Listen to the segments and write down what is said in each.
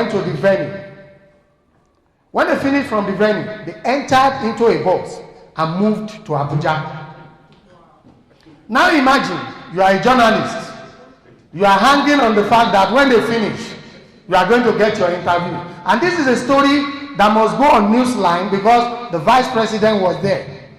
went to the venue. When they finished from the venue, they entered into a bus and moved to Abuja. Now imagine, you are a journalist. You are hanging on the fact that when they finish, you are going to get your interview. And this is a story that must go on Newsline because the vice president was there.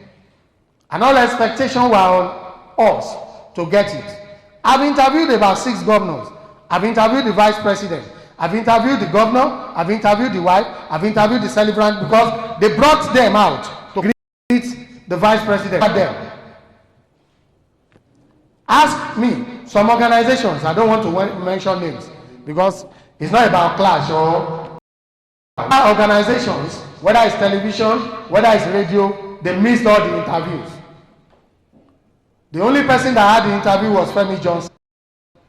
And all expectations were on us to get it. I've interviewed about 6 governors. I've interviewed the vice president. I've interviewed the governor. I've interviewed the wife. I've interviewed the celebrant because they brought them out to greet the vice president. Ask me, some organizations, I don't want to mention names because it's not about clash or organizations, whether it's television, whether it's radio, they missed all the interviews. The only person that had the interview was Femi Johnson.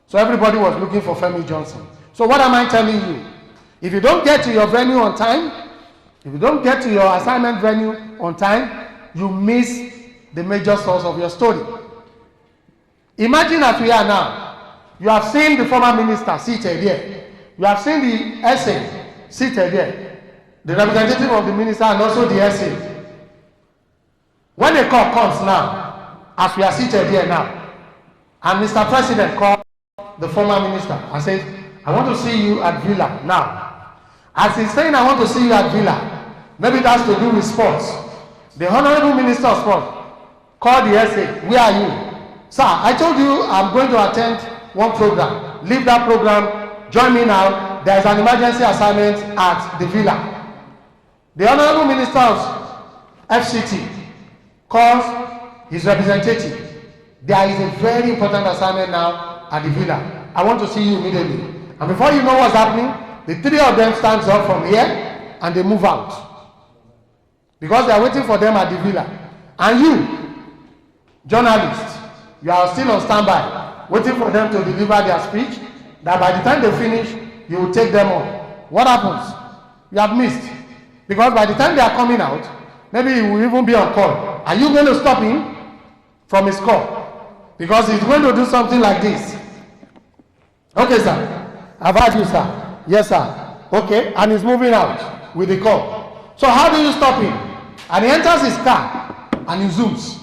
So everybody was looking for Femi Johnson. So what am I telling you? If you don't get to your venue on time, if you don't get to your assignment venue on time, you miss the major source of your story. Imagine that we are now. You have seen the former minister seated here. You have seen the essay seated here. The representative of the minister and also the essay. When the call comes now, as we are seated here now, and Mr. President called the former minister and says, I want to see you at Villa now. As he's saying, I want to see you at Villa, maybe it has to do with sports. The Honorable Minister of Sport called the essay, where are you? Sir, I told you I'm going to attend one program. Leave that program, join me now. There's an emergency assignment at the Villa. The Honorable Minister of FCT calls his representative. There is a very important assignment now at the Villa. I want to see you immediately. And before you know what's happening, the 3 of them stands up from here and they move out. Because they are waiting for them at the Villa. And you, journalists, you are still on standby, waiting for them to deliver their speech, that by the time they finish, you will take them on. What happens? You have missed. Because by the time they are coming out, maybe he will even be on call. Are you going to stop him from his call? Because he's going to do something like this. Okay, sir. I've heard you, sir. Yes, sir. Okay, and he's moving out with the call. So how do you stop him? And he enters his car and he zooms.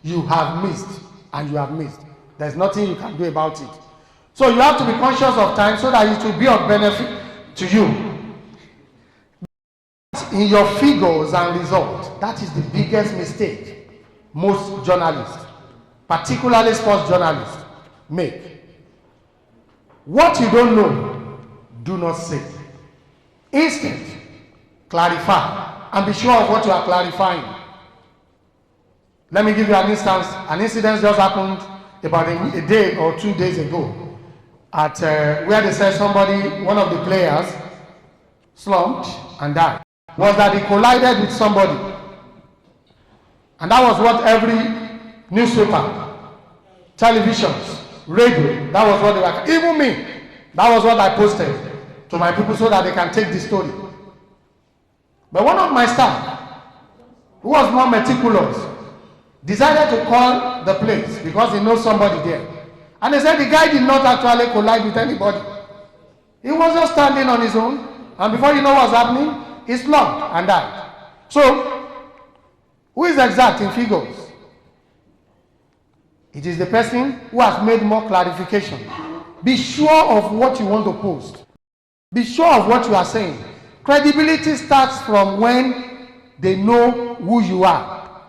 You have missed. And you have missed. There's nothing you can do about it. So you have to be conscious of time so that it will be of benefit to you. In your figures and results, that is the biggest mistake most journalists, particularly sports journalists, make. What you don't know, do not say. Instead, clarify and be sure of what you are clarifying. Let me give you an instance. An incident just happened about a day or 2 days ago at where they said somebody, one of the players, slumped and died. Was that he collided with somebody. And that was what every newspaper, televisions, radio, that was what they were. Even me, that was what I posted to my people so that they can take the story. But one of my staff, who was more meticulous, decided to call the place because he knows somebody there. And they said the guy did not actually collide with anybody. He was just standing on his own, and before you know what's happening, he slumped and died. So, who is exact in figures? It is the person who has made more clarification. Be sure of what you want to post. Be sure of what you are saying. Credibility starts from when they know who you are.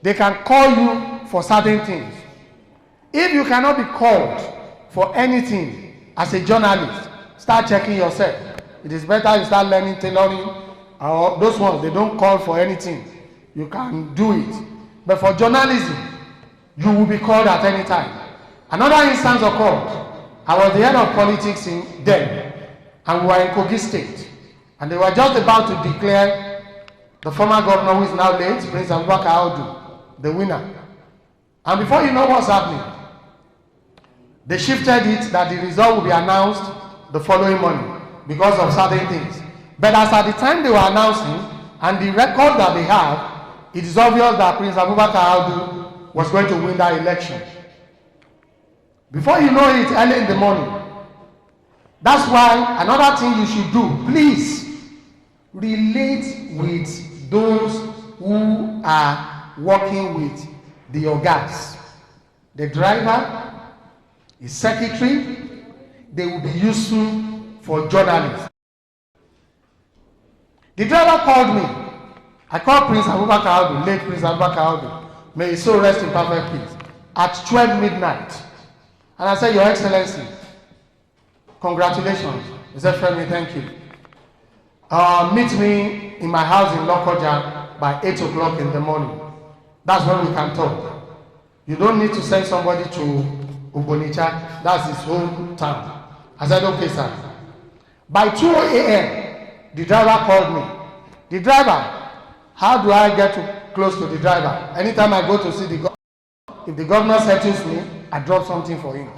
They can call you for certain things. If you cannot be called for anything as a journalist, start checking yourself. It is better you start learning tailoring, or those ones, they don't call for anything. You can do it. But for journalism, you will be called at any time. Another instance occurred. I was the head of politics in then, and we were in Kogi State. And they were just about to declare the former governor, who is now late, Prince Abubakar Audu, the winner. And before you know what's happening, they shifted it that the result will be announced the following morning because of certain things. But as at the time they were announcing, and the record that they have, it is obvious that Prince Abubakar Audu was going to win that election. Before you know it, early in the morning, That's why another thing you should do, please relate with those who are working with the ogas. The driver, the secretary, they will be useful for journalists. The driver called me. I called Prince Abubakar Aldo, late Prince Abubakar Aldo. May his soul rest in perfect peace. At 12 midnight. And I said, Your Excellency, congratulations. He said, Femi, thank you. Meet me in my house in Lokoja by 8 o'clock in the morning. That's when we can talk. You don't need to send somebody to Ubonicha. That's his home town. I said, okay, sir. By 2 a.m., the driver called me. The driver, how do I get close to the driver? Anytime I go to see the governor, if the governor settles me, I drop something for him.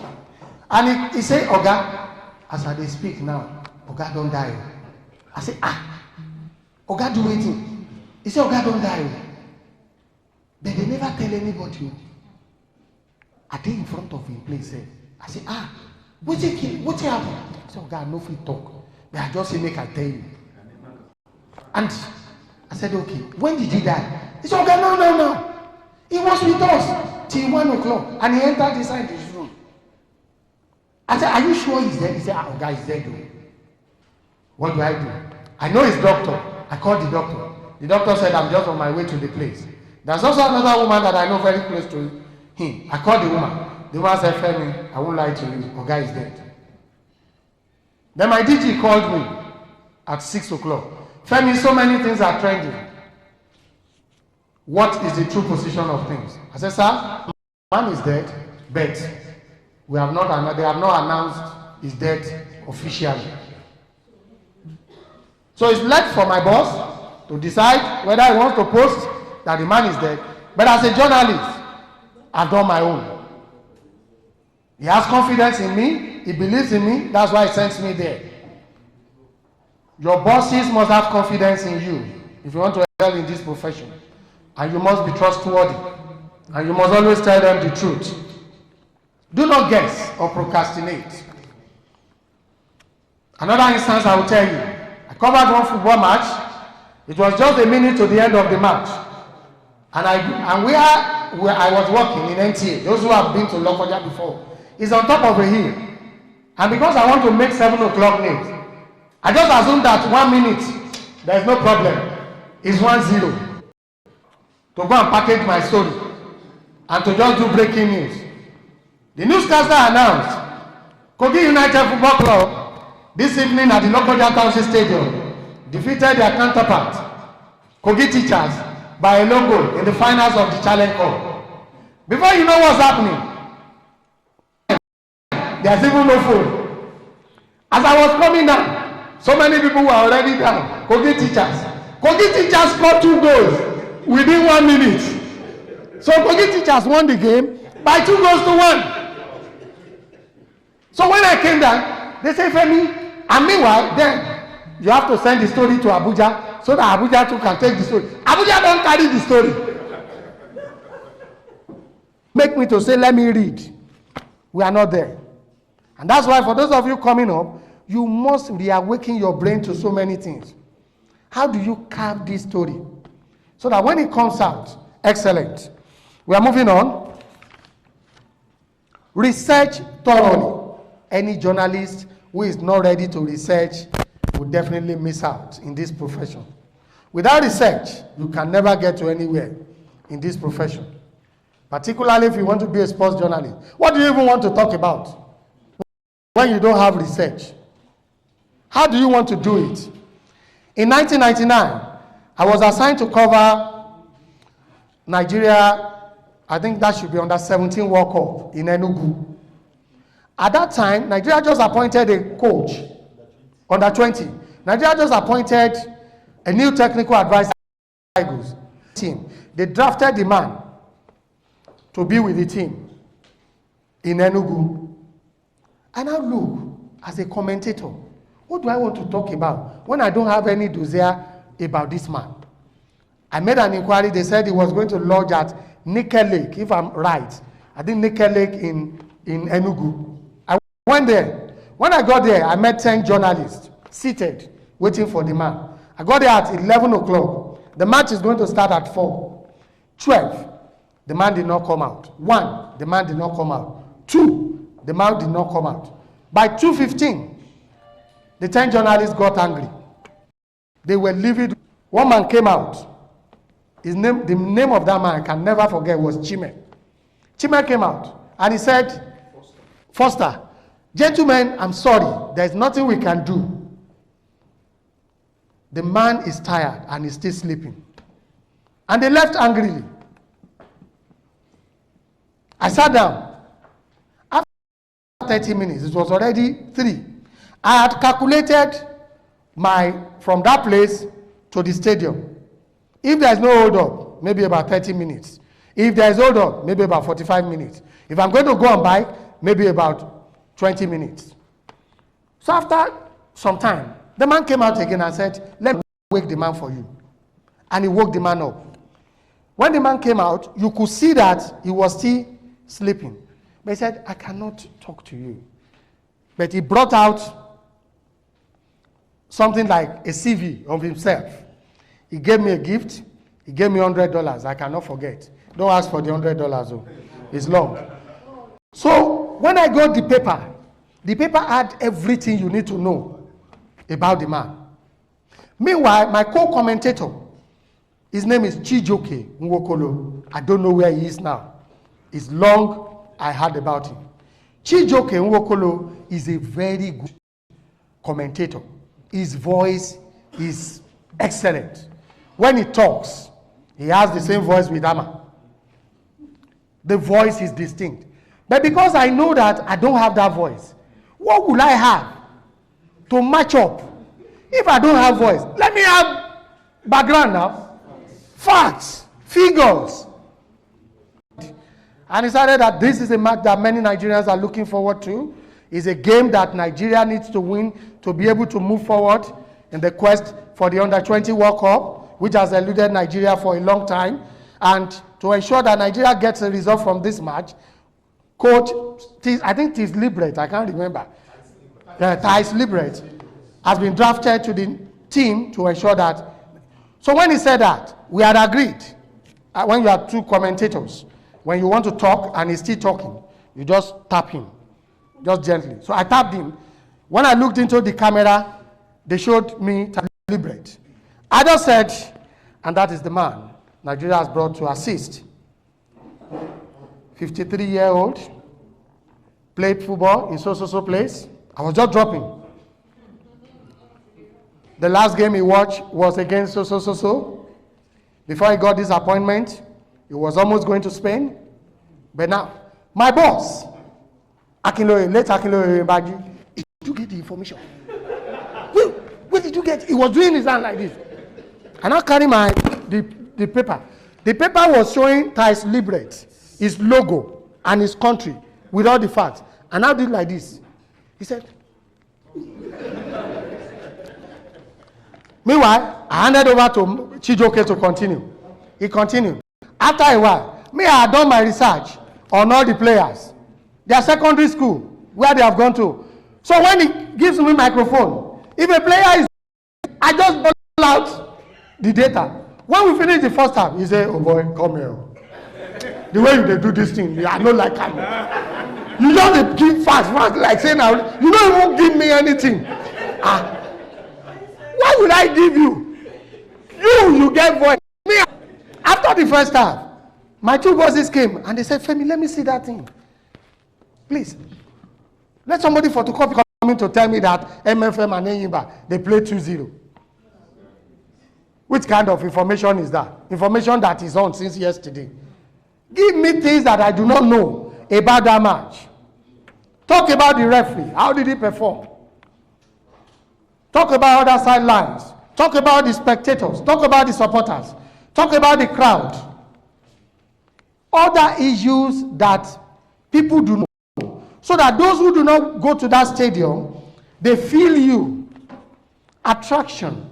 And he said, Oga, as I dey speak now, Oga don't die. I say, Oga do wetin? He say, Oga don't die. But they never tell anybody. I dey in front of him place. I say, wetin happen? I say, Oga, no fit talk. But I just say, make I tell you. And I said, okay, when did he die? He said, Oga, no. He was with us till 1 o'clock. And he entered inside his room. I said, are you sure he's dead? He said, Oga, he's dead. What do I do? I know his doctor. I called the doctor. The doctor said, I'm just on my way to the place. There's also another woman that I know very close to him. I called the woman. The woman said, Femi, I won't lie to you. Oga is dead. Then my DG called me at 6 o'clock. Femi, so many things are trending. What is the true position of things? I said, sir, man is dead, but they have not announced his death officially. So it's left for my boss to decide whether he wants to post that the man is dead. But as a journalist, I've done my own. He has confidence in me. He believes in me. That's why he sends me there. Your bosses must have confidence in you if you want to excel in this profession. And you must be trustworthy. And you must always tell them the truth. Do not guess or procrastinate. Another instance I will tell you. I covered one football match. It was just a minute to the end of the match. And where I was working in NTA, those who have been to Lokoja before, is on top of a hill. And because I want to make 7 o'clock news, I just assume that 1 minute, there is no problem. It's 1-0. To go and package my story and to just do breaking news. The newscaster announced, Kogi United Football Club, this evening at the Lokoja Township Stadium, defeated their counterpart, Kogi Teachers, by a logo in the finals of the Challenge Cup. Before you know what's happening, there's even no phone. As I was coming down, so many people were already down. Kogi Teachers scored 2 goals within 1 minute. So Kogi Teachers won the game by 2 goals to 1. So when I came down, they said, Femi, and meanwhile, then you have to send the story to Abuja so that Abuja too can take the story. Abuja don't carry the story. Make me to say, let me read. We are not there. And that's why for those of you coming up, you must reawaken your brain to so many things. How do you carve this story? So that when it comes out, excellent. We are moving on. Research thoroughly. Any journalist who is not ready to research will definitely miss out in this profession. Without research, you can never get to anywhere in this profession. Particularly if you want to be a sports journalist. What do you even want to talk about when you don't have research? How do you want to do it? In 1999, I was assigned to cover Nigeria, I think that should be under 17 World Cup in Enugu. At that time, Nigeria just appointed a coach, under 20. Nigeria just appointed a new technical advisor team. They drafted the man to be with the team in Enugu. And now look, as a commentator, what do I want to talk about when I don't have any dossier about this man? I made an inquiry. They said he was going to lodge at Nickel Lake, if I'm right. I think Nickel Lake in Enugu. I went there. When I got there, I met 10 journalists seated, waiting for the man. I got there at 11 o'clock. The match is going to start at 4. 12, the man did not come out. 1, the man did not come out. 2, the man did not come out. By 2:15, the 10 journalists got angry. They were livid. One man came out. The name of that man I can never forget was Chime. Chime came out and he said, Foster, gentlemen, I'm sorry. There's nothing we can do. The man is tired and he's still sleeping. And they left angrily. I sat down. After 30 minutes, it was already 3. I had calculated from that place to the stadium. If there's no hold up, maybe about 30 minutes. If there's hold up, maybe about 45 minutes. If I'm going to go on bike, maybe about 20 minutes. So after some time, the man came out again and said, let me wake the man for you. And he woke the man up. When the man came out, you could see that he was still sleeping. But he said, I cannot talk to you. But he brought out something like a CV of himself. He gave me a gift. He gave me $100. I cannot forget. Don't ask for the $100 though. It's long. So when I got the paper had everything you need to know about the man. Meanwhile, my co-commentator, his name is Chijoke Nwokolo. I don't know where he is now. It's long I heard about him. Chijoke Nwokolo is a very good commentator. His voice is excellent. When he talks, he has the same voice with Ama. The voice is distinct. But because I know that I don't have that voice, what will I have to match up? If I don't have voice, let me have background now. Facts, figures. And he decided that this is a match that many Nigerians are looking forward to. It's a game that Nigeria needs to win to be able to move forward in the quest for the Under-20 World Cup, which has eluded Nigeria for a long time. And to ensure that Nigeria gets a result from this match, coach, I think it is Libret, I can't remember. Thais Libret has been drafted to the team to ensure that. So when he said that, we had agreed, when you have two commentators, when you want to talk and he's still talking, you just tap him, just gently. So I tapped him. When I looked into the camera, they showed me Libret. I just said, and that is the man Nigeria has brought to assist. 53-year-old, played football in so place. I was just dropping. The last game he watched was against so. Before he got this appointment, he was almost going to Spain. But now, my boss, Akinloye, late Akinloye Baji, did you get the information? Where did you get it? He was doing his hand like this. And I carry the paper. The paper was showing Thais Libret, his logo, and his country, with all the facts. And I did like this. He said, meanwhile, I handed over to Chijoke to continue. He continued. After a while, I had done my research on all the players, their secondary school, where they have gone to. So when he gives me microphone, if a player is, I just pull out the data. When we finish the first half, he said, oh boy, come here. The way they do this thing, I don't like it. You just give fast, like saying, you don't even give me anything. Why would I give you? You get voice. Me, after the first half, my two bosses came and they said, Femi, let me see that thing. Please. Let somebody photocopy coming to tell me that MFM and Enyimba, they play 2-0. Which kind of information is that? Information that is on since yesterday. Give me things that I do not know about that match. Talk about the referee. How did he perform? Talk about other sidelines. Talk about the spectators. Talk about the supporters. Talk about the crowd. Other issues that people do not know. So that those who do not go to that stadium, they feel you. Attraction,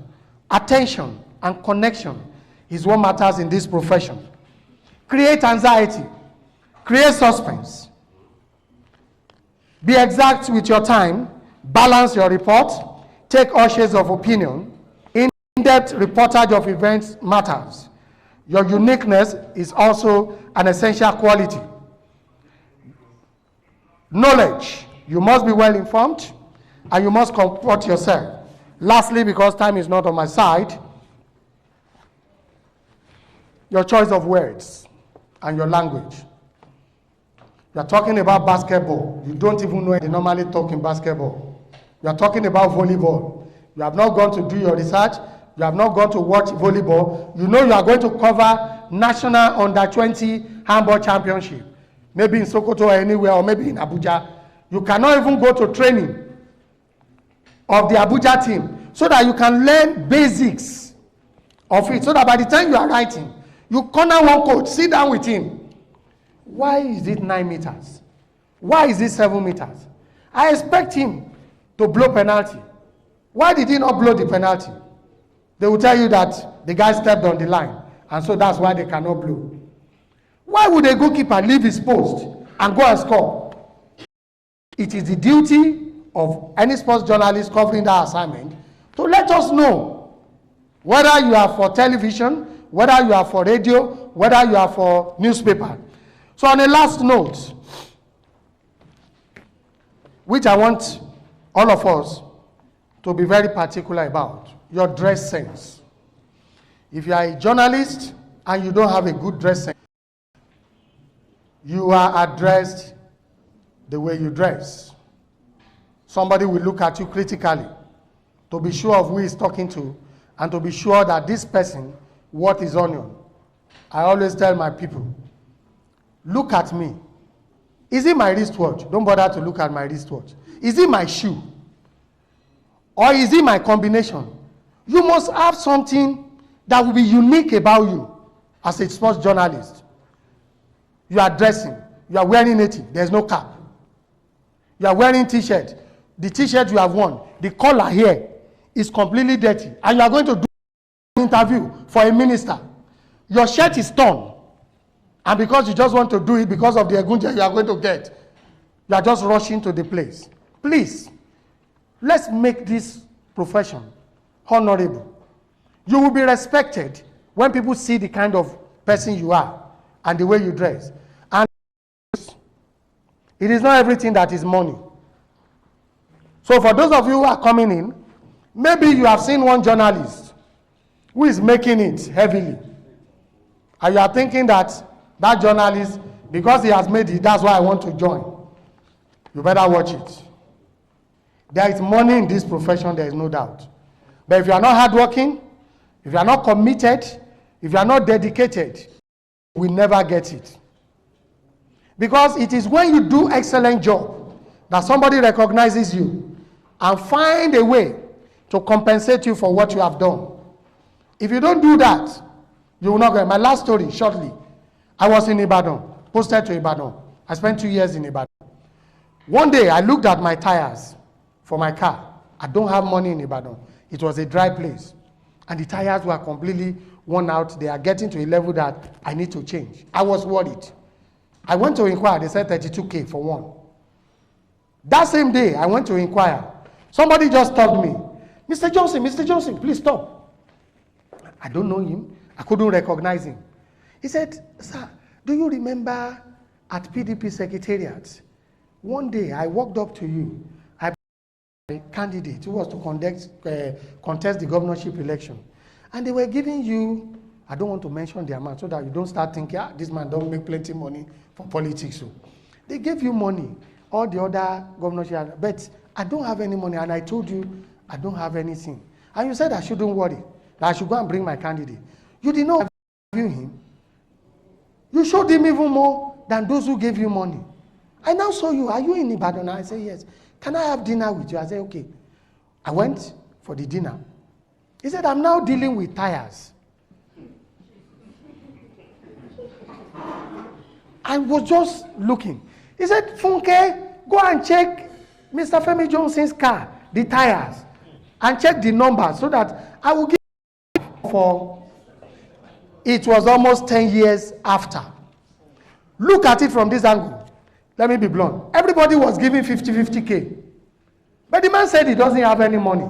attention, and connection is what matters in this profession. Create anxiety. Create suspense. Be exact with your time. balance your report, take all shades of opinion, in-depth reportage of events matters. Your uniqueness is also an essential quality. Knowledge, you must be well informed and you must comport yourself. Lastly, because time is not on my side, your choice of words and your language. You are talking about basketball. You don't even know they normally talk in basketball. You are talking about volleyball. You have not gone to do your research. You have not gone to watch volleyball. You know you are going to cover national under-20 handball championship. Maybe in Sokoto or anywhere, or maybe in Abuja. You cannot even go to training of the Abuja team so that you can learn basics of it. So that by the time you are writing, you corner one coach, sit down with him. Why is it 9 meters? Why is it 7 meters? I expect him to blow penalty. Why did he not blow the penalty? They will tell you that the guy stepped on the line, and so that's why they cannot blow. Why would a goalkeeper leave his post and go and score? It is the duty of any sports journalist covering that assignment to let us know whether you are for television, whether you are for radio, whether you are for newspaper. So on a last note, which I want all of us to be very particular about, your dress sense. If you are a journalist and you don't have a good dress sense, you are addressed the way you dress. Somebody will look at you critically to be sure of who he's talking to and to be sure that this person, what is onion. I always tell my people, look at me. Is it my wristwatch? Don't bother to look at my wristwatch. Is it my shoe? Or is it my combination? You must have something that will be unique about you as a sports journalist. You are dressing. You are wearing native. There's no cap. You are wearing t-shirt. The t-shirt you have worn, the collar here is completely dirty. And you are going to do an interview for a minister. Your shirt is torn. And because you just want to do it because of the egunja you are going to get, you are just rushing to the place. Please, let's make this profession honorable. You will be respected when people see the kind of person you are and the way you dress. And it is not everything that is money. So for those of you who are coming in, maybe you have seen one journalist who is making it heavily. And you are thinking that that journalist, because he has made it, that's why I want to join. You better watch it. There is money in this profession, there is no doubt. But if you are not hardworking, if you are not committed, if you are not dedicated, you will never get it. Because it is when you do excellent job that somebody recognizes you and find a way to compensate you for what you have done. If you don't do that, you will not get. My last story, shortly. I was in Ibadan, posted to Ibadan. I spent 2 years in Ibadan. One day, I looked at my tires for my car. I don't have money in Ibadan. It was a dry place. And the tires were completely worn out. They are getting to a level that I need to change. I was worried. I went to inquire. They said 32K for one. That same day, I went to inquire. Somebody just stopped me. Mr. Johnson, please stop. I don't know him. I couldn't recognize him. He said, sir, do you remember at PDP Secretariat? One day I walked up to you. I a candidate who was to contest the governorship election. And they were giving you, I don't want to mention the amount so that you don't start thinking, this man don't make plenty money for politics. So they gave you money, all the other governorship, but I don't have any money. And I told you, I don't have anything. And you said I shouldn't worry, that I should go and bring my candidate. You did not interview him. You showed him even more than those who gave you money. I now saw you. Are you in Ibadan? I said, yes. Can I have dinner with you? I said, okay. I went for the dinner. He said, I'm now dealing with tires. I was just looking. He said, Funke, go and check Mr. Femi Johnson's car, the tires, and check the numbers so that I will give for. It was almost 10 years after. Look at it from this angle. Let me be blunt. Everybody was giving 50K. But the man said he doesn't have any money.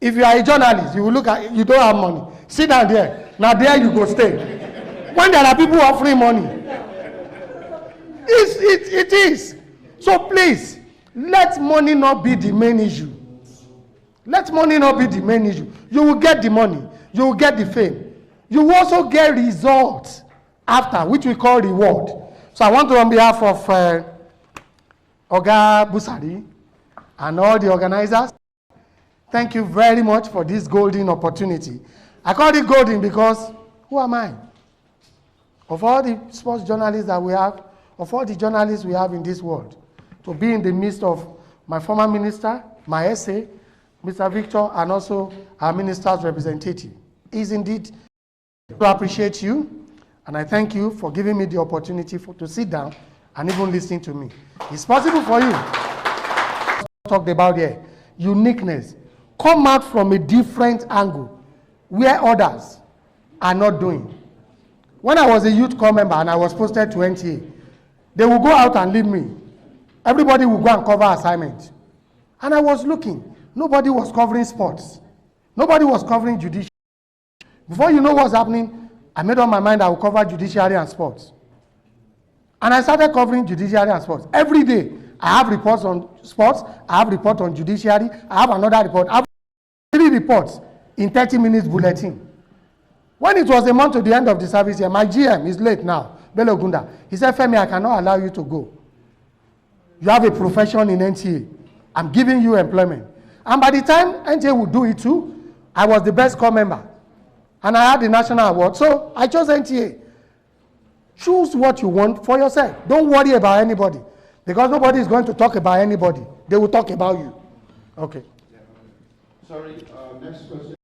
If you are a journalist, you will look at, you don't have money. Sit down there. Now there you go stay. When there are people offering money. It is. So please, let money not be the main issue. Let money not be the main issue. You will get the money. You will get the fame. You will also get results after, which we call reward. So I want to, on behalf of Oga Busari and all the organizers, thank you very much for this golden opportunity. I call it golden because who am I? Of all the sports journalists that we have, of all the journalists we have in this world, to be in the midst of my former minister, my SA, Mr. Victor, and also our minister's representative, is indeed to appreciate you, and I thank you for giving me the opportunity to sit down and even listen to me. It's possible for you. Talked about here, uniqueness. Come out from a different angle where others are not doing. When I was a youth corps member and I was posted to NTA, they will go out and leave me. Everybody will go and cover assignment. And I was looking. Nobody was covering sports. Nobody was covering judiciary. Before you know what's happening, I made up my mind I will cover judiciary and sports. And I started covering judiciary and sports. Every day, I have reports on sports, I have reports on judiciary, I have another report. I have 3 reports in 30 minutes bulletin. When it was a month to the end of the service year, my GM is late now, Bello Gunda. He said, Femi, I cannot allow you to go. You have a profession in NTA. I'm giving you employment. And by the time NTA would do it too, I was the best corps member. And I had the national award. So I chose NTA. Choose what you want for yourself. Don't worry about anybody. Because nobody is going to talk about anybody. They will talk about you. Okay. Yeah. Sorry, next question.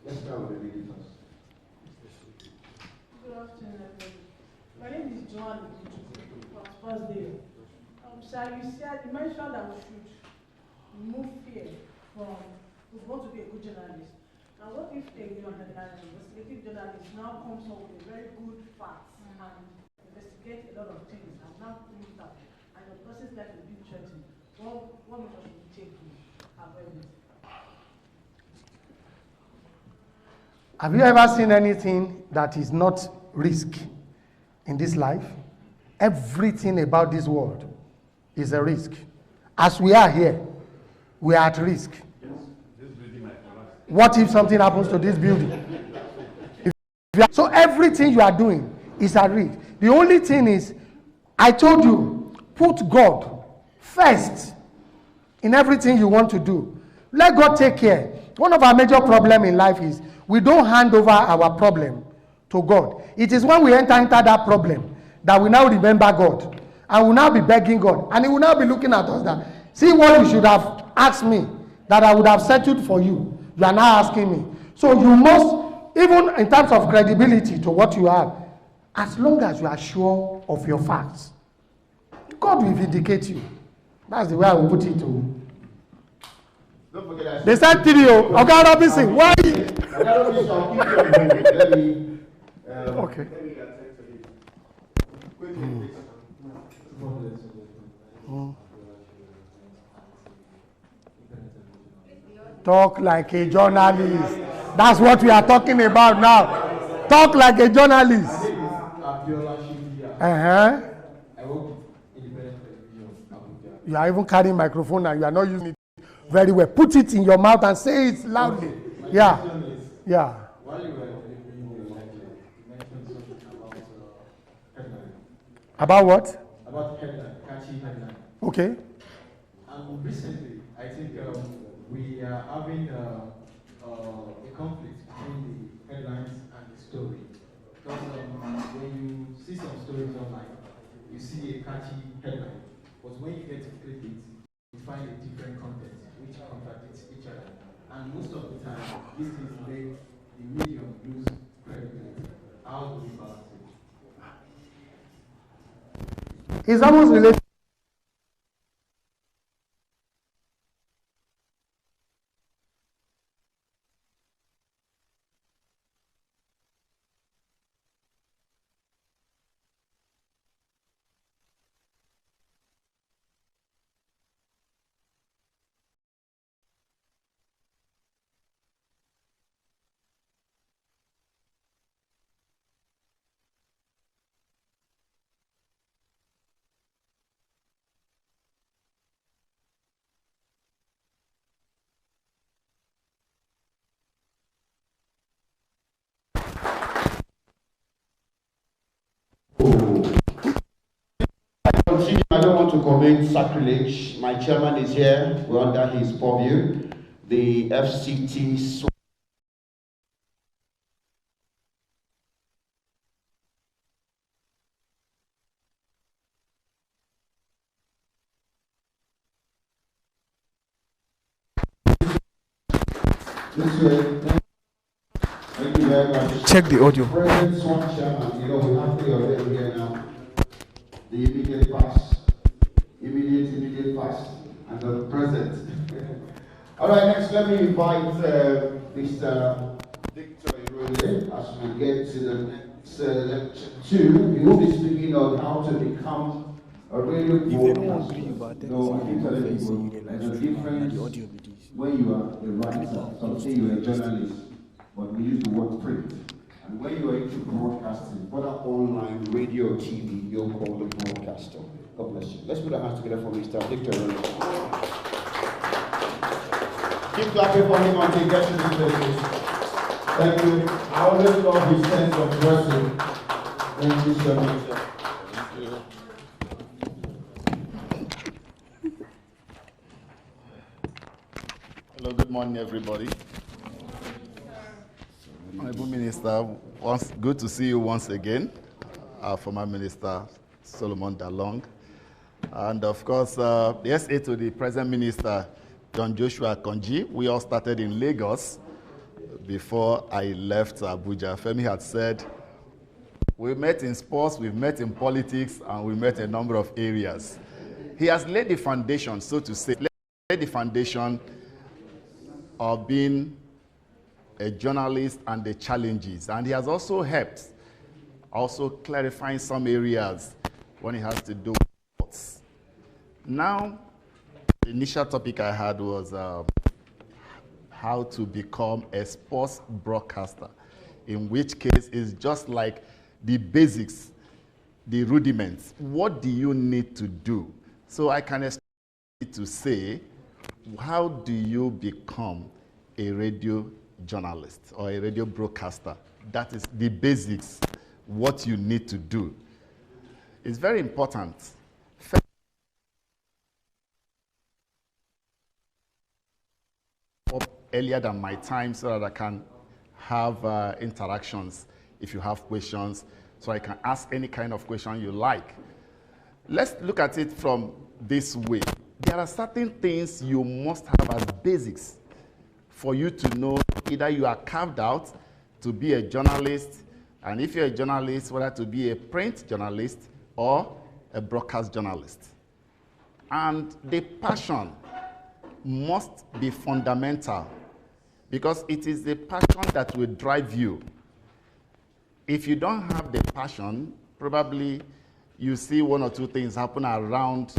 Let's start with the lady first. Good afternoon, everybody. My name is Joan Thursday. Sir, you mentioned that we should remove fear from we want to be a good journalist. Now, what if a investigative journalist now comes up with a very good facts and investigate a lot of things and now bring it up, and the person's life will be threatened? What measures should we take to avoid it? Have you ever seen anything that is not risk in this life? Everything about this world is a risk. As we are here, we are at risk. What if something happens to this building? So everything you are doing is at risk. The only thing is, I told you, put God first in everything you want to do. Let God take care. One of our major problems in life is we don't hand over our problem to God. It is when we enter into that problem that we now remember God. And we now be begging God. And He will now be looking at us that, see what you should have asked me, that I would have settled for you. You are now asking me. So you must, even in terms of credibility to what you have, as long as you are sure of your facts, God will vindicate you. That's the way I will put it. Don't forget that. They said Tirio, Oga Robinson, why? Okay. Talk like a journalist. That's what we are talking about now. Talk like a journalist. Uh-huh. You are even carrying microphone and you are not using it very well. Put it in your mouth and say it loudly. Yeah. Yeah. While you were delivering your lecture, you mentioned something about headline. About what? About headline, catchy headline. Okay. And recently, I think we are having a conflict between the headlines and the story. Because when you see some stories online, you see a catchy headline, but when you get to click it, you find a different content which contradicts each other. And most of the time, these things make the medium lose credibility. How do we balance it? It's almost related. I don't want to commit sacrilege. My chairman is here. We're under his purview. The FCT. This way. Thank you very much. Check the audio. President Swan Chairman, you know, we have 3 of them here now. The immediate past, immediate past, and the present. All right, next let me invite Mr. Victor Irole as we get to the next lecture 2. He will be speaking on how to become a radio broadcaster. No, I keep telling people there's a difference when you are a writer, so say you're a journalist, but we use the word print. And when you are into broadcasting, whether online, radio, or TV, you're called a broadcaster. God bless you. Let's put our hands together for Mr. Victor Irole. Keep clapping for him until he gets to this place. Thank you. I always love his sense of dressing. Thank you so much. Hello, good morning, everybody. Honorable Minister, good to see you once again. Former Minister Solomon Dalong. And of course, the SA to the present Minister, John Joshua Konji. We all started in Lagos before I left Abuja. Femi had said, we met in sports, we've met in politics, and we met in a number of areas. He has laid the foundation, so to say, laid the foundation of being a journalist and the challenges. And he has also helped, also clarifying some areas when it has to do with sports. Now, the initial topic I had was how to become a sports broadcaster, in which case is just like the basics, the rudiments. What do you need to do? So I can expect to say, how do you become a radio journalist or a radio broadcaster? That is the basics, what you need to do. It's very important. Up earlier than my time so that I can have interactions if you have questions, so I can ask any kind of question you like. Let's look at it from this way. There are certain things you must have as basics for you to know either you are carved out to be a journalist, and if you're a journalist, whether to be a print journalist or a broadcast journalist. And the passion must be fundamental, because it is the passion that will drive you. If you don't have the passion, probably you see 1 or 2 things happen around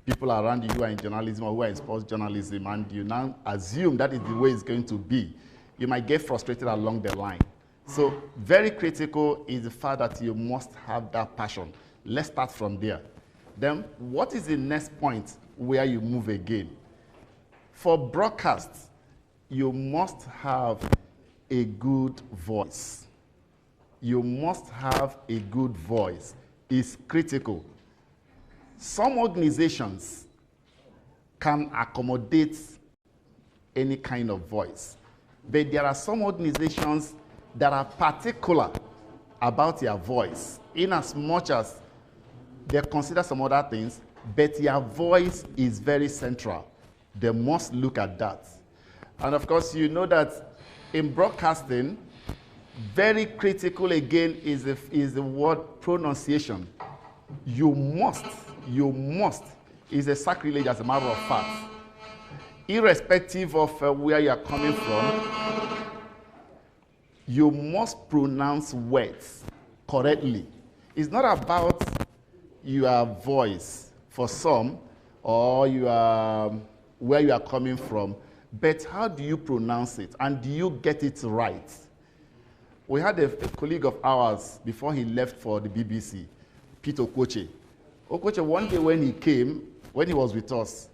people around you who are in journalism or who are in sports journalism, and you now assume that is the way it's going to be. You might get frustrated along the line. So very critical is the fact that you must have that passion. Let's start from there. Then what is the next point where you move again? For broadcasts, you must have a good voice. You must have a good voice. It's critical. Some organizations can accommodate any kind of voice, but there are some organizations that are particular about their voice, in as much as they consider some other things, but their voice is very central. They must look at that. And of course, you know that in broadcasting, very critical again is the word pronunciation. You must, is a sacrilege as a matter of fact. Irrespective of where you are coming from, you must pronounce words correctly. It's not about your voice for some, or where you are coming from, but how do you pronounce it, and do you get it right? We had a colleague of ours before he left for the BBC, Peter Okoche. Okoche, one day when he came, when he was with us,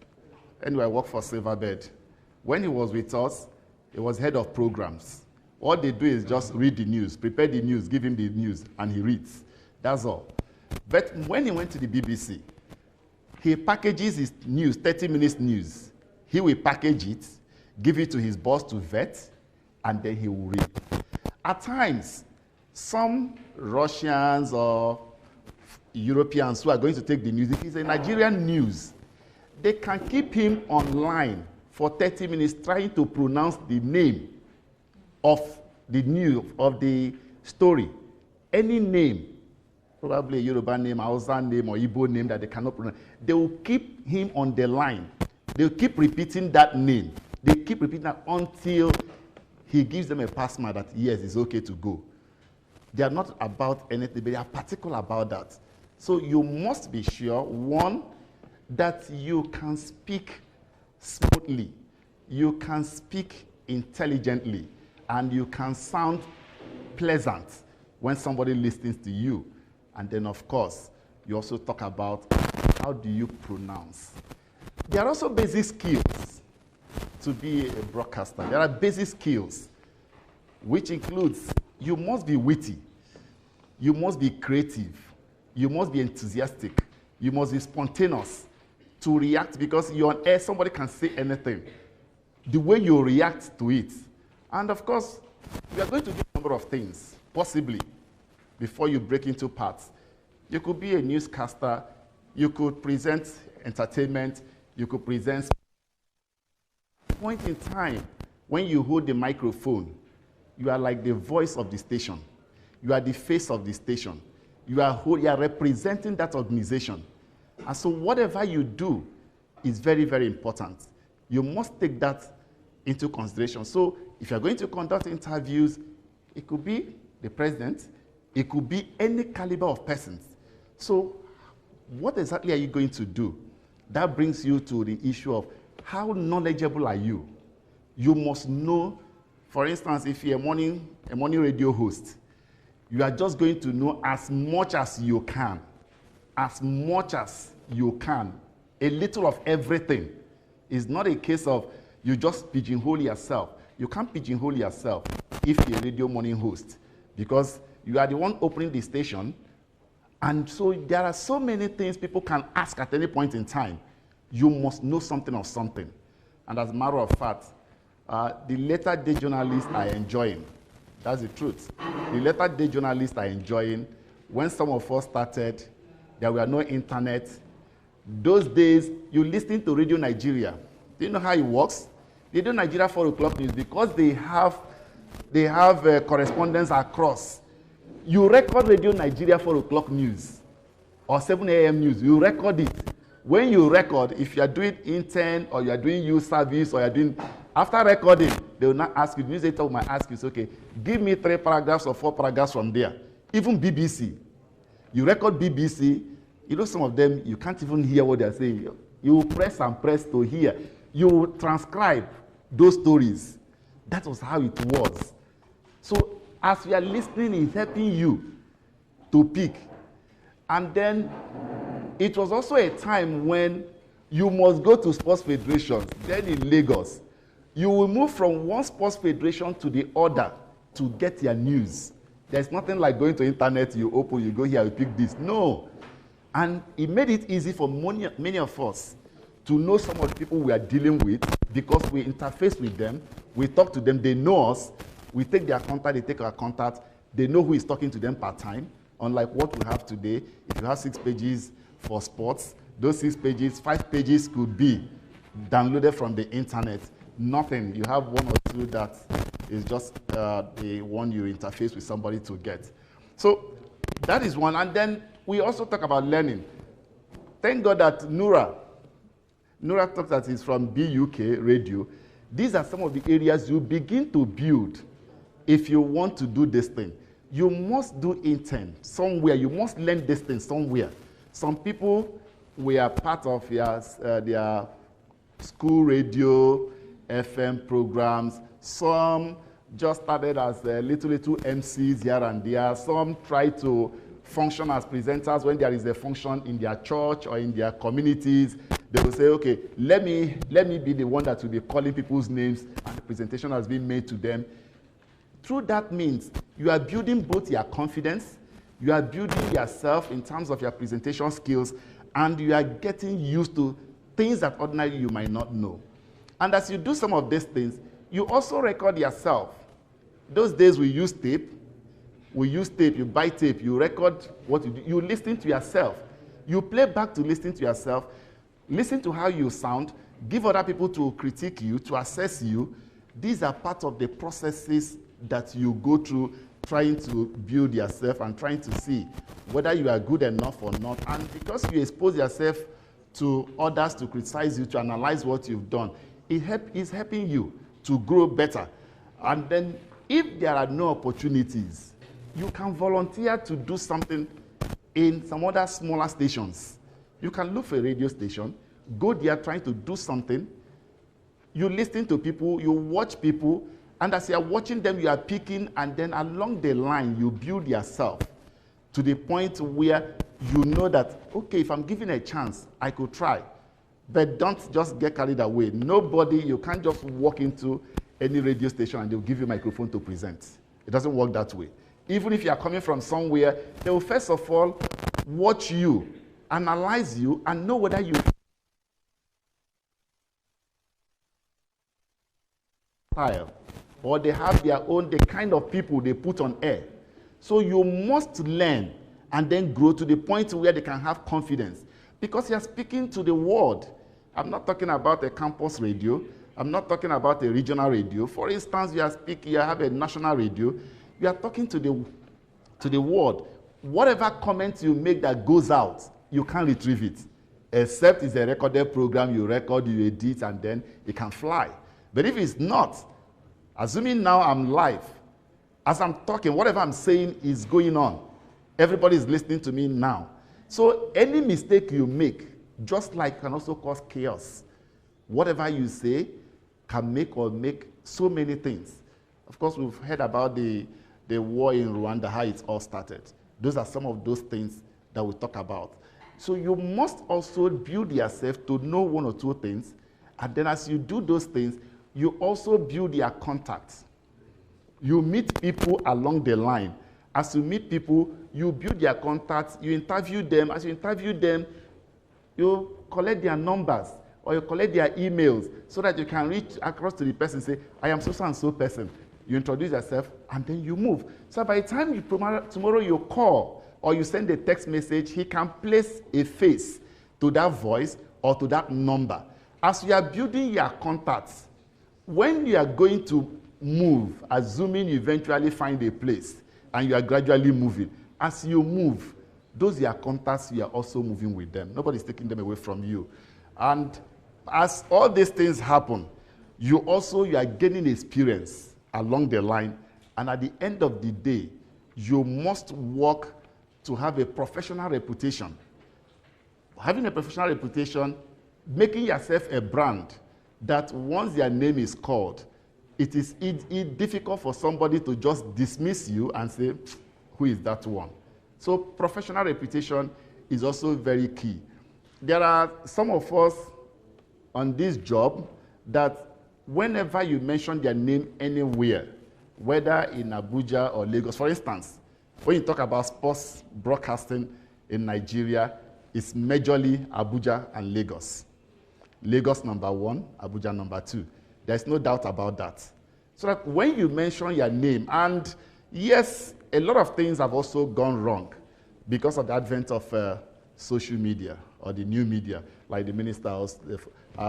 anyway, I work for Silverbird. When he was with us, he was head of programs. All they do is just read the news, prepare the news, give him the news, and he reads. That's all. But when he went to the BBC, he packages his news, 30 minutes news. He will package it, give it to his boss to vet, and then he will read. At times, some Russians or Europeans who are going to take the news, if it's a Nigerian news, they can keep him online for 30 minutes trying to pronounce the name of the news, of the story. Any name, probably a Yoruba name, Hausa name, or Igbo name that they cannot pronounce, they will keep him on the line. They will keep repeating that name. They keep repeating that until he gives them a pass mark that, yes, it's okay to go. They are not about anything, but they are particular about that. So you must be sure, one, that you can speak smoothly, you can speak intelligently, and you can sound pleasant when somebody listens to you. And then, of course, you also talk about how do you pronounce. There are also basic skills to be a broadcaster. There are basic skills, which includes you must be witty, you must be creative, you must be enthusiastic, you must be spontaneous to react, because you're on air, somebody can say anything. The way you react to it. And of course, you are going to do a number of things, possibly, before you break into parts. You could be a newscaster, you could present entertainment, you could present. Point in time, when you hold the microphone, you are like the voice of the station. You are the face of the station. You are representing that organization. And so whatever you do is very, very important. You must take that into consideration. So if you're going to conduct interviews, it could be the president, it could be any caliber of persons. So what exactly are you going to do? That brings you to the issue of how knowledgeable are you? You must know, for instance, if you're a morning radio host, you are just going to know as much as you can. As much as you can. A little of everything. It's not a case of you just pigeonhole yourself. You can't pigeonhole yourself if you're a radio morning host, because you are the one opening the station, and so there are so many things people can ask at any point in time. You must know something of something. And as a matter of fact, the later day journalists are enjoying. That's the truth. The later day journalists are enjoying. When some of us started, there were no internet. Those days, you listen to Radio Nigeria. Do you know how it works? Radio Nigeria 4 o'clock news, because they have correspondence across. You record Radio Nigeria 4 o'clock news or 7 a.m. news. You record it. When you record, if you are doing intern or you are doing youth service or you are doing, after recording, they will not ask you, the news editor might ask you, okay, give me 3 paragraphs or 4 paragraphs from there. Even BBC. You record BBC, you know some of them, you can't even hear what they're saying. You press and press to hear. You transcribe those stories. That was how it was. So as you are listening, it's helping you to pick. And then it was also a time when you must go to sports federations. Then in Lagos, you will move from one sports federation to the other to get your news. There's nothing like going to internet, you open, you go here, you pick this. No. And it made it easy for many of us to know some of the people we are dealing with, because we interface with them, we talk to them, they know us, we take their contact, they take our contact, they know who is talking to them part time, unlike what we have today. If you have 6 pages for sports, those 6 pages, 5 pages could be downloaded from the internet. Nothing. You have 1 or 2 that is just the one you interface with somebody to get. So that is one. And then we also talk about learning. Thank God that Nura talks that is from BUK Radio. These are some of the areas you begin to build if you want to do this thing. You must do intern somewhere. You must learn this thing somewhere. Some people were part of their school radio, FM programs. Some just started as little MCs here and there. Some try to function as presenters when there is a function in their church or in their communities. They will say, okay, let me be the one that will be calling people's names, and the presentation has been made to them. Through that means, you are building both your confidence, You are building yourself in terms of your presentation skills, and you are getting used to things that ordinarily you might not know. And as you do some of these things, you also record yourself. Those days we use tape. You buy tape, you record what you do. You listen to yourself. You play back to listen to yourself, listen to how you sound, give other people to critique you, to assess you. These are part of the processes that you go through trying to build yourself and trying to see whether you are good enough or not. And because you expose yourself to others to criticize you, to analyze what you've done, it's helping you to grow better. And then if there are no opportunities, you can volunteer to do something in some other smaller stations. You can look for a radio station, go there trying to do something. You listen to people, you watch people, and as you are watching them, you are picking, and then along the line, you build yourself to the point where you know that, okay, if I'm given a chance, I could try. But don't just get carried away. You can't just walk into any radio station and they'll give you a microphone to present. It doesn't work that way. Even if you are coming from somewhere, they will first of all watch you, analyze you, and know whether you style, or they have their own, the kind of people they put on air. So you must learn and then grow to the point where they can have confidence. Because you're speaking to the world. I'm not talking about a campus radio. I'm not talking about a regional radio. For instance, you have a national radio. You are talking to the world. Whatever comments you make that goes out, you can't retrieve it. Except it's a recorded program, you record, you edit, and then it can fly. But if it's not, assuming now I'm live, as I'm talking, whatever I'm saying is going on. Everybody is listening to me now. So any mistake you make, just like can also cause chaos. Whatever you say can make or make so many things. Of course, we've heard about the war in Rwanda, how it all started. Those are some of those things that we talk about. So you must also build yourself to know one or two things, and then as you do those things, you also build your contacts. You meet people along the line. As you meet people, you build their contacts, you interview them. As you interview them, you collect their numbers or you collect their emails so that you can reach across to the person and say, I am so and so person. You introduce yourself and then you move. So by the time tomorrow you call or you send a text message, he can place a face to that voice or to that number. As you are building your contacts, when you are going to move, assuming you eventually find a place and you are gradually moving, as you move, those your contacts, you are also moving with them. Nobody's taking them away from you. And as all these things happen, you are gaining experience along the line. And at the end of the day, you must work to have a professional reputation. Having a professional reputation, making yourself a brand that once your name is called, it is difficult for somebody to just dismiss you and say, who is that one? So professional reputation is also very key. There are some of us on this job that whenever you mention their name anywhere, whether in Abuja or Lagos, for instance, when you talk about sports broadcasting in Nigeria, it's majorly Abuja and Lagos. Lagos number 1, Abuja number 2. There's no doubt about that. So that when you mention your name, and yes, a lot of things have also gone wrong because of the advent of social media or the new media, like our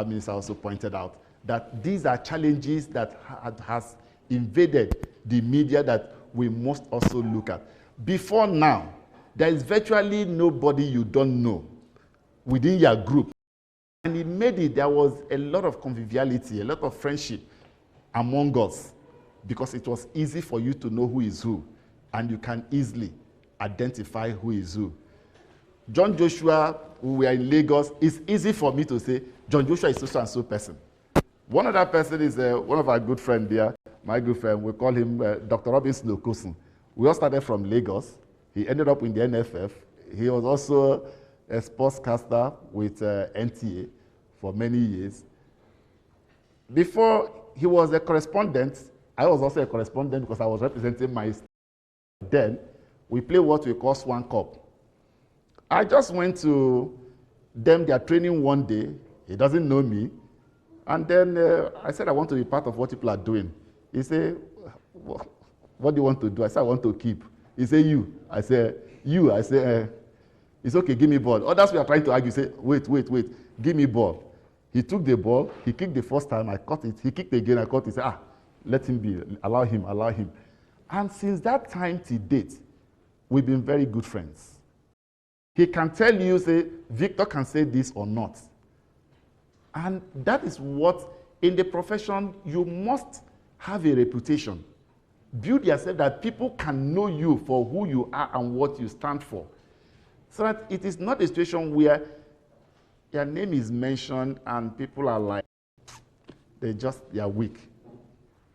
minister also pointed out, that these are challenges that has invaded the media that we must also look at. Before now, there is virtually nobody you don't know within your group. And it made it, there was a lot of conviviality, a lot of friendship among us, because it was easy for you to know who is who, and you can easily identify who is who. John Joshua, we were in Lagos, it's easy for me to say, John Joshua is so and so person. One other person is one of our good friends there, my good friend, we call him Dr. Robinson Okosun. We all started from Lagos. He ended up in the NFF. He was also a sportscaster with NTA for many years. Before he was a correspondent, I was also a correspondent because I was representing my state then. We play what we call Swan Cup. I just went to them, their training one day. He doesn't know me. And then I said, I want to be part of what people are doing. He said, what do you want to do? I said, I want to keep. He said, you. I said, you. I said, it's okay, give me ball. Others we are trying to argue, say, wait, give me ball. He took the ball, he kicked the first time, I caught it. He kicked again, I caught it. He said, let him be, allow him. And since that time to date, we've been very good friends. He can tell you, say, Victor can say this or not. And that is what, in the profession, you must have a reputation. Build yourself that people can know you for who you are and what you stand for. So that it is not a situation where your name is mentioned and people are like, they are weak.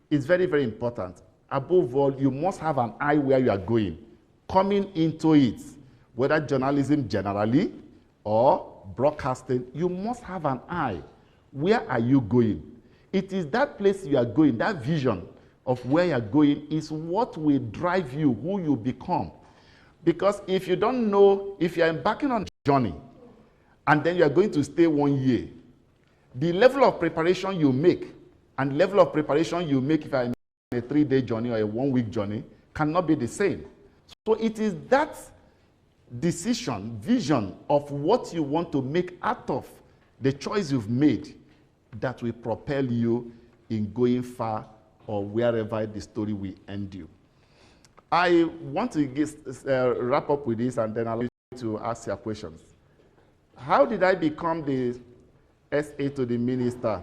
It's very, very important. Above all, you must have an eye where you are going. Coming into it, whether journalism generally or broadcasting, you must have an eye. Where are you going? It is that place you are going, that vision of where you are going is what will drive you, who you become. Because if you don't know, if you are embarking on a journey, and then you are going to stay 1 year, the level of preparation you make and level of preparation you make if you are in a 3-day journey or a 1-week journey cannot be the same. So it is that decision, vision of what you want to make out of the choice you've made that will propel you in going far or wherever the story will end you. I want to wrap up with this and then I'll allow you to ask your questions. How did I become the SA to the Minister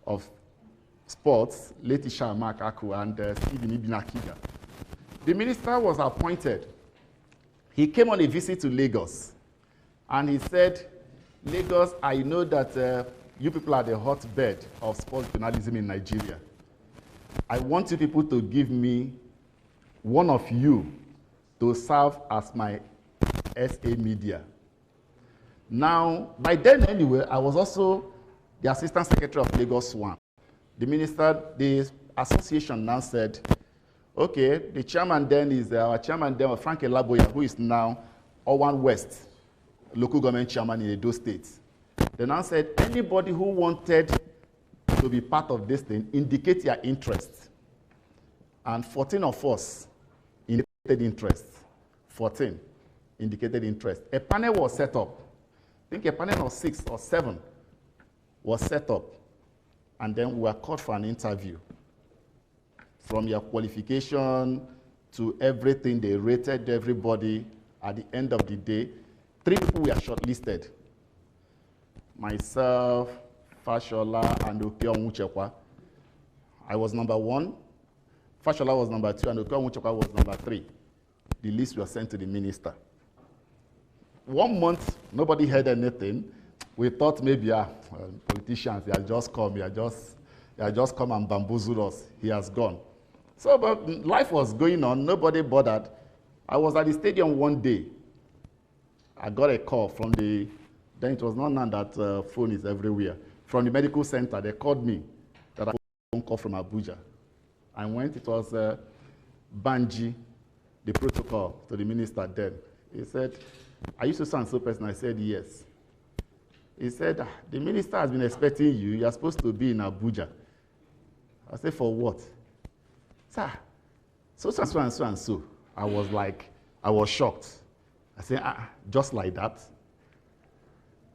of Sports, Letitia Makaku and Stephen Ibinakiga? The minister was appointed. He came on a visit to Lagos and he said, Lagos, I know that you people are the hotbed of sports journalism in Nigeria. I want you people to give me one of you to serve as my SA media. Now, by then anyway, I was also the Assistant Secretary of Lagos Swan. The minister, the association now said, okay, the chairman then is our chairman then, Frank Elaboya, who is now Owan West, local government chairman in Edo State. They now said, anybody who wanted to be part of this thing, indicate your interest. And 14 of us indicated interest. 14 indicated interest. A panel was set up. I think a panel of 6 or 7 was set up. And then we were called for an interview. From your qualification to everything, they rated everybody. At the end of the day, 3 people were shortlisted. Myself, Fashola, and Okeon Nwuchekwa. I was number 1. Fashola was number 2, and Okeon Nwuchekwa was number 3. The list was sent to the minister. 1 month, nobody heard anything. We thought maybe politicians, they are just come, they are just come and bamboozle us. He has gone. So, but life was going on, nobody bothered. I was at the stadium one day. I got a call from then it was not known that phone is everywhere. From the medical center, they called me that I got a phone call from Abuja. I went, it was Banji, the protocol to the minister then. He said, are you so and so person? I said, yes. He said, the minister has been expecting you. You are supposed to be in Abuja. I said, for what? Sir, so and so. I was like, I was shocked. I said, just like that?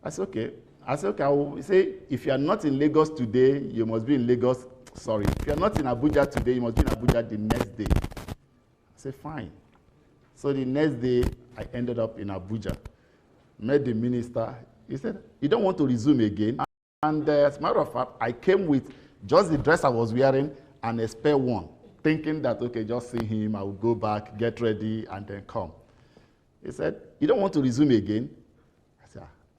I said, okay. I will say, if you are not in Lagos today, you must be in Lagos. Sorry. If you are not in Abuja today, you must be in Abuja the next day. I said, fine. So the next day, I ended up in Abuja. Met the minister. He said, you don't want to resume again? And as a matter of fact, I came with just the dress I was wearing and a spare one, thinking that, okay, just see him, I will go back, get ready, and then come. He said, you don't want to resume again?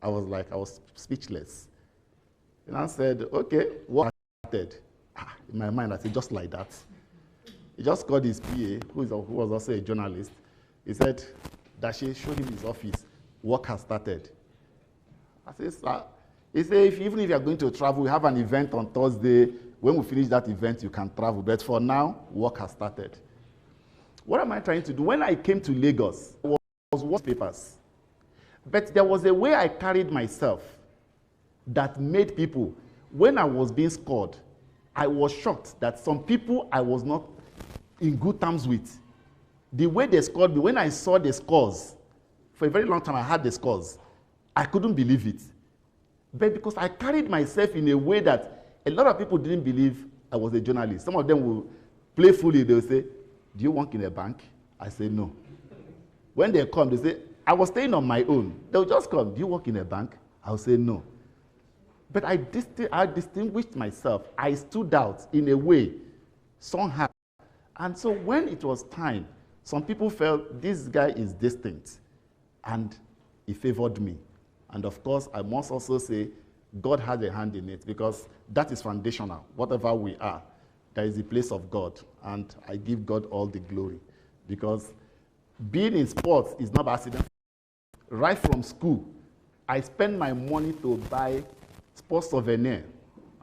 I was speechless. And I said, okay, what started? In my mind, I said, just like that. He just called his PA, who was also a journalist. He said, Dashi showed him his office. Work has started. I said, sir. He said, even if you are going to travel, we have an event on Thursday. When we finish that event, you can travel. But for now, work has started. What am I trying to do? When I came to Lagos, I was watching papers. But there was a way I carried myself that made people, when I was being scored, I was shocked that some people I was not in good terms with. The way they scored me, when I saw the scores, for a very long time I had the scores, I couldn't believe it. But because I carried myself in a way that a lot of people didn't believe I was a journalist. Some of them will playfully, they'll say, do you work in a bank? I say, no. When they come, they say, I was staying on my own. They'll just come, do you work in a bank? I'll say, no. But I distinguished myself. I stood out in a way, somehow. And so when it was time, some people felt this guy is distinct, and he favored me. And of course, I must also say, God had a hand in it, because that is foundational. Whatever we are, there is a place of God, and I give God all the glory. Because being in sports is not by accident. Right from school, I spend my money to buy sports souvenir.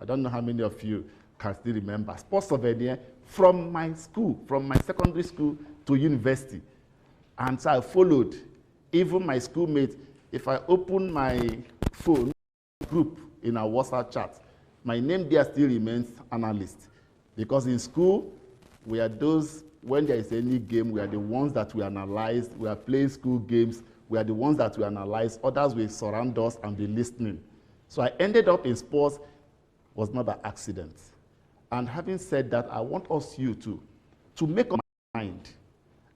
I don't know how many of you can still remember. Sports souvenir from my school, from my secondary school to university. And so I followed. Even my schoolmates, if I open my phone group in our WhatsApp chat, my name there still remains analyst. Because in school, we are those, when there is any game, we are the ones that we analyze. We are playing school games. We are the ones that we analyze. Others will surround us and be listening. So I ended up in sports, was not by accident. And having said that, I want us you to make up your mind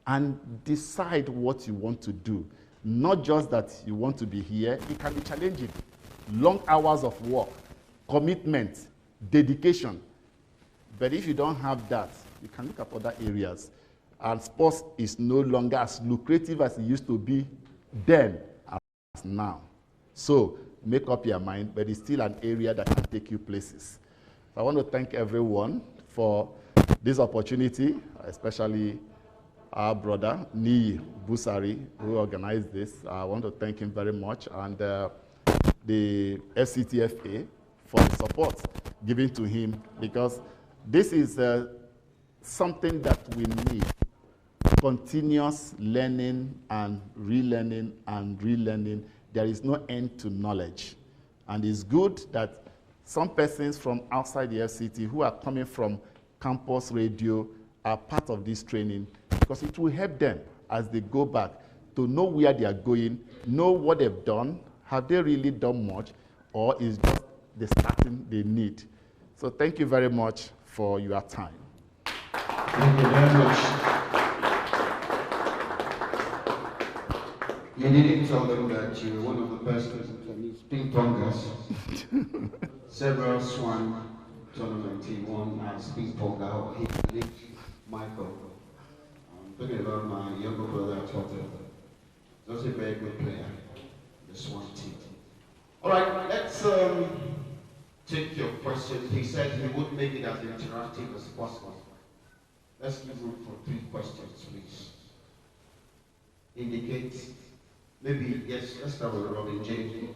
and decide what you want to do. Not just that you want to be here. It can be challenging. Long hours of work, commitment, dedication. But if you don't have that, you can look at other areas. And sports is no longer as lucrative as it used to be then as now. So make up your mind, but it's still an area that can take you places. So I want to thank everyone for this opportunity, especially our brother, Niyi Busari, who organized this. I want to thank him very much, and the FCTFA for the support given to him, because this is something that we need. Continuous learning and relearning and relearning. There is no end to knowledge. And it's good that some persons from outside the FCT who are coming from campus radio are part of this training, because it will help them as they go back to know where they are going, know what they've done, have they really done much, or is just the starting they need. So thank you very much for your time. Thank you very much. You didn't tell them that you were one of the persons, ping pongers. Several Swan tournament he won as ping ponger. He linked Michael. Talking about my younger brother, Toto. He's a very good player. The Swan team. All right, let's take your questions. He said he would make it as interactive as possible. Let's give room for 3 questions, please. Indicate, maybe, yes, let's start with Robin J.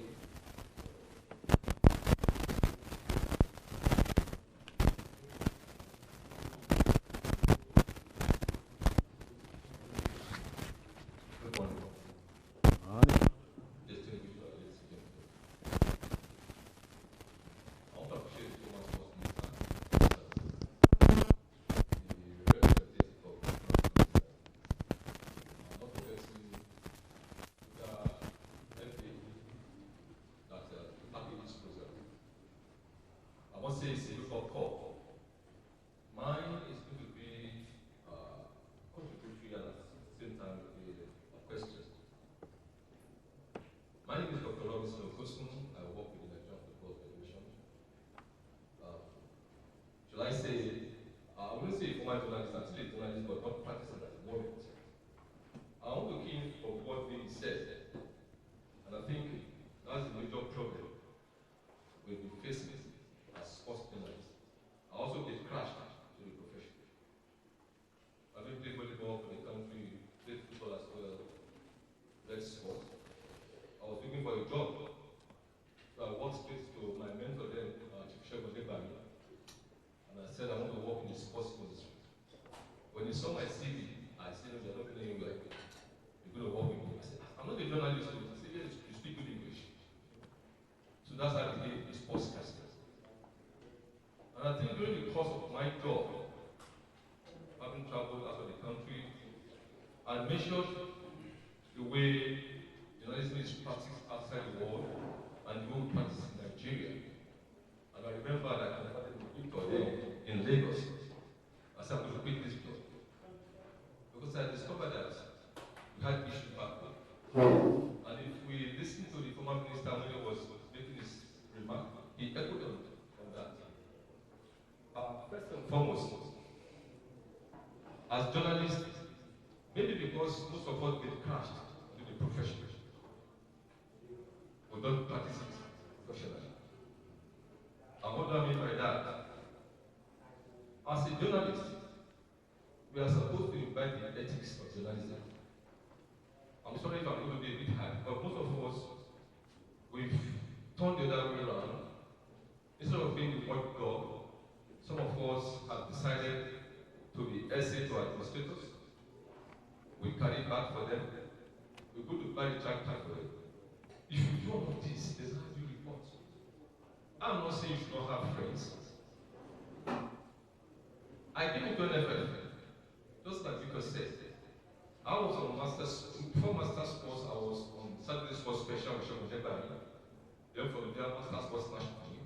When you saw my CV, I said and measured the way journalism is practiced outside the world and the way we practice in Nigeria. And I remember that I confronted the people in Lagos. I said, I'm going to quit this job. Because I discovered that we had issues back home. And if we listen to the former minister when he was making his remark, he echoed on that. First and foremost, as journalists, maybe because most of us get crashed into the profession, we don't practice it professionally. And what do I mean by that? As a journalist, we are supposed to invite the ethics of journalism. I'm sorry if I'm going to be a bit hard, but most of us, we've turned the other way around. Instead of being the watchdog, some of us have decided to be essay to administrators. We carry back for them. We go to buy the tractor for them. If you do all of this, there's how you report. I'm not saying you should not have friends. I didn't do NFL. Just like Victor said. I was on before master's course, I was on Saturday Sports Special with Sean Jebari. Then from there, master's course national team.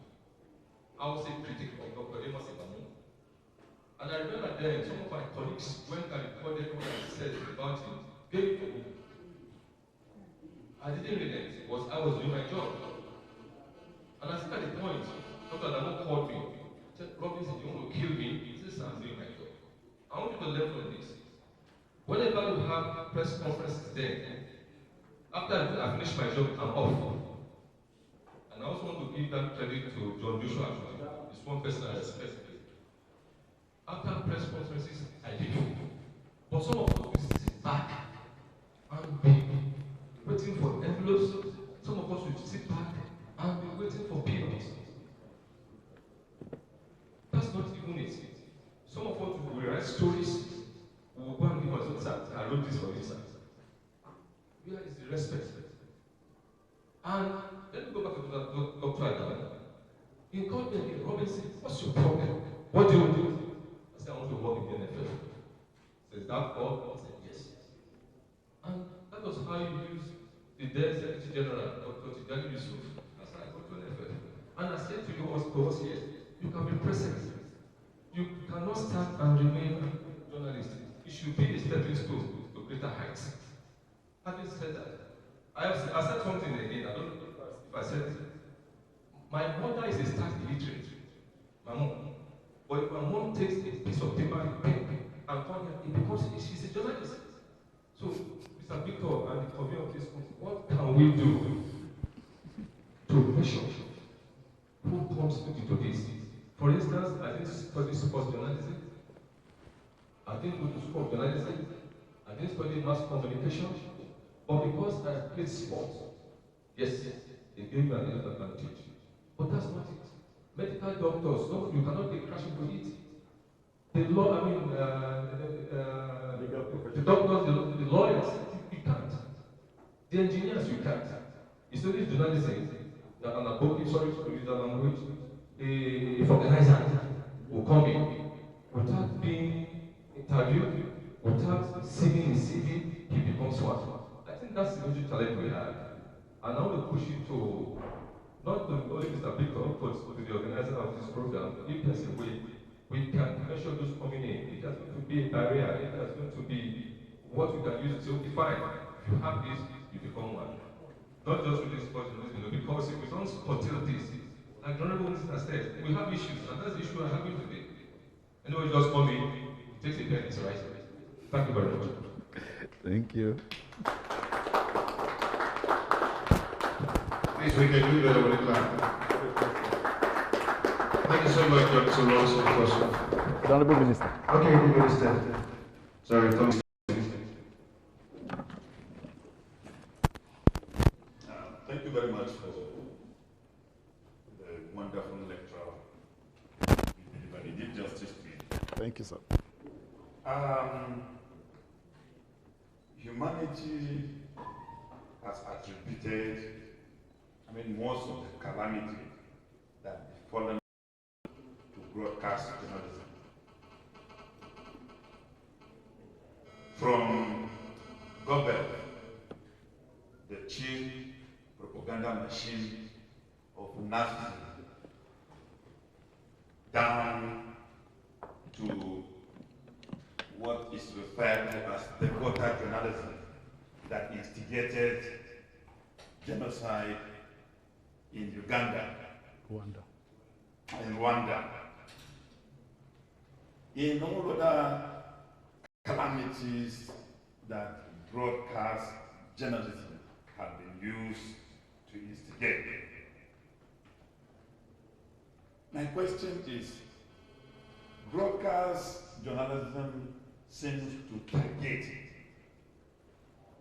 I was a critic of Dr. Amos Ibamu. And I remember then, some of my colleagues went and recorded what I said about him, gave it to me. I didn't read it, I was doing my job. And I said at the point, Dr. Adamo called me, said, Robinson, you want to kill me? He said, I'm doing my job. I want you to learn from this. Whenever you have press conferences then, after I finish my job, I'm off. And I also want to give that credit to John Joshua. He's one person I respect. After press conferences, I leave. But some of us will sit back and be waiting for envelopes. Some of us will sit back and be waiting for peanuts. That's not even it. Some of us will write stories. We will go and give us insight. I wrote this for insight. Where is the respect? And let me go back to Dr. Adam. He called me again, Robinson, what's your problem? What do you do? I said, I want to work in the NFL. He says, that all? I said, yes. And that was how you use the then Secretary General, Dr. Tijani Yusuf. I said, I go to the NFL. And I said to you us here, you can be president. You cannot stand and remain journalist. You should be a stepping stone to greater heights. Having said that, I said something again, I don't know if I said it. My mother is a stark illiterate. My mom. But if my mom takes a piece of paper and pen and come here, it becomes, she's a journalist. So, Mr. Victor and the convener of this country, what can we do to measure who comes into this? For instance, I didn't study sports journalism. I didn't go to school of journalism. I didn't study mass communication. But because I played sports, yes, it gave me an advantage. But that's not it. Medical doctors, no, you cannot get crash into it. The law, the doctors, the lawyers, you can't. The engineers, you can't. You study journalism, sorry to use that language, the organizer will come in without being interviewed, without seeing his CV, he becomes one. I think that's the major challenge we have. And I want to push you to not only Mr. Victor, but to the organizer of this program. If there's a way we can measure those coming in, if there's going to be a barrier, if there's going to be what we can use to say, okay, fine, if you have this, you become one. Not just with this person, because if we don't curtail this, like the Honorable Minister said, we have issues, and that's the issue we're having today. Anyway, just come in, it takes a pen, it's right. Thank you very much. Thank you. Please, we can do better with the clap. Thank you so much, Dr. Ross, for the question. The Honorable Minister. Okay, the Minister. Sorry, Tom. Thank you very much for the wonderful lecture you delivered. You did justice to it. Thank you, sir. Humanity has attributed, most of the calamity that befallen to broadcast journalism. From Gobel, the chief propaganda machine of Nazism, down to what is referred to as the quota journalism that instigated genocide in Uganda, in Rwanda, in all other calamities that broadcast journalism have been used to instigate. My question is, broadcast journalism seems to target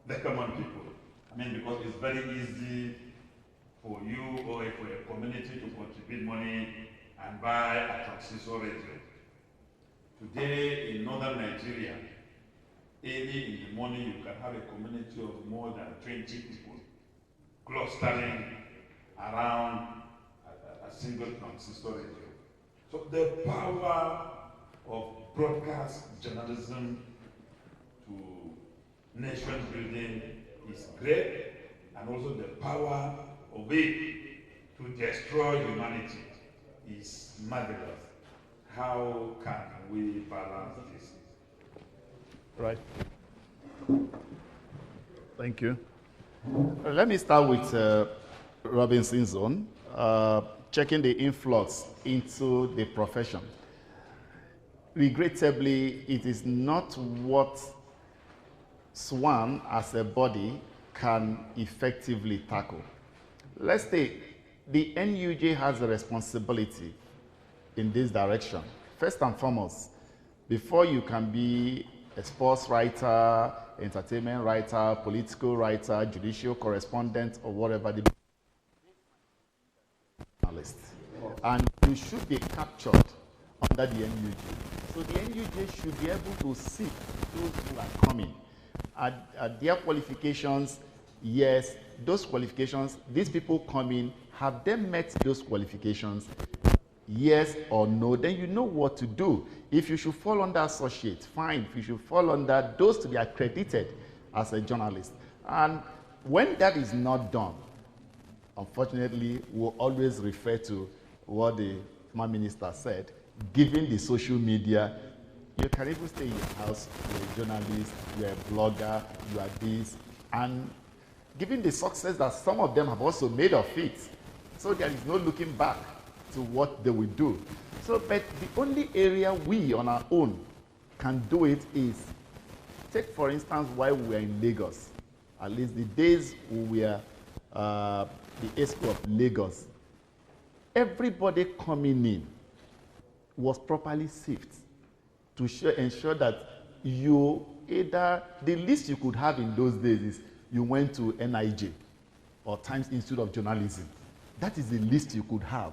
the common people. I mean, because it's very easy for you or for a community to contribute money and buy a transistor radio. Today in northern Nigeria, early in the morning, you can have a community of more than 20 people clustering around a single transistor radio. So the power of broadcast journalism to nation building is great, and also the power of it to destroy humanity is marvelous. How can we balance this? Right. Thank you. Let me start with Robinson's own, checking the influx into the profession. Regrettably, it is not what SWAN as a body can effectively tackle. Let's take the NUJ has a responsibility in this direction. First and foremost, before you can be a sports writer, entertainment writer, political writer, judicial correspondent, or whatever, the journalist. And you should be captured under the NUJ. So the NUJ should be able to see those who are coming. At their qualifications, yes, those qualifications, these people coming, have they met those qualifications? Yes or no, then you know what to do. If you should fall under associate, fine. If you should fall under those to be accredited as a journalist. And when that is not done, unfortunately, we'll always refer to what the former minister said, given the social media, you can even stay in your house, you're a journalist, you're a blogger, you are this, and given the success that some of them have also made of it, so there is no looking back to what they will do. So, but the only area we on our own can do it is, take for instance while we were in Lagos, at least the days we were the ESCO of Lagos, everybody coming in was properly sifted to ensure that you either, the least you could have in those days is you went to NIJ or Times Institute of Journalism. That is the least you could have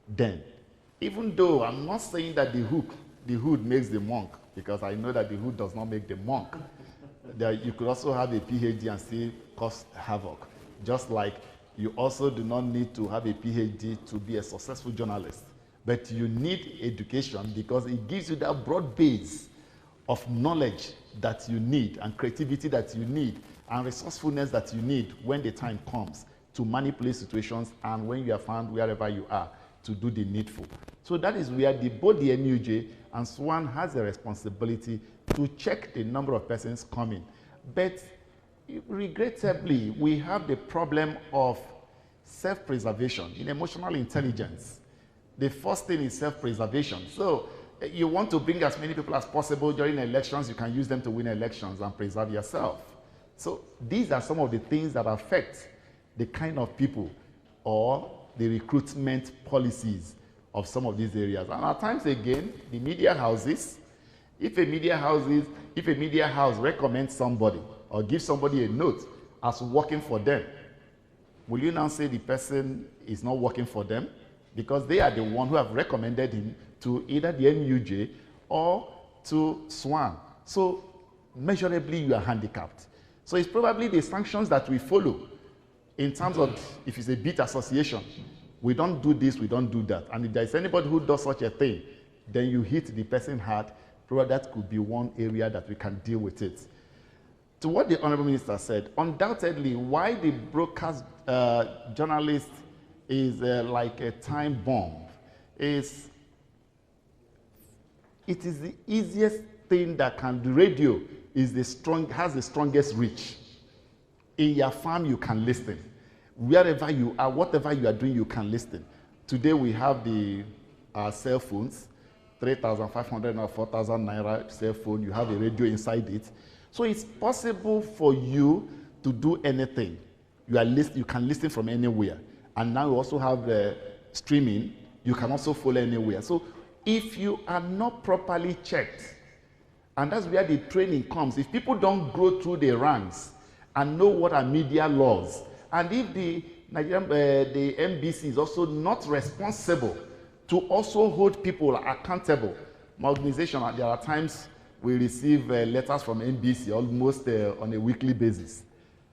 then. Even though I'm not saying that the hood makes the monk, because I know that the hood does not make the monk. That you could also have a PhD and still cause havoc. Just like you also do not need to have a PhD to be a successful journalist. But you need education because it gives you that broad base of knowledge that you need and creativity that you need and resourcefulness that you need when the time comes to manipulate situations and when you are found wherever you are to do the needful. So that is where both the NUJ and SWAN has a responsibility to check the number of persons coming. But regrettably, we have the problem of self-preservation in emotional intelligence. The first thing is self-preservation. So you want to bring as many people as possible during elections, you can use them to win elections and preserve yourself. So these are some of the things that affect the kind of people or the recruitment policies of some of these areas. And at times again, the media houses, if a media house recommends somebody or gives somebody a note as working for them, will you now say the person is not working for them? Because they are the one who have recommended him to either the NUJ or to SWAN. So measurably you are handicapped. So it's probably the sanctions that we follow in terms of if it's a beat association, we don't do this, we don't do that. And if there's anybody who does such a thing, then you hit the person hard. Probably that could be one area that we can deal with it. to what the Honorable Minister said, undoubtedly, why the broadcast journalist is like a time bomb is it is the easiest thing that can do. Radio is has the strongest reach. In your farm, you can listen. Wherever you are, whatever you are doing, you can listen. Today we have the cell phones, 3,500 or 4,000 naira cell phone. You have a radio inside it. So it's possible for you to do anything. You can listen from anywhere. And now we also have streaming. You can also follow anywhere. So if you are not properly checked, and that's where the training comes. If people don't grow through the ranks and know what are media laws, and if the NBC is also not responsible to also hold people accountable. My organization, there are times we receive letters from NBC almost on a weekly basis.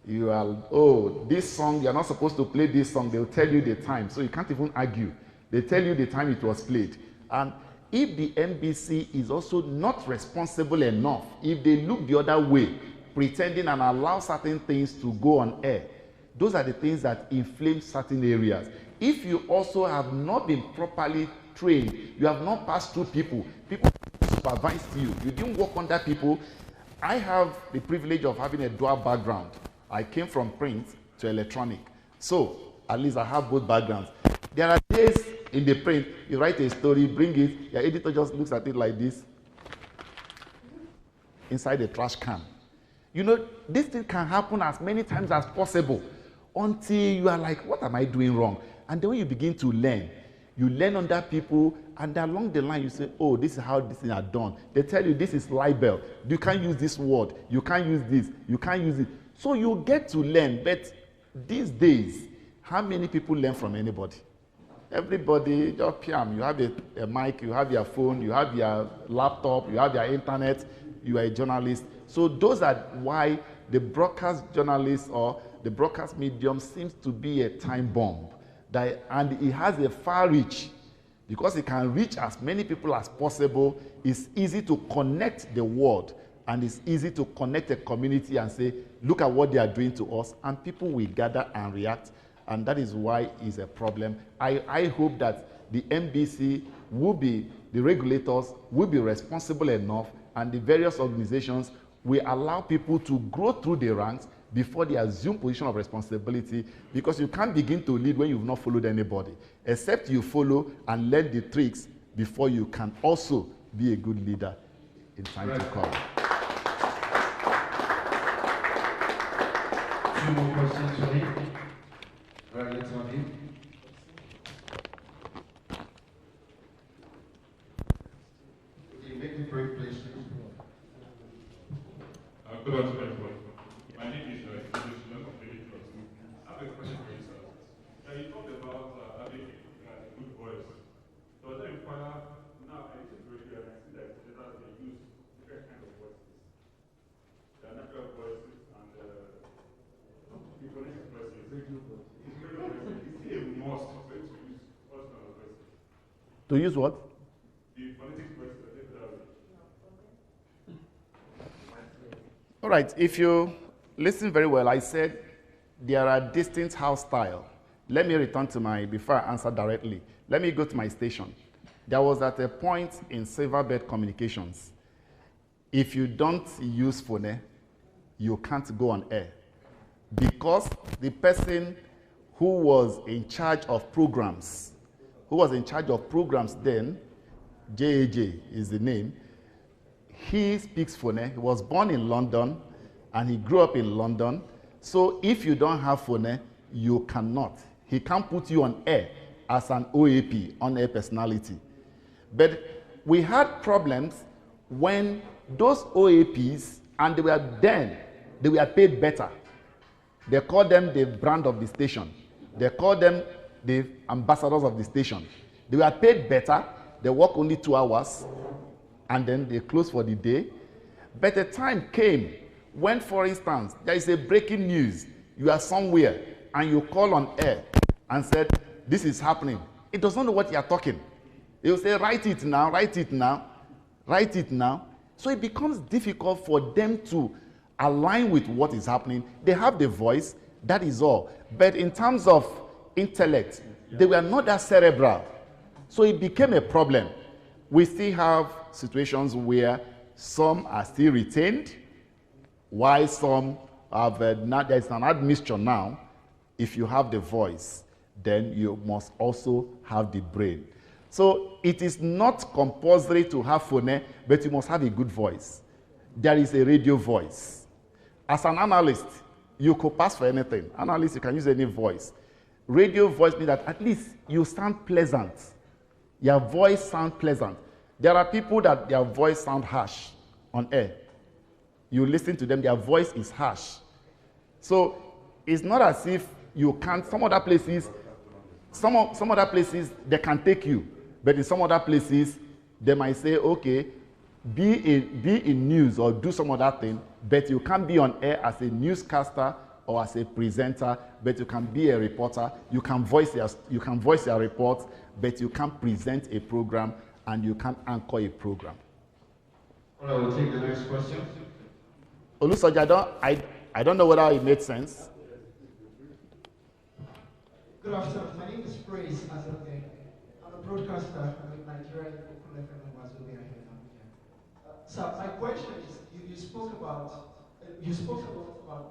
You are, oh, this song, you're not supposed to play this song. They'll tell you the time, so you can't even argue. They tell you the time it was played. And if the NBC is also not responsible enough, if they look the other way, pretending and allow certain things to go on air, those are the things that inflame certain areas. If you also have not been properly trained, you have not passed through people supervised you, you didn't work under people. I have the privilege of having a dual background. I came from print to electronic. So, at least I have both backgrounds. There are days in the print, you write a story, bring it, your editor just looks at it like this, inside a trash can. You know, this thing can happen as many times as possible until you are like, what am I doing wrong? And then when you begin to learn, you learn under people, and along the line you say, oh, this is how this thing are done. They tell you this is libel. You can't use this word. You can't use this. You can't use it. So you get to learn. But these days, how many people learn from anybody? Everybody, just PM. You have a mic, you have your phone, you have your laptop, you have your internet, you are a journalist. So those are why the broadcast journalist or the broadcast medium seems to be a time bomb. And it has a far reach. Because it can reach as many people as possible, it's easy to connect the world, and it's easy to connect a community and say, look at what they are doing to us, and people will gather and react, and that is why it's a problem. I hope that the NBC the regulators will be responsible enough, and the various organizations will allow people to grow through the ranks before they assume position of responsibility, because you can't begin to lead when you've not followed anybody, except you follow and learn the tricks before you can also be a good leader in time to come. Two more questions for me. Right, let's have you. Okay, make the break, please. Good afternoon, everyone. My name is I have a question for you, sir. You talked about having a good voice. Does that require, now I think radio and I see that they use different kinds of voices. There are natural voices and phonic voices. Radio voices. Is it a must for you to use all kinds of voices? To use what? The phonetic voices. All right, if you listen very well, I said there are distinct house style. Let me return to before I answer directly, let me go to my station. There was at a point in Silverbird Communications, if you don't use phone, you can't go on air. Because the person who was in charge of programs, then, JAJ is the name, he speaks phone. He was born in London and he grew up in London. So if you don't have phone, you cannot. He can't put you on air as an OAP, on-air personality. But we had problems when those OAPs, and they were paid better. They called them the brand of the station. They called them the ambassadors of the station. They were paid better. They work only 2 hours. And then they close for the day. But a time came when, for instance, there is a breaking news. You are somewhere and you call on air and said, this is happening. It does not know what you are talking. It will say, write it now, write it now, write it now. So it becomes difficult for them to align with what is happening. They have the voice, that is all. But in terms of intellect, they were not that cerebral. So it became a problem. We still have situations where some are still retained, while some have there's an admixture now. If you have the voice, then you must also have the brain. So it is not compulsory to have phone, but you must have a good voice. There is a radio voice. As an analyst, you could pass for anything. Analyst, you can use any voice. Radio voice means that at least you sound pleasant. Your voice sounds pleasant. There are people that their voice sound harsh on air. You listen to them, their voice is harsh. So it's not as if you can't, some other places they can take you, but in some other places they might say, okay, be in news or do some other thing, but you can't be on air as a newscaster or as a presenter, but you can be a reporter. You can voice your reports, but you can't present a program and you can't anchor a program. All right, we'll take the next question. Olusoja, I don't know whether it made sense. Good afternoon. My name is Praise Azate. I'm a broadcaster with Nigeria FM in Wazobia here in Abuja. So my question is, you spoke about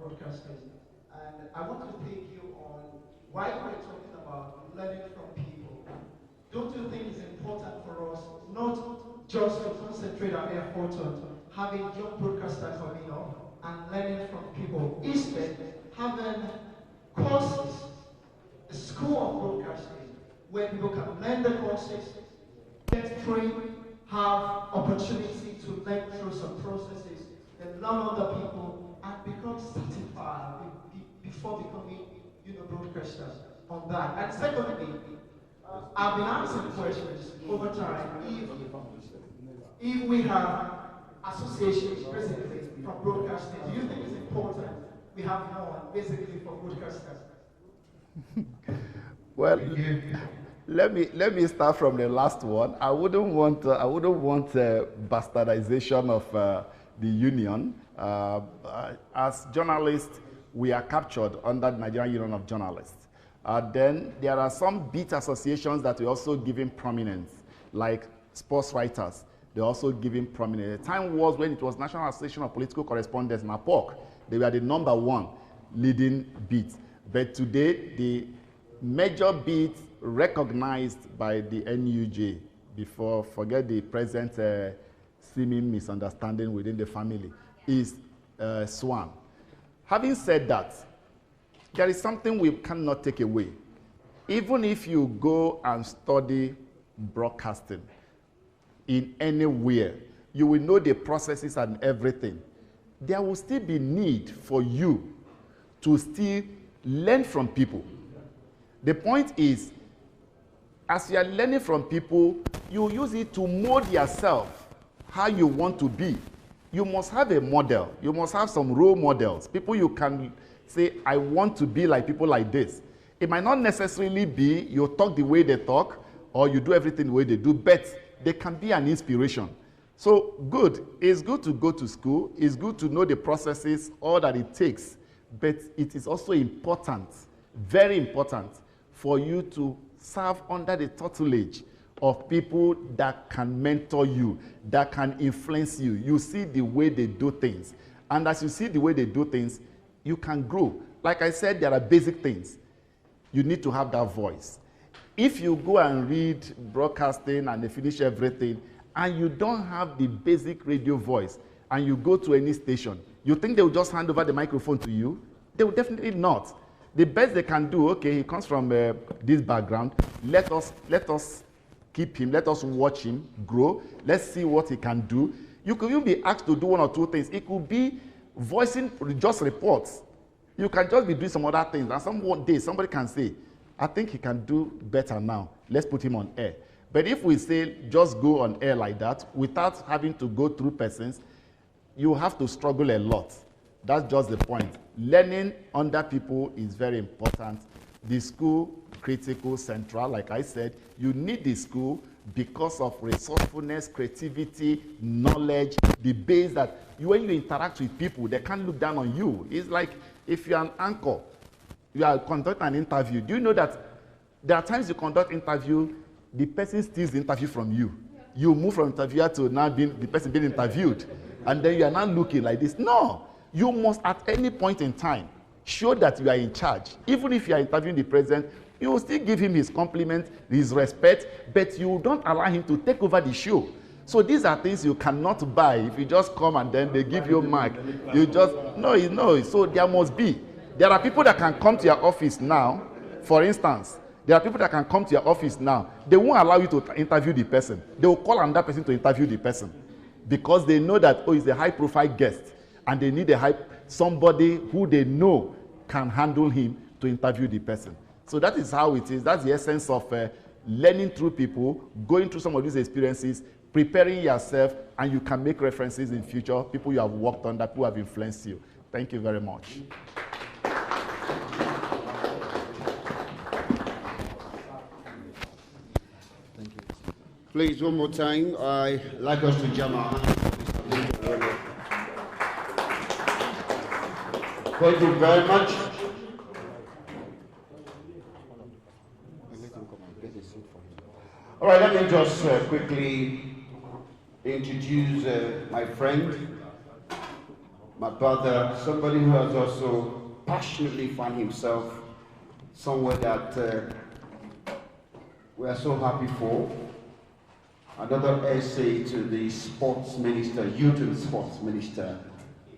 broadcasting, and I want to take you on why we're talking about learning from people. Don't you think it's important for us not just to concentrate our effort on having young broadcasters coming up and learning from people, instead having courses, a school of broadcasting, where people can learn the courses, get trained, have opportunity to learn through some processes, then learn other people, and become certified before becoming, broadcasters on that. And secondly, I've been asking questions over time. If we have associations basically from broadcasting, do you think it's important we have one basically for broadcasters? Well, let me start from the last one. I wouldn't want bastardization of the union. As journalists, we are captured under the Nigerian Union of Journalists. Then there are some beat associations that we're also giving prominence, like sports writers. They're also giving prominence. The time was when it was National Association of Political Correspondents, NAPOC. They were the #1 leading beat. But today, the major beat recognized by the NUJ, forget the present seeming misunderstanding within the family, is SWAN. Having said that, there is something we cannot take away. Even if you go and study broadcasting in anywhere, you will know the processes and everything. There will still be need for you to still learn from people. The point is, as you are learning from people, you use it to mold yourself how you want to be. You must have a model. You must have some role models. People you can say, I want to be like people like this. It might not necessarily be you talk the way they talk or you do everything the way they do, but they can be an inspiration. So good. It's good to go to school. It's good to know the processes, all that it takes. But it is also important, very important, for you to serve under the tutelage of people that can mentor you, that can influence you. You see the way they do things. And as you see the way they do things, you can grow. Like I said, there are basic things. You need to have that voice. If you go and read broadcasting and they finish everything, and you don't have the basic radio voice, and you go to any station, you think they will just hand over the microphone to you? They will definitely not. The best they can do, okay, he comes from this background, let us keep him, let us watch him grow, let's see what he can do. You could even be asked to do one or two things. It could be voicing just reports. You can just be doing some other things, and some day somebody can say, I think he can do better now. Let's put him on air. But if we say just go on air like that, without having to go through persons, you have to struggle a lot. That's just the point. Learning under people is very important. The school, critical, central, like I said, you need the school, because of resourcefulness, creativity, knowledge, the base that when you interact with people, they can't look down on you. It's like if you're an anchor, you are conducting an interview. Do you know that there are times you conduct interview, the person steals the interview from you. You move from interviewer to now being the person being interviewed, and then you are not looking like this. No, you must at any point in time show that you are in charge. Even if you are interviewing the president, you will still give him his compliment, his respect, but you don't allow him to take over the show. So these are things you cannot buy. If you just come and then they give you a mark, you just, no. So there must be. There are people that can come to your office now, for instance. There are people that can come to your office now. They won't allow you to interview the person. They will call another person to interview the person because they know that, oh, he's a high-profile guest, and they need somebody who they know can handle him to interview the person. So that is how it is. That's the essence of learning through people, going through some of these experiences, preparing yourself, and you can make references in future, people you have worked under, people who have influenced you. Thank you very much. Please, one more time, I'd like us to jam our hands. Thank you very much. All right, let me just quickly introduce my friend, my brother, somebody who has also passionately found himself somewhere that we are so happy for. Another essay to the sports minister, youth and sports minister,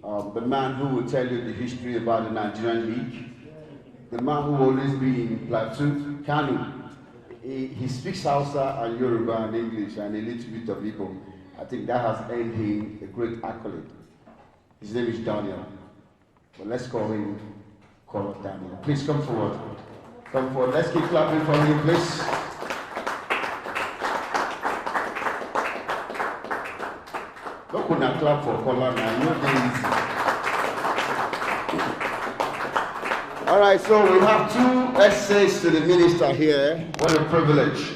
the man who will tell you the history about the Nigerian League, the man who will always be in Plateau, Kanu. He speaks Hausa and Yoruba and English and a little bit of Igbo. I think that has earned him a great accolade. His name is Daniel. But let's call him Daniel. Please come forward. Come forward. Let's keep clapping for him, please. Don't put a clap for Kola now. All right, so we have two essays to the minister here. What a privilege.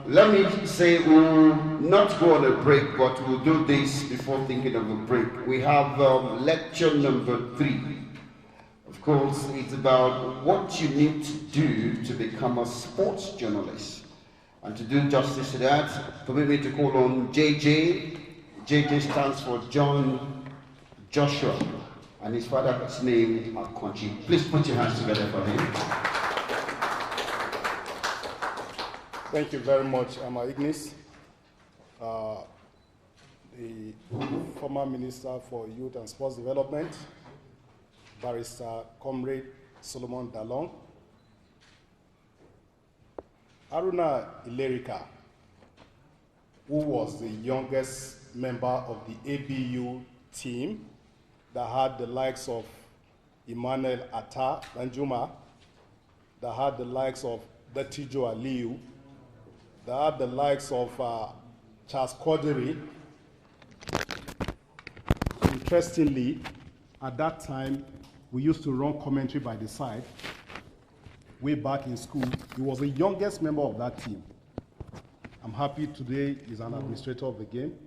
Let me say we'll not go on a break, but we'll do this before thinking of a break. We have lecture number 3. Of course, it's about what you need to do to become a sports journalist. And to do justice to that, permit me to call on JJ. JJ stands for John Joshua, and his father's name Akonchi. Please put your hands together for him. Thank you very much, Ignis, the former Minister for Youth and Sports Development, Barrister Comrade Solomon Dalong, Aruna Ilerika, who was the youngest member of the ABU team that had the likes of Emmanuel Atta Danjuma, that had the likes of Datijo Aliyu, that had the likes of Charles Kodiri. Interestingly, at that time, we used to run commentary by the side. Way back in school, he was the youngest member of that team. I'm happy today he's an administrator of the game.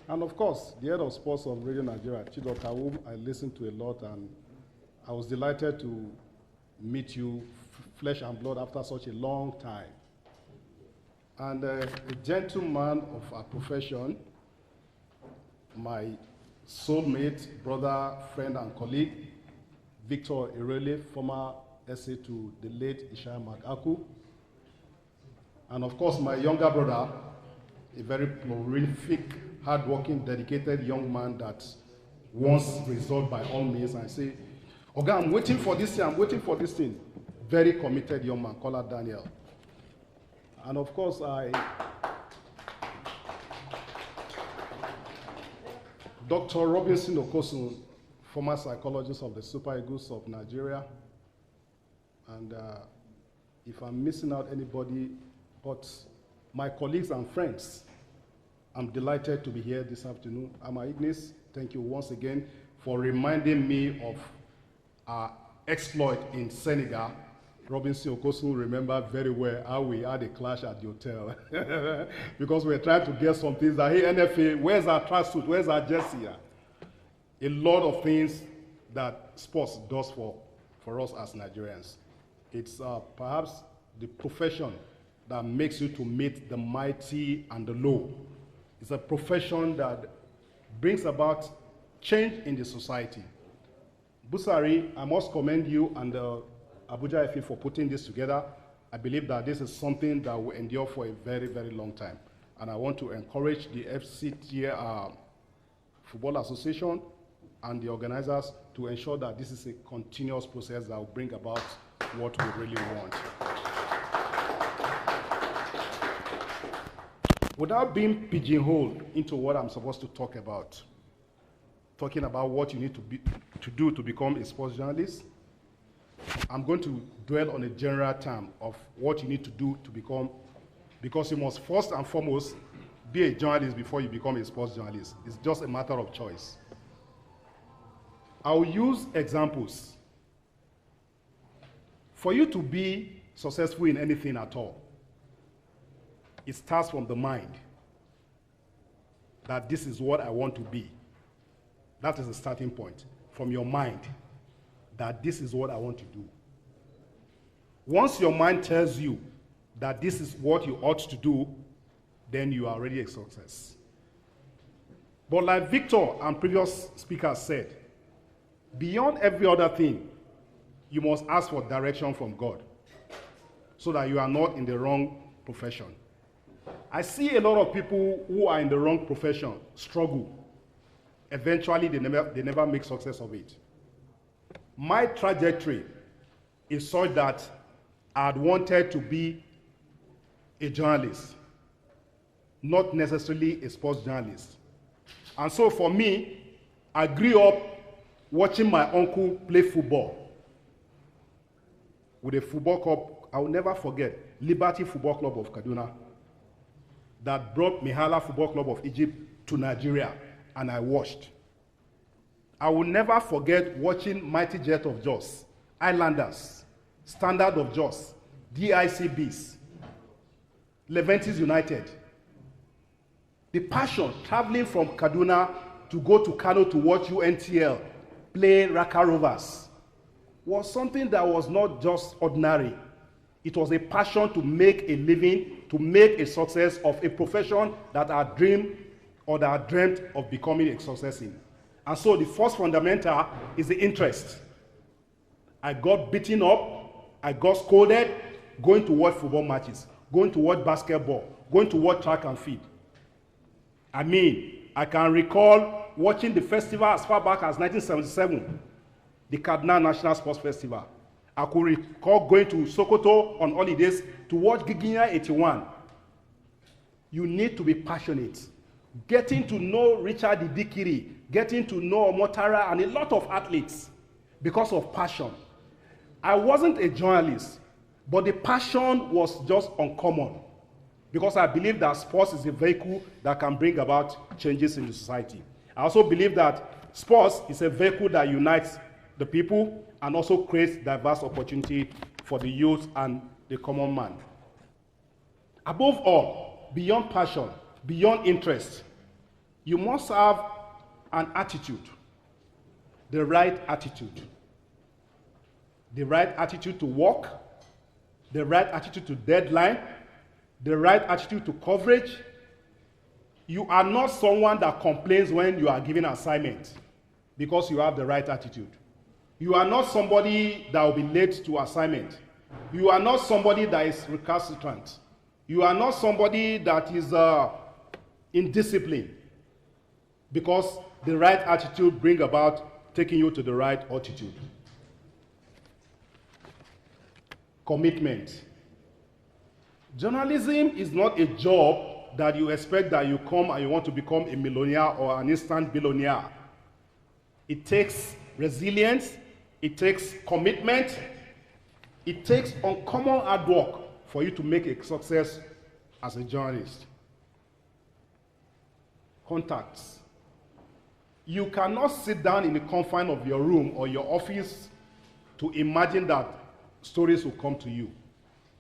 And of course, the head of sports of Radio Nigeria, Chidota, whom I listened to a lot, and I was delighted to meet you flesh and blood after such a long time. And a gentleman of our profession, my soulmate, brother, friend, and colleague, Victor Irele, former SA to the late Ishaya Magaku. And of course, my younger brother, a very prolific, hardworking, dedicated young man that wants result by all means. And I say, okay, I'm waiting for this thing, I'm waiting for this thing. Very committed young man, called Daniel. And of course, Dr. Robinson Okosun, former psychologist of the Super Eagles of Nigeria. And if I'm missing out anybody, but my colleagues and friends, I'm delighted to be here this afternoon. Ignis, thank you once again for reminding me of our exploit in Senegal. Robinson Okosun remember very well how we had a clash at the hotel because we were trying to get some things that, hey, NFA, where's our tracksuit, where's our jersey? A lot of things that sports does for us as Nigerians. It's perhaps the profession that makes you to meet the mighty and the low. It's a profession that brings about change in the society. Busari, I must commend you and the Abuja FA for putting this together. I believe that this is something that will endure for a very, very long time. And I want to encourage the FCT Football Association and the organizers to ensure that this is a continuous process that will bring about what we really want. Without being pigeonholed into what I'm supposed to talk about, talking about what you need to do to become a sports journalist, I'm going to dwell on a general term of what you need to do to become, because you must first and foremost be a journalist before you become a sports journalist. It's just a matter of choice. I'll use examples. For you to be successful in anything at all, it starts from the mind, that this is what I want to be. That is the starting point, from your mind, that this is what I want to do. Once your mind tells you that this is what you ought to do, then you are already a success. But like Victor and previous speakers said, beyond every other thing, you must ask for direction from God so that you are not in the wrong profession. I see a lot of people who are in the wrong profession struggle. Eventually, they never make success of it. My trajectory is such that I had wanted to be a journalist, not necessarily a sports journalist. And so for me, I grew up watching my uncle play football with a football club. I will never forget, Liberty Football Club of Kaduna, that brought Mihala Football Club of Egypt to Nigeria, and I watched. I will never forget watching Mighty Jet of Jos, Islanders, Standard of Jos, DICBs, Leventis United. The passion, traveling from Kaduna to go to Kano to watch UNTL play Raka Rovers, was something that was not just ordinary. It was a passion to make a living, to make a success of a profession that I dreamed or that I dreamt of becoming a success in. And so the first fundamental is the interest. I got beaten up, I got scolded, going to watch football matches, going to watch basketball, going to watch track and field. I mean, I can recall watching the festival as far back as 1977, the Kaduna National Sports Festival. I could recall going to Sokoto on holidays to watch Giginya 81. You need to be passionate. Getting to know Richard Idikiri, getting to know Omotara and a lot of athletes because of passion. I wasn't a journalist, but the passion was just uncommon because I believe that sports is a vehicle that can bring about changes in the society. I also believe that sports is a vehicle that unites the people and also creates diverse opportunity for the youth and the common man. Above all, beyond passion, beyond interest, you must have an attitude, the right attitude. The right attitude to work, the right attitude to deadline, the right attitude to coverage. You are not someone that complains when you are given assignment because you have the right attitude. You are not somebody that will be late to assignment. You are not somebody that is recalcitrant. You are not somebody that is indisciplined, because the right attitude brings about taking you to the right altitude. Commitment. Journalism is not a job that you expect that you come and you want to become a millionaire or an instant billionaire. It takes resilience, it takes commitment, it takes uncommon hard work for you to make a success as a journalist. Contacts. You cannot sit down in the confine of your room or your office to imagine that stories will come to you.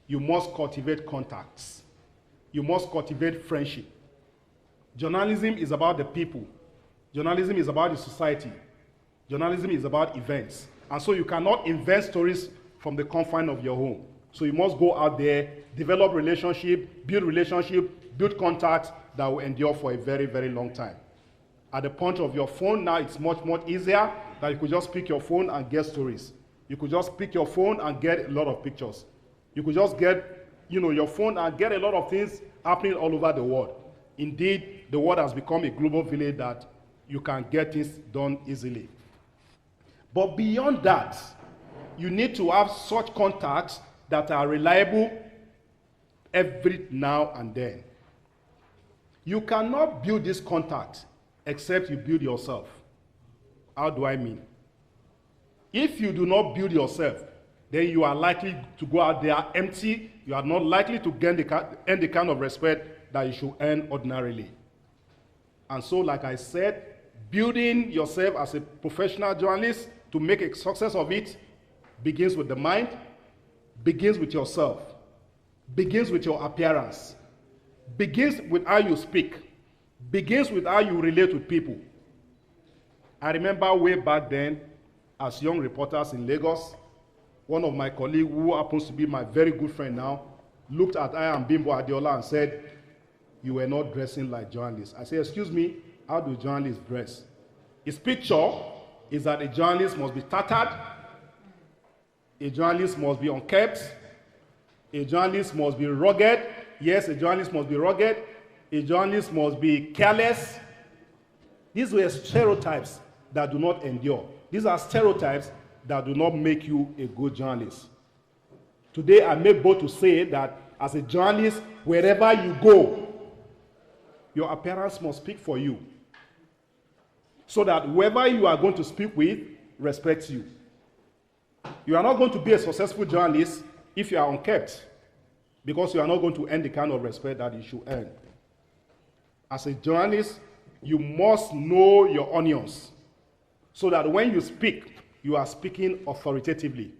You must cultivate contacts. You must cultivate friendship. Journalism is about the people. Journalism is about the society. Journalism is about events. And so you cannot invent stories from the confine of your home. So you must go out there, develop relationship, build contacts that will endure for a very, very long time. At the point of your phone now, it's much, much easier that you could just pick your phone and get stories. You could just pick your phone and get a lot of pictures. You could just get, your phone and get a lot of things happening all over the world. Indeed, the world has become a global village that you can get things done easily. But beyond that, you need to have such contacts that are reliable every now and then. You cannot build this contact except you build yourself. How do I mean? If you do not build yourself, then you are likely to go out there empty. You are not likely to earn the kind of respect that you should earn ordinarily. And so, like I said, building yourself as a professional journalist to make a success of it begins with the mind, begins with yourself, begins with your appearance, begins with how you speak, begins with how you relate with people. I remember way back then, as young reporters in Lagos, one of my colleagues, who happens to be my very good friend now, looked at I and Bimbo Adiola and said, "You were not dressing like journalists." I said, "Excuse me, how do journalists dress?" His picture is that a journalist must be tattered, a journalist must be unkempt, a journalist must be rugged. Yes, a journalist must be rugged. A journalist must be careless. These were stereotypes that do not endure. These are stereotypes that do not make you a good journalist. Today, I make bold to say that as a journalist, wherever you go, your appearance must speak for you, so that whoever you are going to speak with respects you. You are not going to be a successful journalist if you are unkept, because you are not going to earn the kind of respect that you should earn. As a journalist, you must know your onions, so that when you speak, you are speaking authoritatively.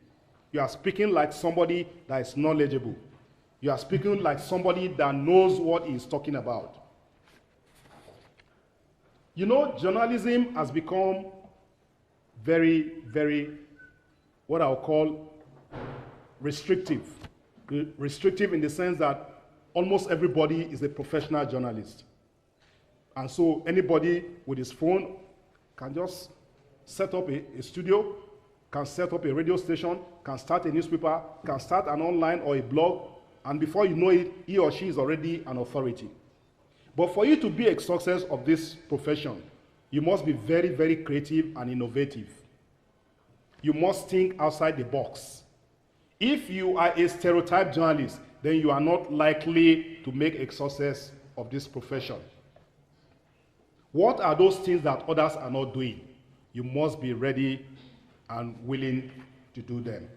You are speaking like somebody that is knowledgeable. You are speaking like somebody that knows what he is talking about. Journalism has become very, very, what I'll call restrictive. Restrictive in the sense that almost everybody is a professional journalist. And so anybody with his phone can just set up a studio, can set up a radio station, can start a newspaper, can start an online or a blog, and before you know it, he or she is already an authority. But for you to be a success of this profession, you must be very, very creative and innovative. You must think outside the box. If you are a stereotype journalist, then you are not likely to make a success of this profession. What are those things that others are not doing? You must be ready and willing to do them.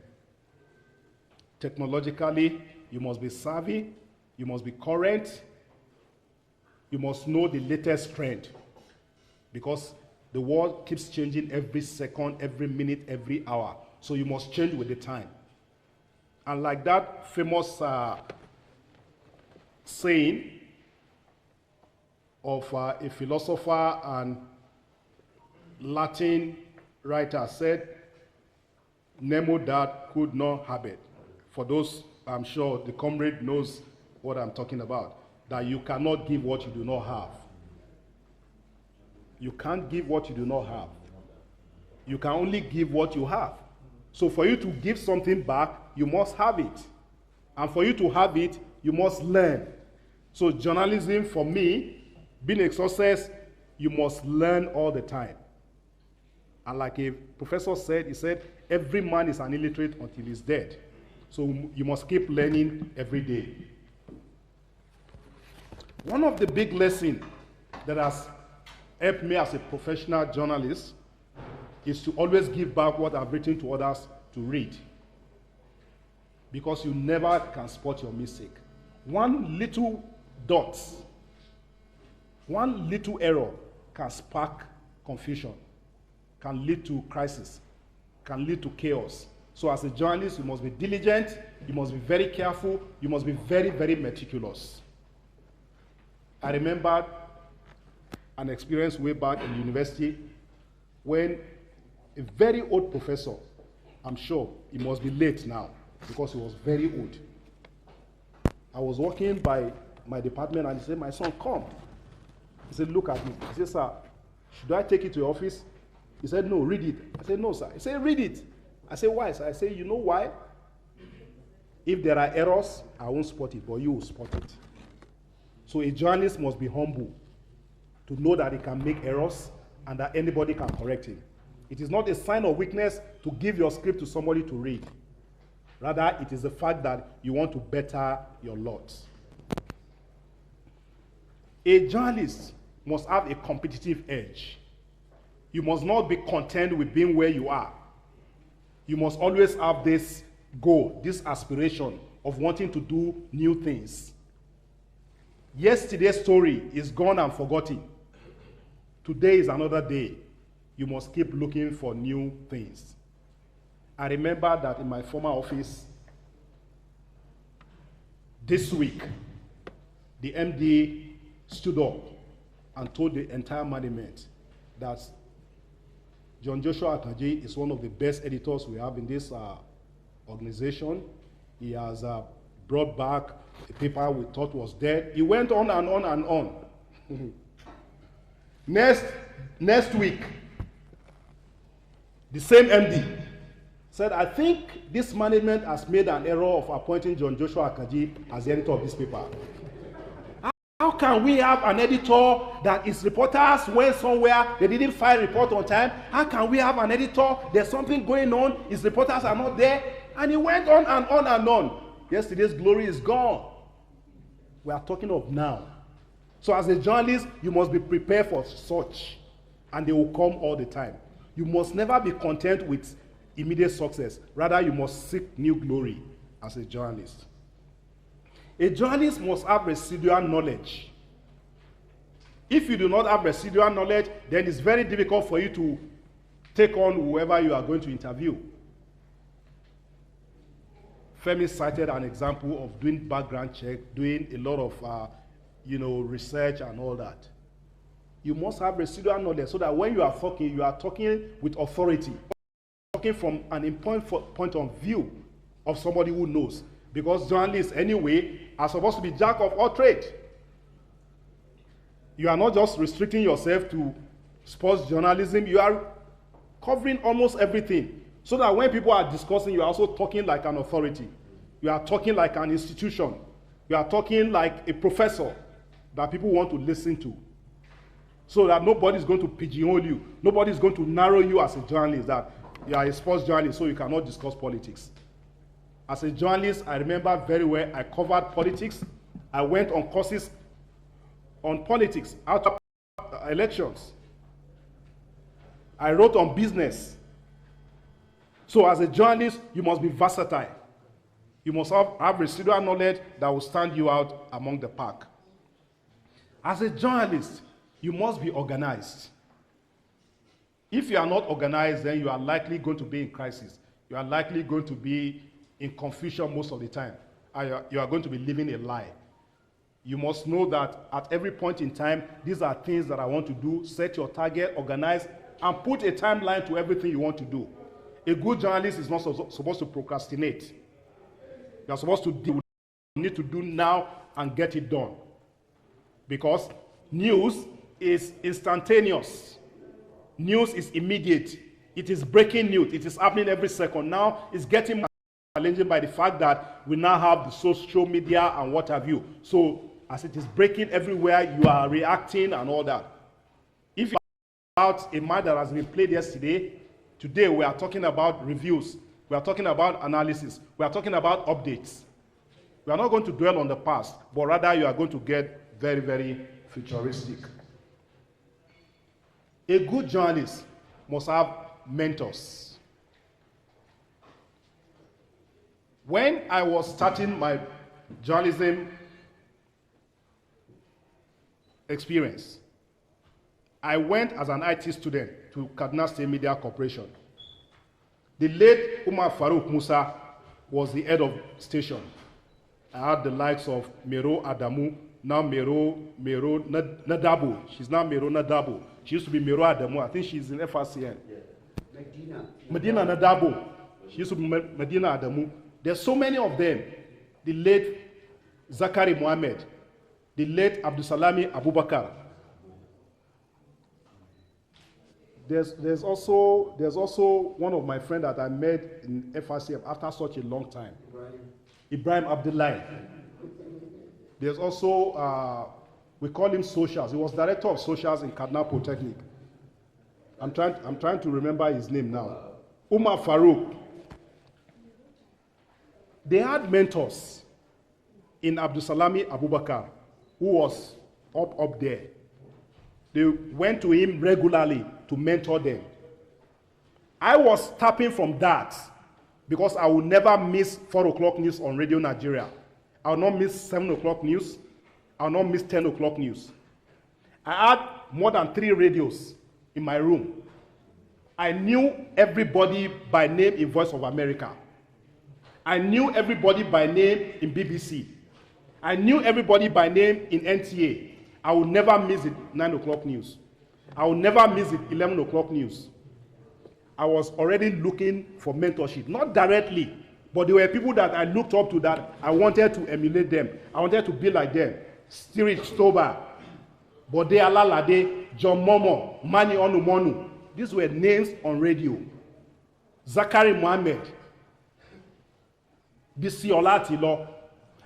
Technologically, you must be savvy, you must be current, you must know the latest trend, because the world keeps changing every second, every minute, every hour. So you must change with the time. And like that famous saying of a philosopher and Latin writer said, "Nemo dat could not habet." For those, I'm sure the comrade knows what I'm talking about, that you cannot give what you do not have. You can't give what you do not have. You can only give what you have. So for you to give something back, you must have it. And for you to have it, you must learn. So journalism, for me, being a success, you must learn all the time. And like a professor said, he said, every man is an illiterate until he's dead. So you must keep learning every day. One of the big lessons that has helped me as a professional journalist is to always give back what I've written to others to read. Because you never can spot your mistake. One little dot, one little error can spark confusion, can lead to crisis, can lead to chaos. So as a journalist, you must be diligent, you must be very careful, you must be very, very meticulous. I remember an experience way back in university when a very old professor, I'm sure he must be late now because he was very old. I was walking by my department and he said, "My son, come." He said, "Look at me." I said, "Sir, should I take it to your office?" He said, "No, read it." I said, "No, sir." He said, "Read it." I said, "Why, sir?" I said, "You know why? If there are errors, I won't spot it, but you will spot it." So a journalist must be humble to know that he can make errors and that anybody can correct him. It is not a sign of weakness to give your script to somebody to read. Rather, it is the fact that you want to better your lot. A journalist must have a competitive edge. You must not be content with being where you are. You must always have this goal, this aspiration of wanting to do new things. Yesterday's story is gone and forgotten. Today is another day. You must keep looking for new things. I remember that in my former office, this week, the MD stood up and told the entire management that John Joshua Akaji is one of the best editors we have in this organization. He has brought back a paper we thought was dead. He went on and on and on. Next week, the same MD said, "I think this management has made an error of appointing John Joshua Akaji as the editor of this paper. How can we have an editor that his reporters went somewhere, they didn't file report on time? How can we have an editor, there's something going on, his reporters are not there?" And he went on and on and on. Yesterday's glory is gone. We are talking of now. So as a journalist, you must be prepared for such, and they will come all the time. You must never be content with immediate success. Rather, you must seek new glory as a journalist. A journalist must have residual knowledge. If you do not have residual knowledge, then it's very difficult for you to take on whoever you are going to interview. Femi cited an example of doing background check, doing a lot of research and all that. You must have residual knowledge so that when you are talking with authority, talking from an important point of view of somebody who knows. Because journalists, anyway, are supposed to be jack of all trades. You are not just restricting yourself to sports journalism, you are covering almost everything. So that when people are discussing, you are also talking like an authority. You are talking like an institution. You are talking like a professor that people want to listen to. So that nobody is going to pigeonhole you. Nobody is going to narrow you as a journalist, that you are a sports journalist, so you cannot discuss politics. As a journalist, I remember very well, I covered politics. I went on courses on politics, out of elections. I wrote on business. So as a journalist, you must be versatile. You must have residual knowledge that will stand you out among the pack. As a journalist, you must be organized. If you are not organized, then you are likely going to be in crisis. You are likely going to be in confusion most of the time. You are going to be living a lie. You must know that at every point in time, these are things that I want to do. Set your target, organize, and put a timeline to everything you want to do. A good journalist is not supposed to procrastinate. You are supposed to do what you need to do now and get it done. Because news is instantaneous. News is immediate. It is breaking news. It is happening every second. Now it's getting challenging by the fact that we now have the social media and what have you. So as it is breaking everywhere, you are reacting and all that. If you are about a match that has been played yesterday, today we are talking about reviews. We are talking about analysis. We are talking about updates. We are not going to dwell on the past, but rather you are going to get very, very futuristic. A good journalist must have mentors. When I was starting my journalism experience, I went as an IT student to Kaduna State Media Corporation. The late Umar Farouk Musa was the head of station. I had the likes of Mero Adamu, now Mero Nadabo. She's now Mero Nadabo. She used to be Mero Adamu. I think she's in FRCN. Yeah. Medina Nadabo. She used to be Medina Adamu. There's so many of them. The late Zakari Mohammed, the late Abdusalami Abubakar. There's also one of my friends that I met in FRCM after such a long time. Ibrahim Abdullahi. There's also, we call him Socials. He was director of Socials in Kaduna Polytechnic. I'm trying to remember his name now. Umar Farouk. They had mentors in Abdusalami Abubakar, who was up there. They went to him regularly to mentor them. I was tapping from that because I will never miss 4 o'clock news on Radio Nigeria. I will not miss 7 o'clock news. I will not miss 10 o'clock news. I had more than 3 radios in my room. I knew everybody by name in Voice of America. I knew everybody by name in BBC. I knew everybody by name in NTA. I will never miss the 9 o'clock news. I will never miss the 11 o'clock news. I was already looking for mentorship, not directly, but there were people that I looked up to that I wanted to emulate them. I wanted to be like them. Stuart Stober, Bode Alalade, John Momo, Mani Onumonu. These were names on radio. Zakari Mohammed, Bisi Olatilo.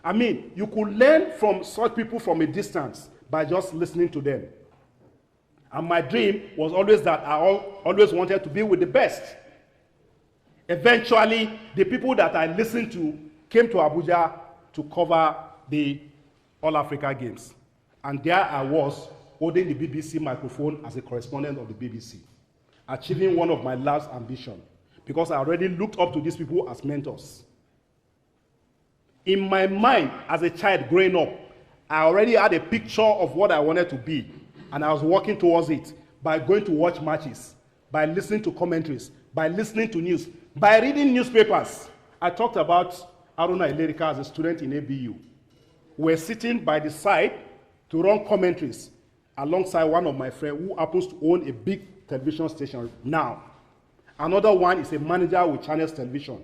I mean, you could learn from such people from a distance by just listening to them. And my dream was always that I always wanted to be with the best. Eventually, the people that I listened to came to Abuja to cover the All Africa Games. And there I was, holding the BBC microphone as a correspondent of the BBC, achieving one of my life's ambitions, because I already looked up to these people as mentors. In my mind, as a child growing up, I already had a picture of what I wanted to be, and I was working towards it by going to watch matches, by listening to commentaries, by listening to news, by reading newspapers. I talked about Aruna Ilerika as a student in ABU. We were sitting by the side to run commentaries alongside one of my friends who happens to own a big television station now. Another one is a manager with Channels Television.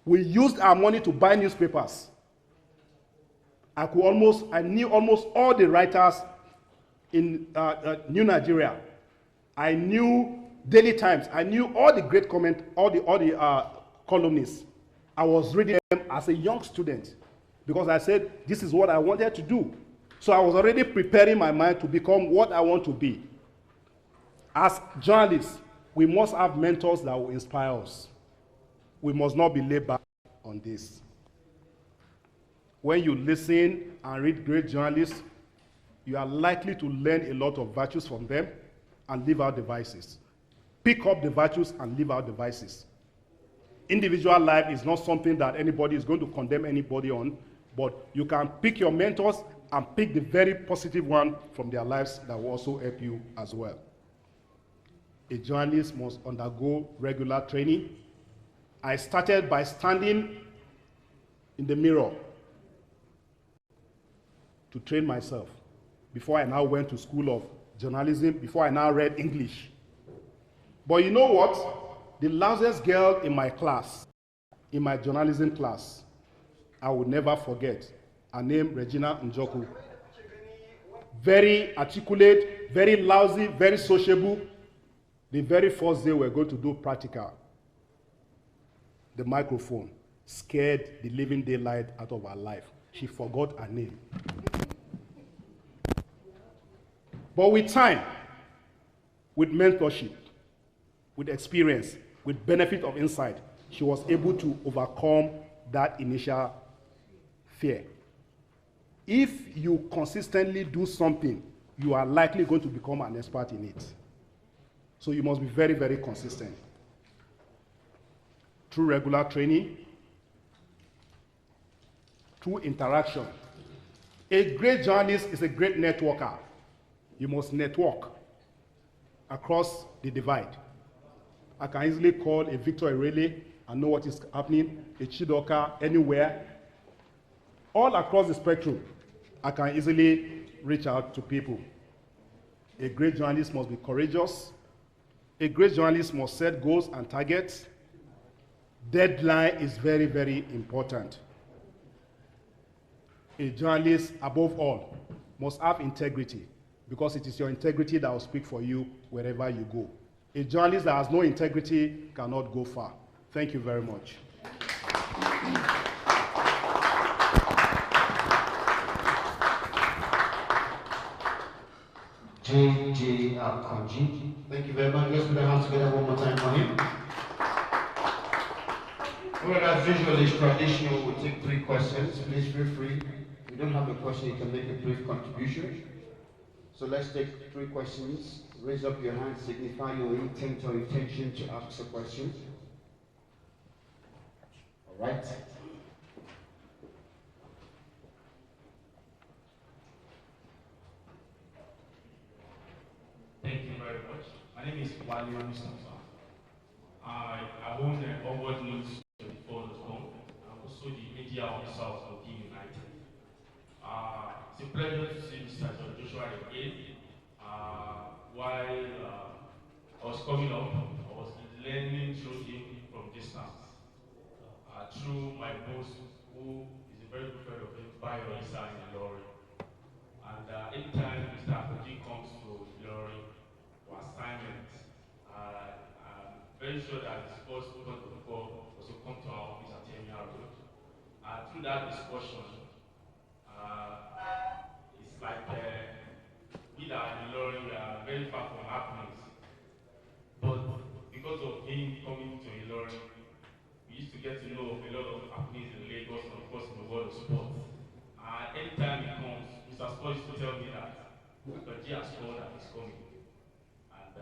We used our money to buy newspapers. I knew almost all the writers in New Nigeria. I knew Daily Times. I knew all the great all the columnists. I was reading them as a young student because I said, this is what I wanted to do. So I was already preparing my mind to become what I want to be. As journalists, we must have mentors that will inspire us. We must not be laid back on this. When you listen and read great journalists, you are likely to learn a lot of virtues from them and leave out the vices. Pick up the virtues and leave out the vices. Individual life is not something that anybody is going to condemn anybody on, but you can pick your mentors and pick the very positive one from their lives that will also help you as well. A journalist must undergo regular training. I started by standing in the mirror to train myself before I now went to school of journalism, before I now read English. But you know what? The loudest girl in my class, in my journalism class, I will never forget. Her name, Regina Njoku. Very articulate, very lousy, very sociable. The very first day we were going to do practical, the microphone scared the living daylight out of her life. She forgot her name. But with time, with mentorship, with experience, with benefit of insight, she was able to overcome that initial fear. If you consistently do something, you are likely going to become an expert in it. So you must be very, very consistent. Through regular training, through interaction. A great journalist is a great networker. You must network across the divide. I can easily call a Victor Erele and know what is happening, a Chidoka, anywhere. All across the spectrum, I can easily reach out to people. A great journalist must be courageous. A great journalist must set goals and targets. Deadline is very, very important. A journalist, above all, must have integrity, because it is your integrity that will speak for you wherever you go. A journalist that has no integrity cannot go far. Thank you very much. J.J. Akonji. Thank you very much. Let's put our hands together one more time for him. Well, as usual is traditional, we'll take 3 questions. Please feel free. If you don't have a question, you can make a brief contribution. So let's take 3 questions. Raise up your hand, signify your intent or intention to ask a question. All right. Thank you very much. My name is Wale Mustafa. I own the Onward News 24.com. I'm also the media officer of Oki United. It's a pleasure to see Mr. John Joshua again. While I was coming up, I was learning through him from distance. Through my boss, who is a very good friend of his, Bayo Isa in Lori. And anytime Mr. Akonji comes to Lori for assignment, I'm very sure that his first point of call was to come to our office at Terminal Road. And through that discussion, it's like we that are in Lori, we are very far from happenings. But because of him coming to Lori, we used to get to know a lot of happenings in Lagos and of course in the world of sports. Anytime he comes, Mr. Sport used to tell me that the G has called and he's coming. And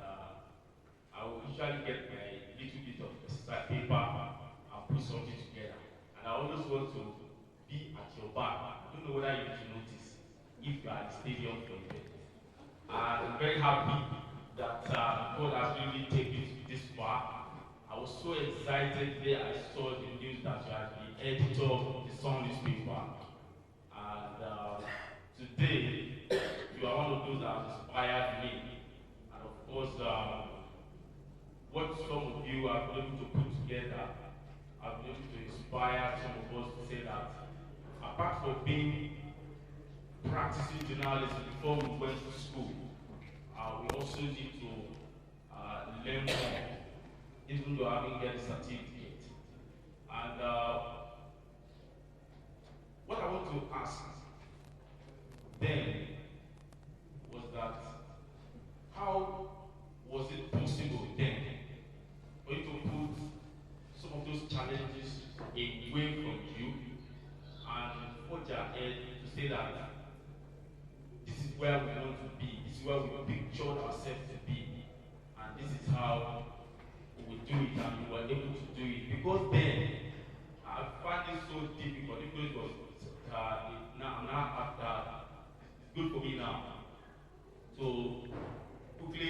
I will usually get my little bit of exercise paper and put something together. And I always want to be at your back. I don't know whether you need to notice if you are at the stadium for event. I'm very happy that God has really taken me this far. I was so excited today I saw the news that you are the editor of the Sun newspaper. And today, you are one of those that have inspired me. And of course, what some of you have been able to put together, have been able to inspire some of us to say that apart from being practicing journalism before we went to school, we also need to learn more, even though I haven't get a certificate. And what I want to ask then was that how was it possible then for you to put some of those challenges away from you and forge ahead to say that this is where we want to be, this is where we pictured ourselves to be, and this is how we do it, and we were able to do it? Because then I find it so difficult. It was it's good for me now to quickly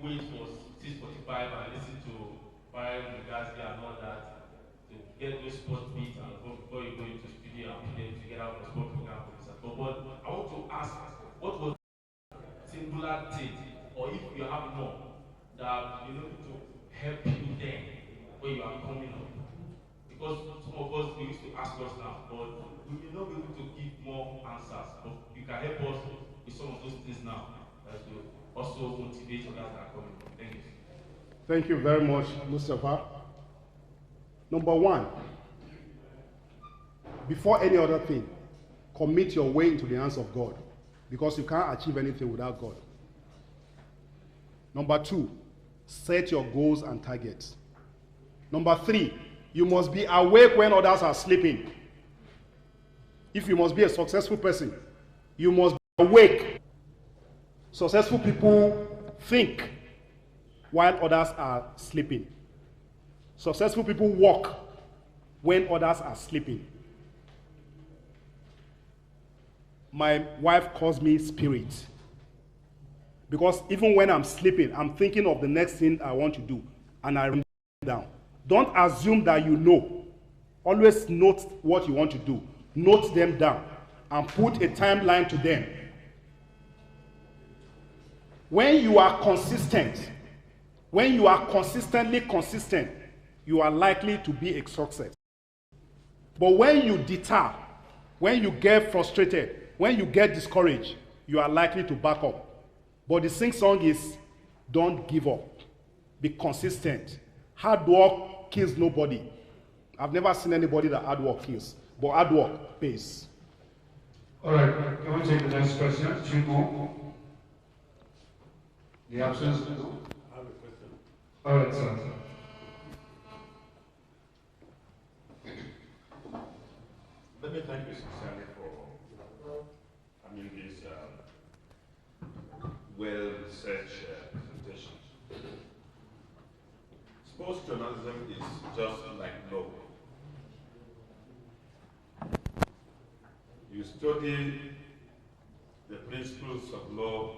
wait for 6:45 and listen to Byron Mugazi and all that to get those sports beats and before you go into studio and put them together for sport program. But I want to ask, what was the singular thing, or if you have more, that you know to help you then when you are coming up? Because some of us, we used to ask us now, but we may not be able to give more answers. But you can help us with some of those things now that will also motivate others that are coming. Thank you. Thank you very much, Mustafa. Number 1, before any other thing, commit your way into the hands of God, because you can't achieve anything without God. Number 2, set your goals and targets. Number 3, you must be awake when others are sleeping. If you must be a successful person, you must be awake. Successful people think while others are sleeping. Successful people walk when others are sleeping. My wife calls me spirit, because even when I'm sleeping, I'm thinking of the next thing I want to do, and I down. Don't assume that you know. Always note what you want to do. Note them down and put a timeline to them. When you are consistent, when you are consistently consistent, you are likely to be a success. But when you deter, when you get frustrated, when you get discouraged, you are likely to back up. But the sing song is, don't give up. Be consistent. Hard work kills nobody. I've never seen anybody that hard work kills, but hard work pays. All right, can we take the next question? Two more. The absence? I have a question. All right, sir. Let me thank you sincerely for this well-researched presentation. Sports journalism is just like law. You study the principles of law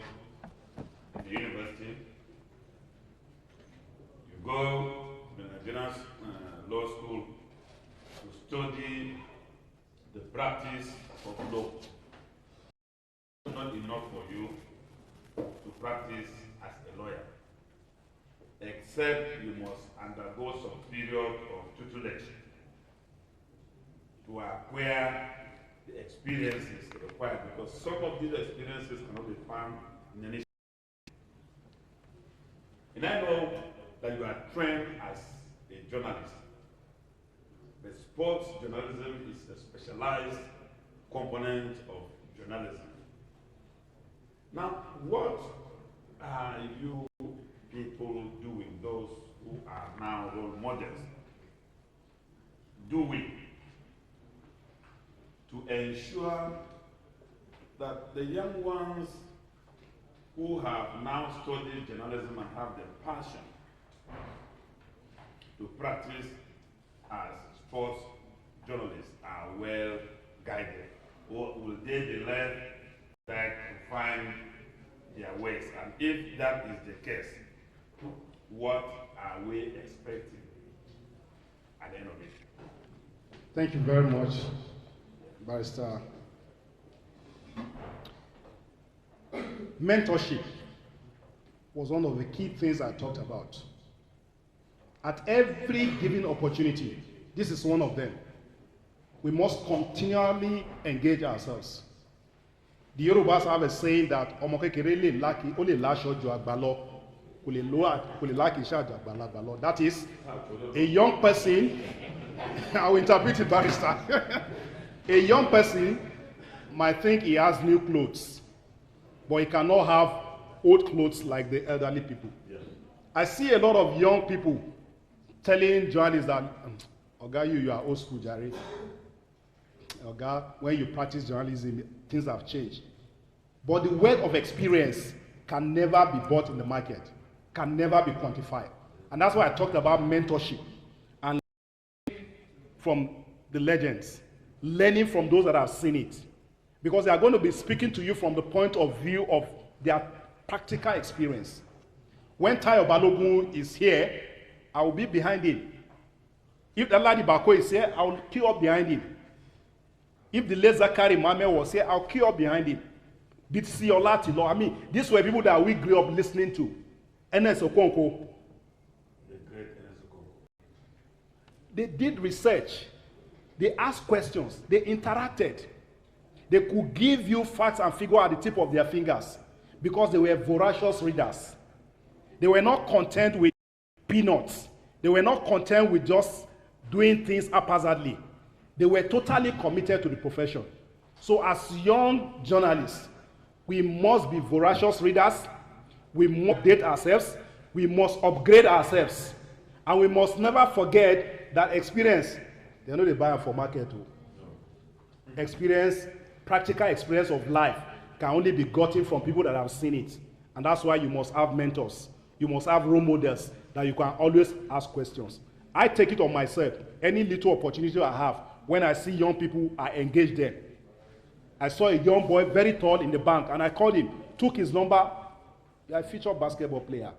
in the university. You go to the Nigerian law school to study the practice of law. It's not enough for you to practice as a lawyer, except you must undergo some period of tutelage to acquire the experiences required, because some of these experiences cannot be found in any. And I know that you are trained as a journalist. But sports journalism is a specialized component of journalism. Now, what are you people doing, those who are now role models, doing to ensure that the young ones who have now studied journalism and have the passion to practice as sports journalists are well guided? Or will they be led back to find their ways? And if that is the case, what are we expecting at the end of it? Thank you very much, Barrister. Mentorship was one of the key things I talked about. At every given opportunity, this is one of them. We must continually engage ourselves. The Yorubas have a saying that that is, a young person, I will interpret it, Barrister. A young person might think he has new clothes, but he cannot have old clothes like the elderly people. Yeah. I see a lot of young people telling journalists that, Oga, you are old school, Jerry. Oga, when you practice journalism, things have changed. But the wealth of experience can never be bought in the market, can never be quantified. And that's why I talked about mentorship and learning from the legends, learning from those that have seen it. Because they are going to be speaking to you from the point of view of their practical experience. When Tayo Balogun is here, I will be behind him. If the Ladi Bako is here, I will queue up behind him. If the late Zakari Mame was here, I'll queue up behind him. BTC Olatilo, I mean, these were people that we grew up listening to. Ns Okonkwo. The great Ns Okonkwo. They did research. They asked questions. They interacted. They could give you facts and figures at the tip of their fingers because they were voracious readers. They were not content with peanuts. They were not content with just doing things haphazardly. They were totally committed to the profession. So as young journalists, we must be voracious readers. We must update ourselves. We must upgrade ourselves. And we must never forget that experience, they know they buy for market too. Experience, practical experience of life can only be gotten from people that have seen it. And that's why you must have mentors. You must have role models that you can always ask questions. I take it on myself. Any little opportunity I have, when I see young people, I engage them. I saw a young boy, very tall in the bank, and I called him, took his number. You're a future basketball player.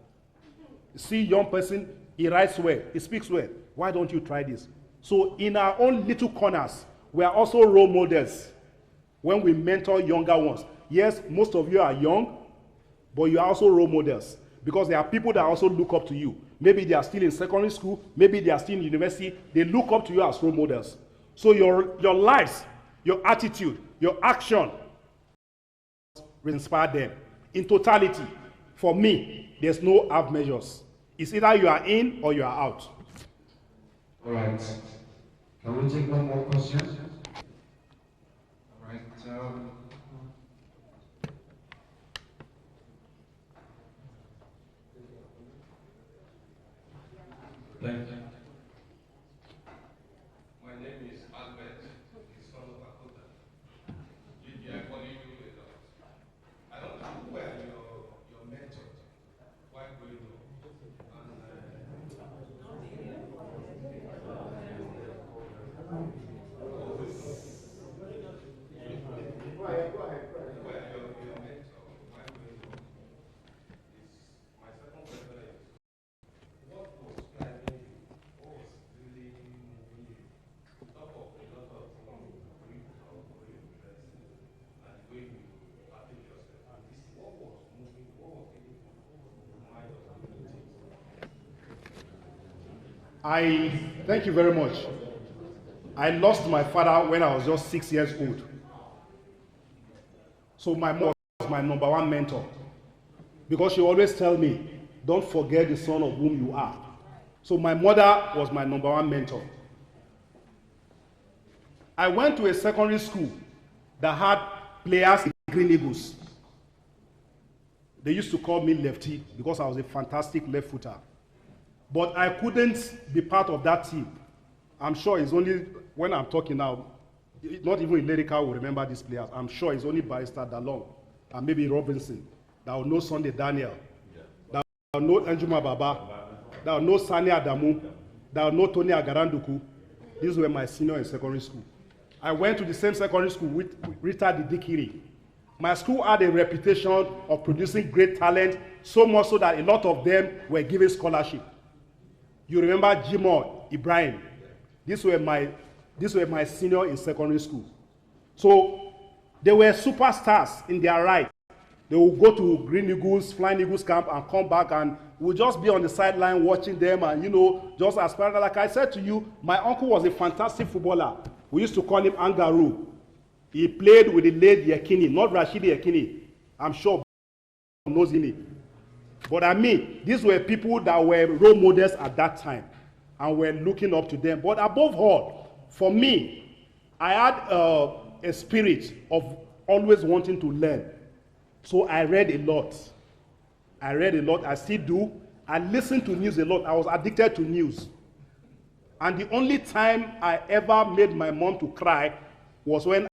You see young person, He writes well. He speaks well. Why don't you try this? So in our own little corners, we are also role models when we mentor younger ones. Yes, most of you are young, but you are also role models because there are people that also look up to you. Maybe they are still in secondary school. Maybe they are still in university. They look up to you as role models. So your lives, your attitude, your action will inspire them. In totality, for me, there's no half measures. It's either you are in or you are out. All right. Can we take one more question? All right. Thank you. My name is Albert, the son of Akota. I follow you a lot. I don't know who are your mentors while growing up. Thank you very much. I lost my father when I was just 6 years old. So my mom was my number one mentor because she always tell me, don't forget the son of whom you are. So my mother was my number one mentor. I went to a secondary school that had players in Green Eagles. They used to call me Lefty because I was a fantastic left footer. But I couldn't be part of that team. I'm sure it's only, when I'm talking now, not even Lyrica will remember these players. I'm sure it's only Barrister Dalong and maybe Robinson that will know Sunday Daniel, that will know Anjuma Baba, that will know Sani Adamu, that will know Tony Agaranduku. These were my senior in secondary school. I went to the same secondary school with Rita Didikiri. My school had a reputation of producing great talent, so much so that a lot of them were given scholarship. You remember Jimoh Ibrahim? These were my senior in secondary school. So they were superstars in their right. They would go to Green Eagles, Flying Eagles camp and come back and we'll just be on the sideline watching them and, you know, just aspiring. Like I said to you, my uncle was a fantastic footballer. We used to call him Angaru. He played with the late Yekini, not Rashidi Yekini. I'm sure knows him. But I mean, these were people that were role models at that time and were looking up to them. But above all, for me, I had a spirit of always wanting to learn. So I read a lot. I still do. I listen to news a lot. I was addicted to news. And the only time I ever made my mom to cry was when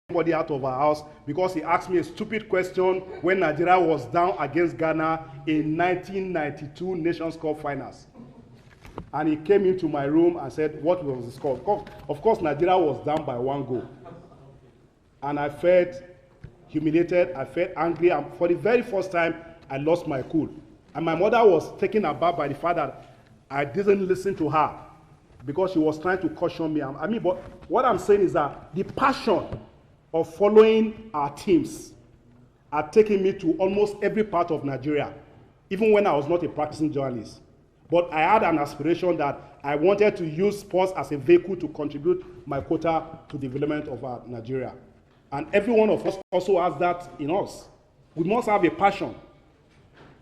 somebody out of her house because he asked me a stupid question when Nigeria was down against Ghana in 1992 Nations Cup finals. And he came into my room and said, what was the score? Of course, Nigeria was down by 1 goal. And I felt humiliated, I felt angry, and for the very first time, I lost my cool. And my mother was taken aback by the fact that I didn't listen to her because she was trying to caution me. I mean, but what I'm saying is that the passion of following our teams are taking me to almost every part of Nigeria, even when I was not a practicing journalist. But I had an aspiration that I wanted to use sports as a vehicle to contribute my quota to the development of Nigeria. And every one of us also has that in us. We must have a passion.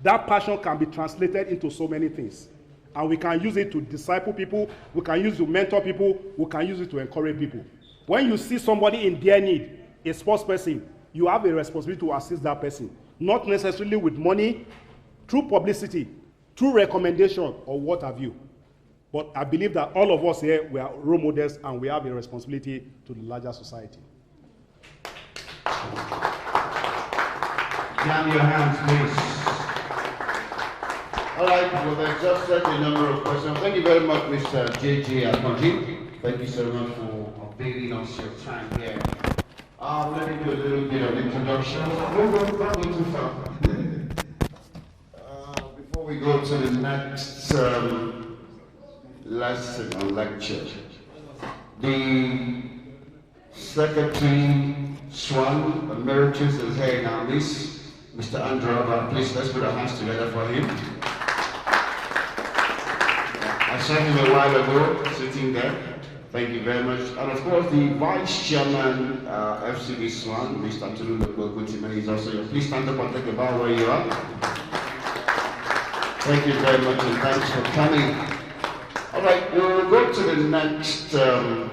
That passion can be translated into so many things. And we can use it to disciple people, we can use it to mentor people, we can use it to encourage people. When you see somebody in their need, a sports person, you have a responsibility to assist that person. Not necessarily with money, through publicity, through recommendation, or what have you. But I believe that all of us here, we are role models and we have a responsibility to the larger society. Jam your hands, please. All right, well, there's just a number of questions. Thank you very much, Mr. J.J. Akonji. Thank you so much for availing us your time here. Let me do a little bit of introduction. Before we go to the next lesson or lecture. The Secretary Swan Emeritus is here now, Mr. Androva. Please, let's put our hands together for him. I saw him a while ago, sitting there. Thank you very much. And of course, the Vice Chairman, FCT Swan, Mr. Tululu is also here. Please stand up and take a bow where you are. Thank you very much, and thanks for coming. All right, we'll go to the next, the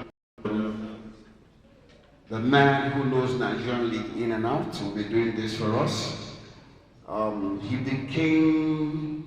man who knows Nigerian League in and out will be doing this for us. He became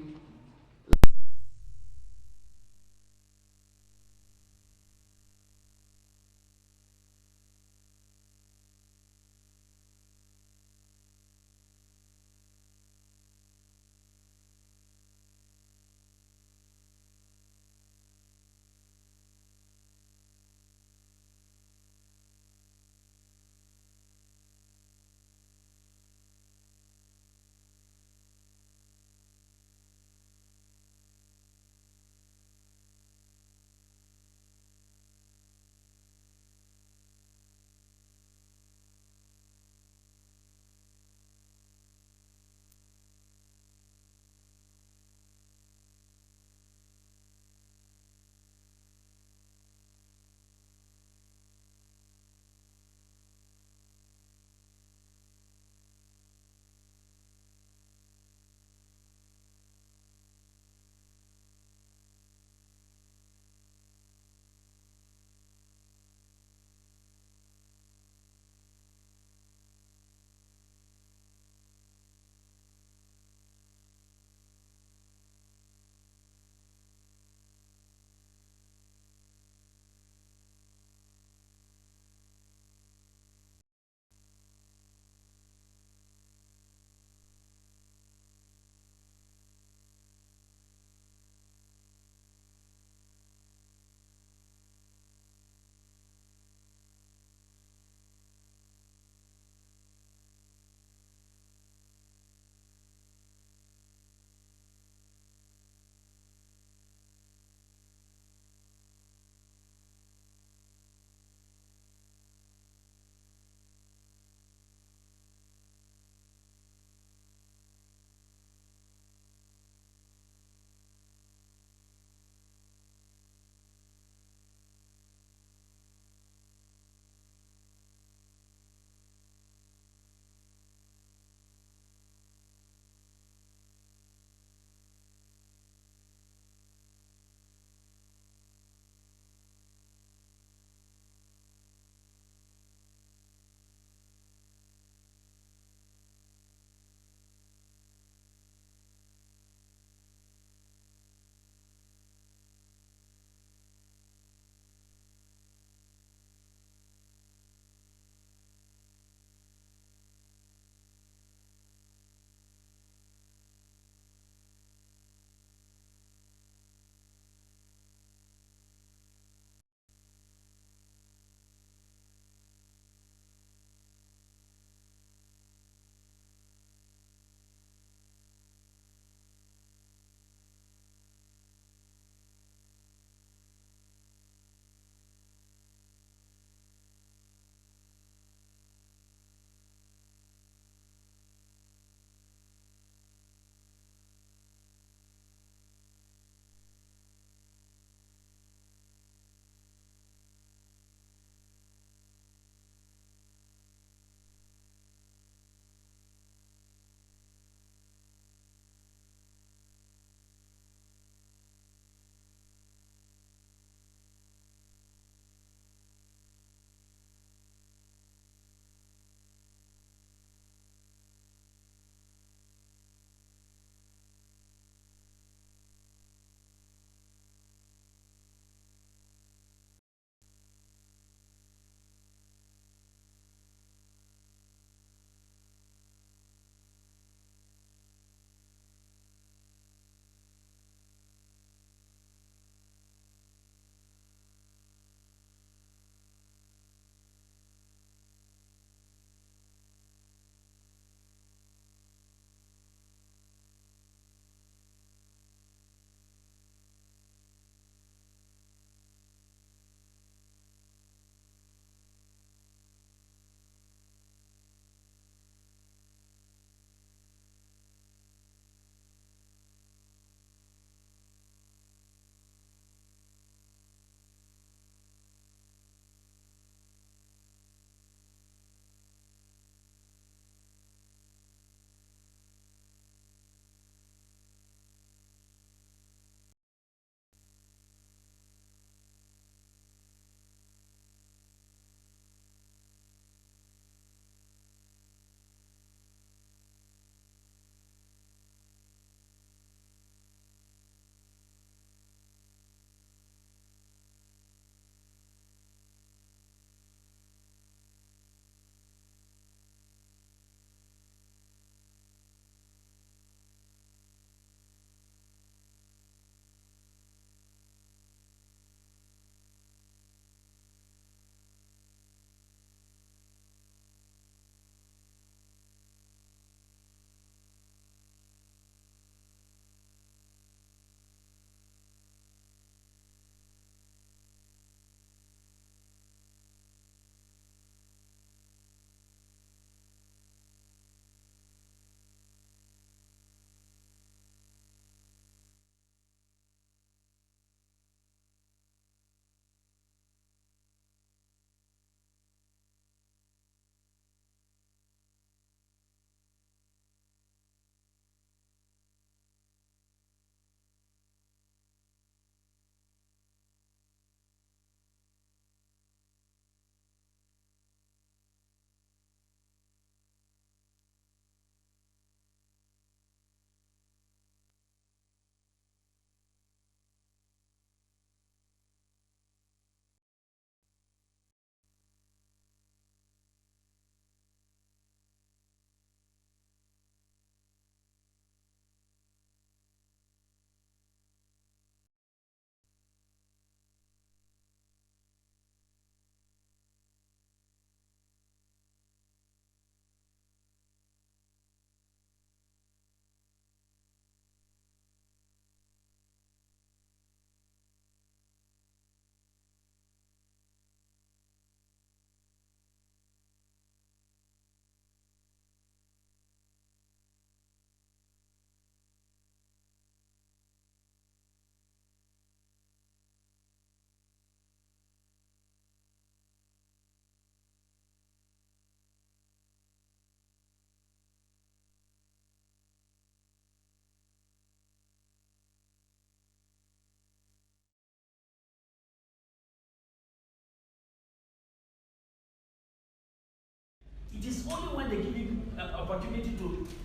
It's only when they give you an opportunity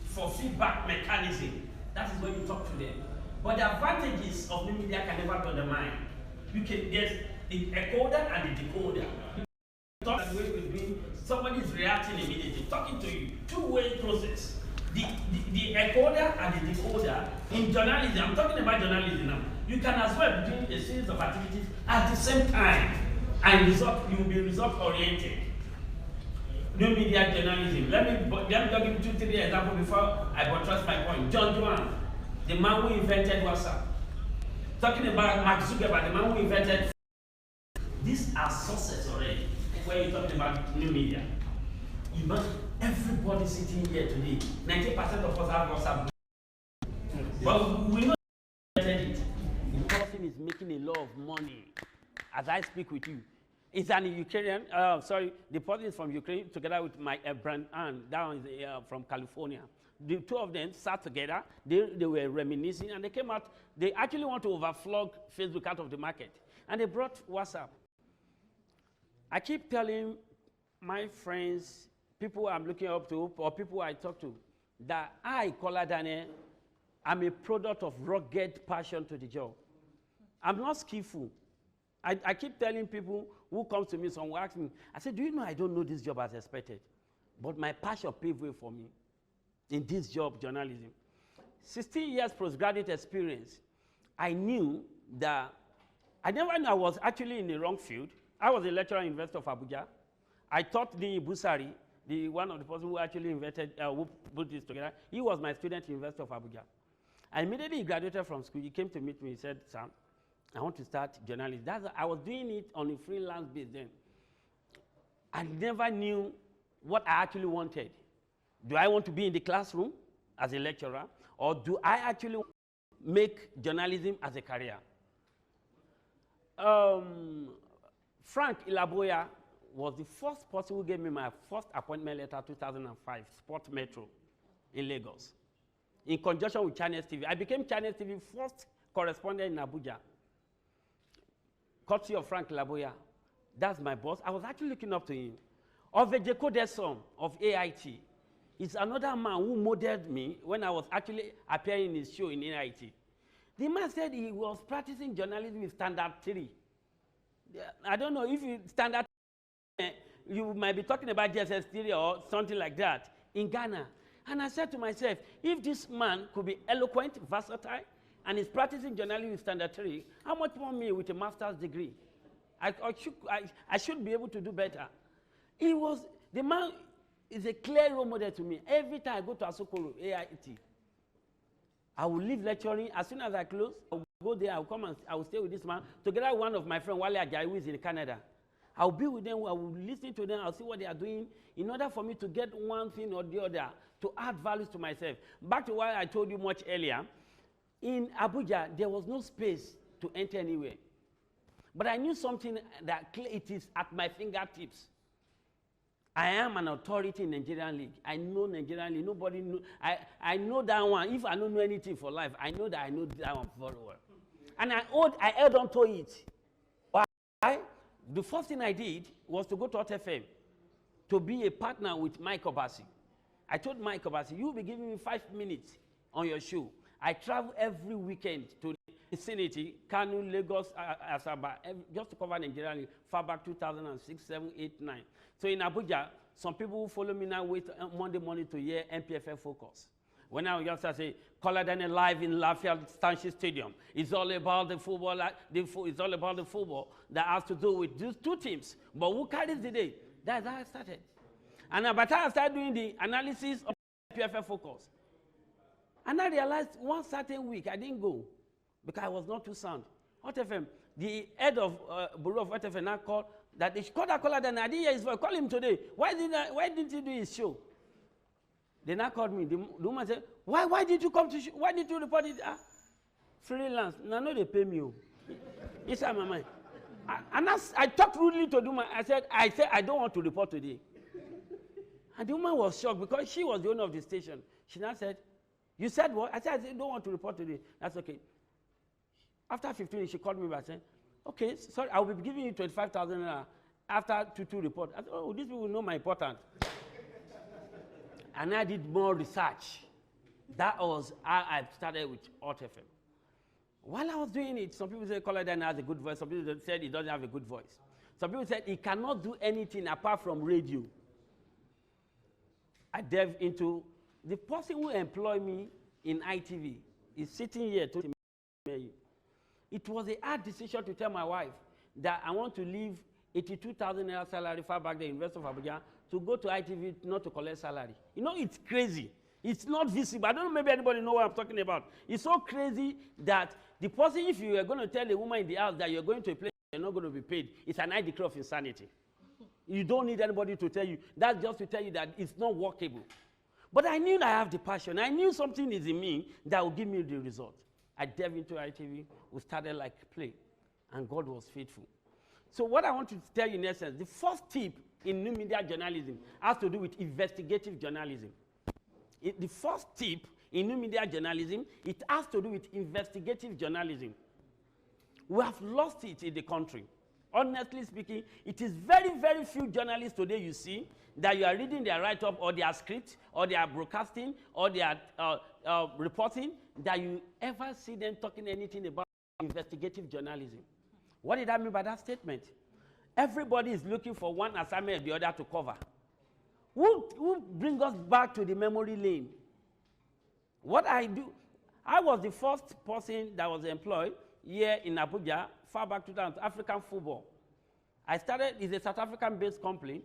for feedback mechanism, that is when you talk to them. But the advantages of new media can never be undermined. There's the encoder and the decoder. Talk the way we've been, somebody is reacting immediately, talking to you, two-way process. The encoder and the decoder in journalism, I'm talking about journalism now, you can as well be doing a series of activities at the same time and you will be result-oriented. New media journalism. Let me give you 2-3 examples before I buttress my point. John Duan, the man who invented WhatsApp. Talking about Mark Zuckerberg, the man who invented. These are sources already when you're talking about new media. Imagine everybody sitting here today, 90% of us have WhatsApp. But we know it. The person is making a lot of money as I speak with you. It's an Ukrainian, the person is from Ukraine together with my brand and down from California. The two of them sat together, they were reminiscing, and they came out, they actually want to overflog Facebook out of the market. And they brought WhatsApp. I keep telling my friends, people I'm looking up to, or people I talk to, that I, Kola Daniel, I'm a product of rugged passion to the job. I'm not skillful. I keep telling people who come to me, some will ask me, I say, do you know I don't know this job as expected? But my passion paved way for me in this job, journalism. 16 years postgraduate experience, I knew that, I never knew I was actually in the wrong field. I was a lecturer in University of Abuja. I taught the Busari, one of the person who actually invented, who put this together. He was my student in University of Abuja. I immediately graduated from school. He came to meet me. He said, Sam, I want to start journalism. I was doing it on a freelance basis then. I never knew what I actually wanted. Do I want to be in the classroom as a lecturer, or do I actually make journalism as a career? Frank Ilaboya was the first person who gave me my first appointment letter, 2005, Sport Metro in Lagos, in conjunction with Channels TV. I became Channels TV first correspondent in Abuja, courtesy of Frank Ilaboya. That's my boss. I was actually looking up to him. Ovejeko Desom of AIT is another man who modeled me when I was actually appearing in his show in AIT. The man said he was practicing journalism with Standard 3. I don't know if you Standard 3, you might be talking about GSS 3 or something like that in Ghana. And I said to myself, if this man could be eloquent, versatile, and is practicing journalism with Standard 3, how much more me with a master's degree? I should be able to do better. The man is a clear role model to me. Every time I go to Asokoro, AIT, I will leave lecturing. As soon as I close, I will go there, I will come and I will stay with this man. Together with one of my friends, Wale Ajayi, who is in Canada. I will be with them, I will listen to them, I will see what they are doing in order for me to get one thing or the other to add values to myself. Back to what I told you much earlier, in Abuja, there was no space to enter anywhere. But I knew something that it is at my fingertips. I am an authority in Nigerian League. I know Nigerian League. Nobody know. I know that one. If I don't know anything for life, I know that I know that one very well. And I held on to it. Why? The first thing I did was to go to Hot FM to be a partner with Mike Obasi. I told Mike Obasi, you'll be giving me 5 minutes on your show. I travel every weekend to the vicinity, Kano, Lagos, Asaba, just to cover Nigeria League, far back 2006, 7, 8, 9. So in Abuja, some people who follow me now wait Monday morning to hear MPFL Focus. When I just say, Kola Daniel live in Lafayette Township Stadium, it's all about the football. It's all about the football that has to do with these two teams. But who carries the day? That's how I started. And by the time I started doing the analysis of MPFL Focus, and I realized one certain week I didn't go because I was not too sound. Hot FM, the head of Bureau of Hot FM now called that they should call that caller. Then I didn't hear his voice. Call him today. Why didn't he do his show? They now called me. The woman said, why did you come to show? Why did you report it? Freelance. No, they pay me. Inside my mind. And I talked rudely to the woman. I said, I don't want to report today. And the woman was shocked because she was the owner of the station. She now said, you said what? I said, I don't want to report today. That's okay. After 15 minutes, she called me back saying, okay, sorry, I will be giving you 25,000 after 2 report. I said, oh, these people know my importance. and I did more research. That was how I started with Hot FM. While I was doing it, some people said Colorado has a good voice. Some people said he doesn't have a good voice. Some people said he cannot do anything apart from radio. I delved into the person who employed me in ITV is sitting here to me. It was a hard decision to tell my wife that I want to leave 82,000 naira salary far back there in University of Abuja to go to ITV not to collect salary. You know, it's crazy. It's not visible. I don't know, maybe anybody know what I'm talking about. It's so crazy that the person, if you are going to tell a woman in the house that you're going to a place you're not going to be paid, it's an ID of insanity. You don't need anybody to tell you. That's just to tell you that it's not workable. But I knew that I have the passion. I knew something is in me that will give me the result. I delved into ITV. We started like play, and God was faithful. So what I want to tell you in essence, the first tip in new media journalism has to do with investigative journalism. The first tip in new media journalism, it has to do with investigative journalism. We have lost it in the country. Honestly speaking, it is very, very few journalists today you see that you are reading their write-up or their script or their broadcasting or their reporting that you ever see them talking anything about investigative journalism. What did I mean by that statement? Everybody is looking for one assignment or the other to cover. Who bring us back to the memory lane? What I do, I was the first person that was employed here in Abuja, far back to African football. I started, it's a South African-based company.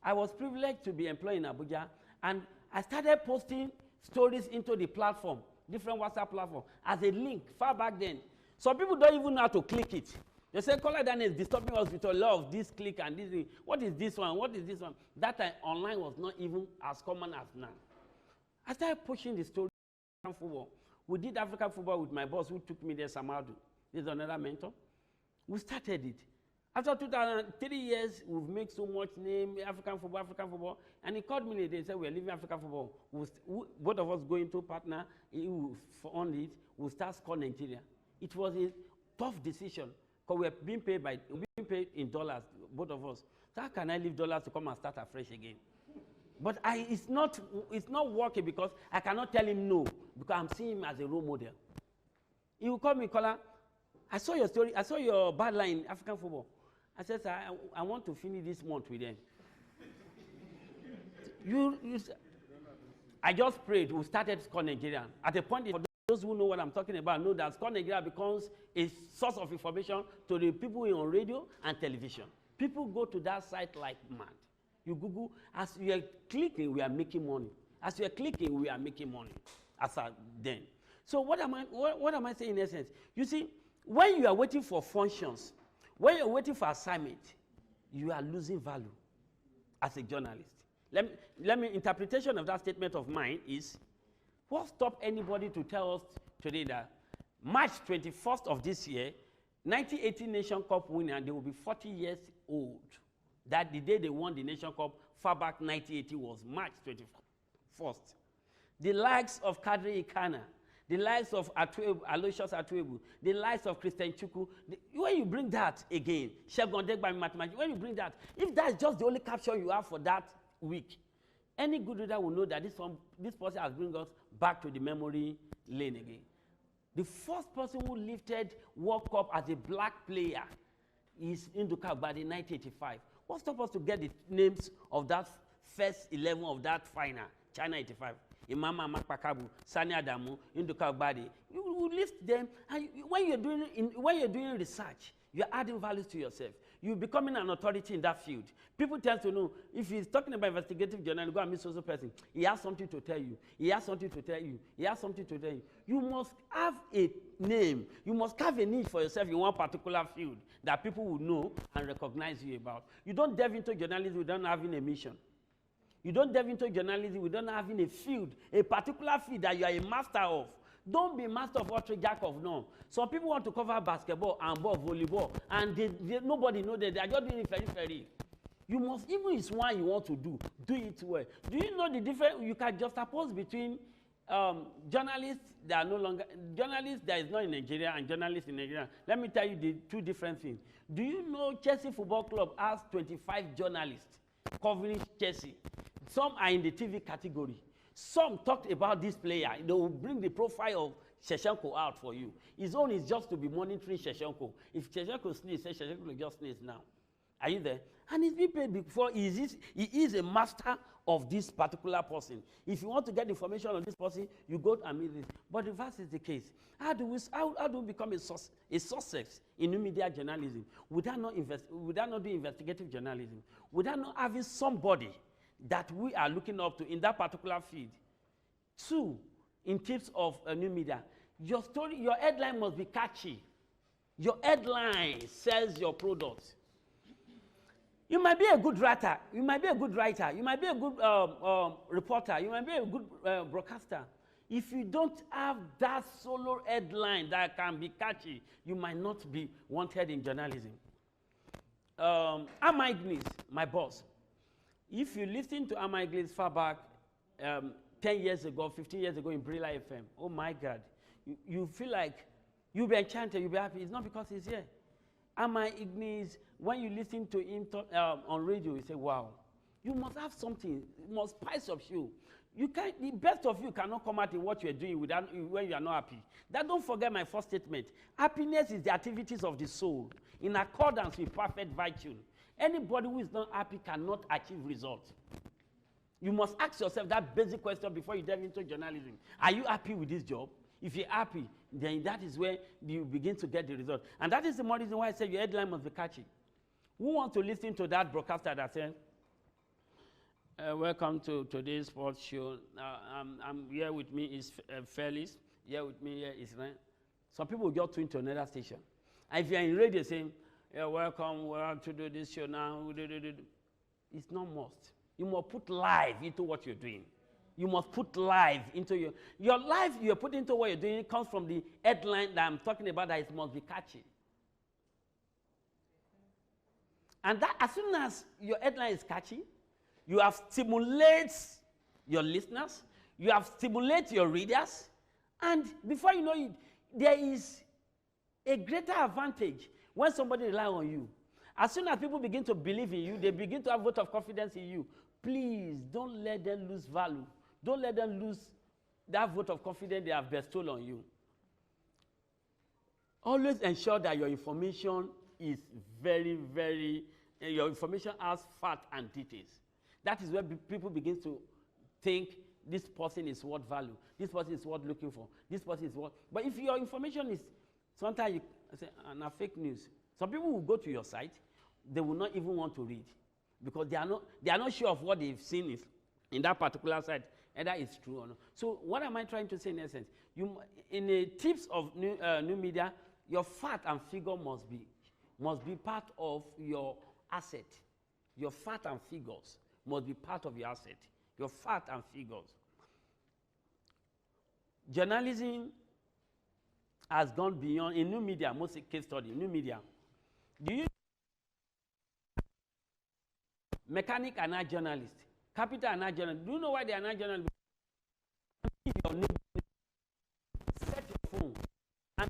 I was privileged to be employed in Abuja, and I started posting stories into the platform, different WhatsApp platform, as a link far back then. Some people don't even know how to click it. They say, Caller Dan is disturbing us with a lot of this click and this thing. What is this one? What is this one? That time, online was not even as common as now. I started pushing the story of African football. We did African football with my boss who took me there, Samadu. This is another mentor. We started it. After 3 years, we've made so much name, African football. And he called me and they said, we're leaving African football. Both of us going to partner, he will fund it, we'll start Score Nigeria. It was a tough decision. Because we're being paid in dollars, both of us. So how can I leave dollars to come and start afresh again? But it's not working because I cannot tell him no, because I'm seeing him as a role model. He will call me, Caller, I saw your story, I saw your bad line in African football. I said, sir, I want to finish this month with them. I just prayed, we started Score Nigeria. At a point, for those who know what I'm talking about know that Score Nigeria becomes a source of information to the people on radio and television. People go to that site like mad. You Google, as you are clicking, we are making money. As you are clicking, we are making money. As then. So what am I saying in essence? You see, when you are waiting for functions, when you're waiting for assignment, you are losing value as a journalist. Let me interpretation of that statement of mine is, what stopped anybody to tell us today that March 21st of this year, 1980 Nation Cup winner, and they will be 40 years old. That the day they won the Nation Cup, far back 1980 was March 21st. The likes of Kadri Ikana, the likes of Aloysius Atuebu, the likes of Christian Chukwu, when you bring that again, Shegun Degba mathematics, when you bring that, if that's just the only caption you have for that week, any good reader will know that this person has brought us back to the memory lane again. The first person who lifted World Cup as a black player is Nduka Ogbade in 1985. What stopped us to get the names of that first 11 of that final, China 85? Imama Makpakabu, Sani Adamu, Nduka Ogbade. You lift them, and when you're doing research, you're adding values to yourself. You're becoming an authority in that field. People tend to know, if he's talking about investigative journalism, go and meet social person. He has something to tell you. He has something to tell you. He has something to tell you. You must have a name. You must have a niche for yourself in one particular field that people will know and recognize you about. You don't delve into journalism without having a mission. You don't delve into journalism without having a field, a particular field that you are a master of. Don't be master of all trade, jack of none. Some people want to cover basketball, handball, volleyball, and nobody knows that they are just doing it very. You must, even if it's one you want to do it well. Do you know the difference? You can juxtapose between journalists that are no longer, journalists that is not in Nigeria and journalists in Nigeria. Let me tell you the two different things. Do you know Chelsea Football Club has 25 journalists covering Chelsea? Some are in the TV category. Some talked about this player. They will bring the profile of Shevchenko out for you. His own is just to be monitoring Shevchenko. If Shevchenko sneezes, say Shevchenko will just sneeze now. Are you there? And he's been paid before. He is a master of this particular person. If you want to get information on this person, you go and meet this. But the reverse is the case. How do we become a success in new media journalism without not doing investigative journalism, without not having somebody that we are looking up to in that particular field? Two, in tips of new media, your story, your headline must be catchy. Your headline sells your product. You might be a good writer. You might be a good writer. You might be a good reporter. You might be a good broadcaster. If you don't have that solo headline that can be catchy, you might not be wanted in journalism. Amma Ignis, my boss. If you listen to Amma Ignis far back, 10 years ago, 15 years ago in Brilla FM, oh my God, you feel like you'll be enchanted, you'll be happy. It's not because he's here. Amma Ignis, when you listen to him on radio, you say, wow, you must have something, you must spice up you. The best of you cannot come out in what you're doing when you are not happy. Don't forget my first statement. Happiness is the activities of the soul in accordance with perfect virtue. Anybody who is not happy cannot achieve results. You must ask yourself that basic question before you dive into journalism. Are you happy with this job? If you're happy, then that is where you begin to get the result. And that is the more reason why I said your headline must be catchy. Who wants to listen to that broadcaster that said, welcome to today's sports show. I'm here with me is Felix. Here with me here is Ryan. Some people will just tune to another station. And if you're in radio saying, welcome, we're out to do this show now. It's not must. You must put life into what you're doing. You must put life into your life you're putting into what you're doing comes from the headline that I'm talking about, that it must be catchy. And that as soon as your headline is catchy, you have stimulated your listeners, you have stimulated your readers, and before you know it, there is a greater advantage when somebody relies on you. As soon as people begin to believe in you, they begin to have a vote of confidence in you. Please don't let them lose value. Don't let them lose that vote of confidence they have bestowed on you. Always ensure that your information is very, very, your information has fact and details. That is where people begin to think this person is worth value. This person is worth looking for. This person is worth. But if your information is, sometimes you say, fake news. Some people will go to your site, they will not even want to read because they are not sure of what they've seen in that particular site, either it's true or not. So what am I trying to say in essence? In the tips of new media, your fact and figure must be part of your asset. Your fact and figures must be part of your asset. Your fact and figures. Journalism has gone beyond, in new media, most case study, new media. Do you mechanic are not journalists? Capital are not journalists. Do you know why they are not journalists? Your name, set your phone and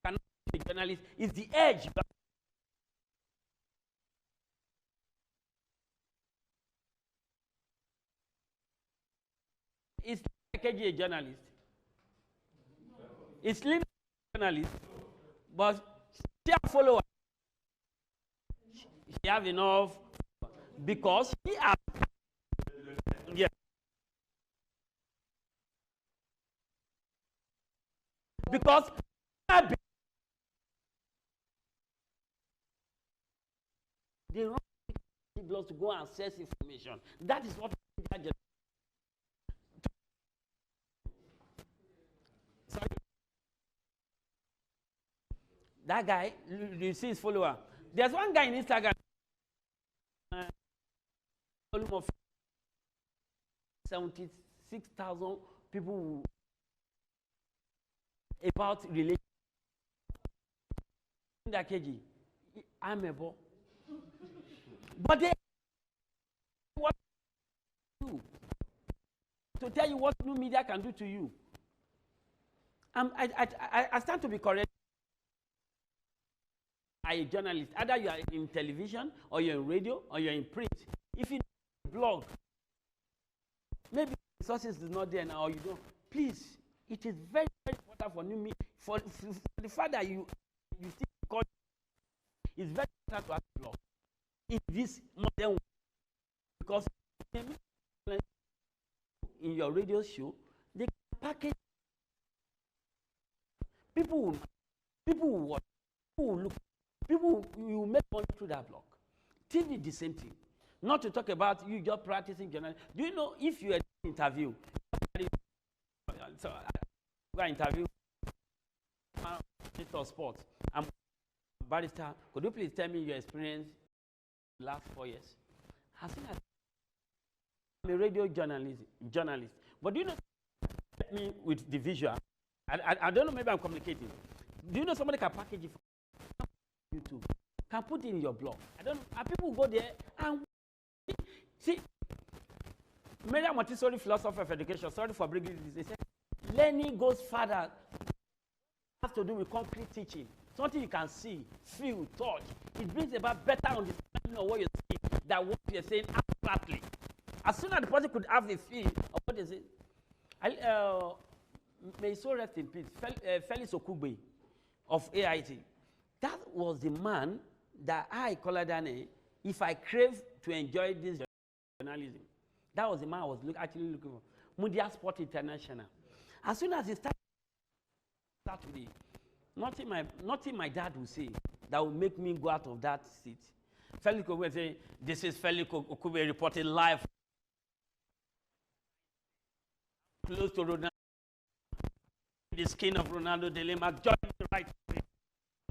cannot be a journalist is the edge. It's like a journalist. It's like a journalist, but she has followers. She have enough because she has. Yeah. Because they run blogs to go and access information. That is what That guy, you see his follower. There's one guy in Instagram, volume of 76,000 people about relationship. That KG, I'm a boy. But they what do to tell you what new media can do to you. I stand to be correct. Are a journalist? Either you are in television, or you're in radio, or you're in print. If you blog, maybe the sources is not there now, or you don't. Please, it is very, very important for new media. For the fact that you still call, it's very important to have a blog in this modern world, because in your radio show, they package. People will watch, people will look, people will make money through that blog. TV, the same thing. Not to talk about you just practicing journalism. Do you know if you had an interview, so I interview of sports, I'm a barrister, could you please tell me your experience in the last 4 years? As soon as I'm a radio journalist, but do you know me with the visual? I don't know, maybe I'm communicating. Do you know somebody can package it for YouTube, can put it in your blog? I don't know. And people go there and see. Mary Montessori, philosopher of education, sorry for bringing this. They said learning goes further. It has to do with concrete teaching. Something you can see, feel, touch. It brings about better understanding of what you're saying than what you're saying abstractly. As soon as the person could have a feel of what they say, may he so rest in peace, Felix Okugbe of AIT. That was the man that I call Dane. If I crave to enjoy this journalism, that was the man I was actually looking for. Mundia Sport International. As soon as he started Saturday, nothing my dad would say that would make me go out of that seat. Felix Okugbe say, "This is Felix Okugbe reporting live close to Ronaldo. The skin of Ronaldo de Lima, join the right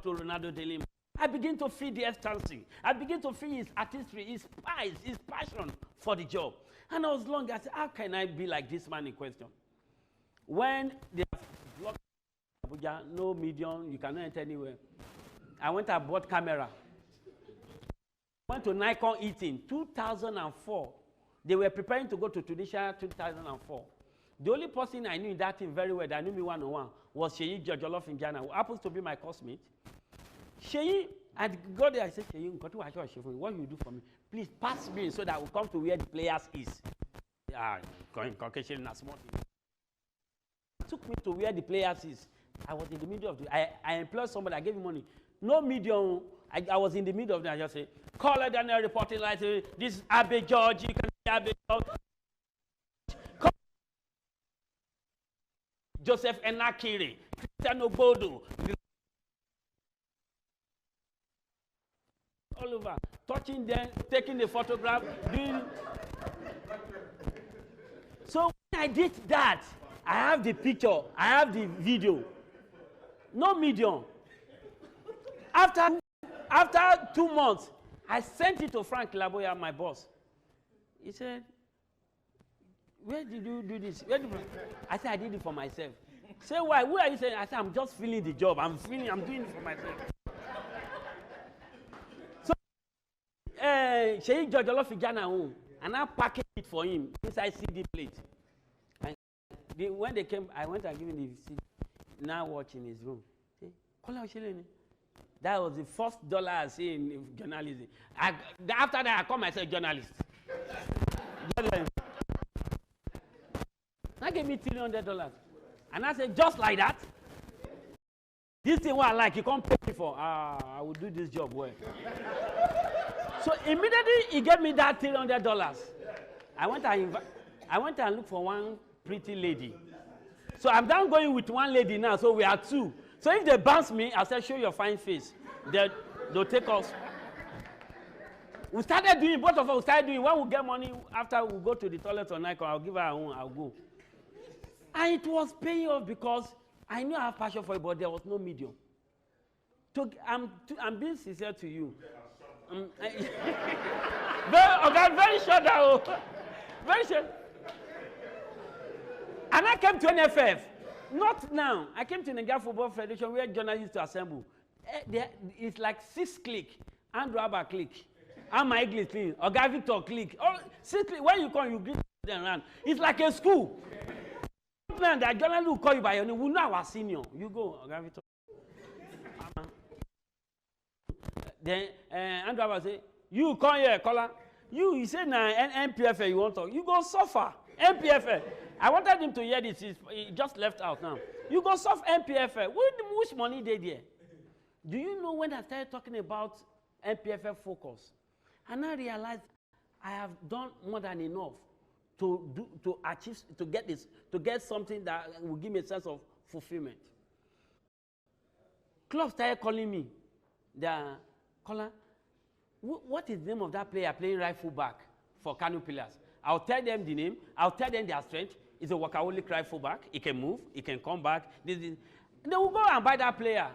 to Ronaldo de Lima." I begin to feel the ecstasy. I begin to feel his artistry, his spice, his passion for the job. And I was long, I said, how can I be like this man in question? When they blocked Abuja, no medium, you cannot enter anywhere. I went and bought camera. Went to Nikon eating, 2004. They were preparing to go to Tunisia 2004. The only person I knew in that team very well, that knew me one-on-one, was Sheyi Jojolof in Ghana, who happens to be my causemate. Sheyi, I go there, I said, Sheyi, what you do for me? Please pass me so that I will come to where the players is. Caucasian and small thing. Took me to where the players is. I was in the middle of the, I employed somebody, I gave him money. No medium, I was in the middle of the, I just say, call it Daniel reporting like, this is Abe George, you can see Abe George. Joseph Enakiri, Christian Obodo, all over, touching them, taking the photograph, doing. So when I did that, I have the picture, I have the video. No medium. After 2 months, I sent it to Frank Laboya, my boss. He said, where did you do this? I said, I did it for myself. Say, why? Who are you saying? I said, I'm just feeling the job. I'm doing it for myself. So, Sheyi Jojolof in Ghana, and I packaged it for him inside CD plate. And when they came, I went and gave him the CD. Now watch in his room. Say, that was the first dollar I see in journalism. After that, I call myself journalist. I gave me $300. And I said, just like that? This thing what I like, you can't pay me for. I will do this job well. So immediately he gave me that $300. I went and looked for one pretty lady. So I'm down going with one lady now, so we are two. So if they bounce me, I said, show your fine face. They'll take us. We started doing, both of us started doing, when we get money, after we go to the toilet or Nikon, I'll give her her own, I'll go. And it was paying off because I knew I have passion for it, but there was no medium. I'm being sincere to you. Very sure that. Very sure. And I came to NFF. Not now. I came to Nigeria Football Federation where journalists used to assemble. It's like 6 click. Andrew Abba click. Amma English click. Oga Victor click. All 6 click. When you come, you greet them around. It's like a school. Now the journalist will call you by your name. We know our senior. You go, Oga Victor. Then Andrew Abba say, you come here, caller. You say now NPFA you want to talk. You go suffer. NPFA. I wanted him to hear this. He just left out now. You go suffer NPFA. Which money they there? Do you know when I started talking about NPFA focus? And I realized I have done more than enough to achieve, to get something that will give me a sense of fulfillment. Clubs started calling me. The caller, what is the name of that player playing right full back for Kano Pillars? I'll tell them the name. I'll tell them their strength. It's a workaholic right full back. He can move. He can come back. They will go and buy that player.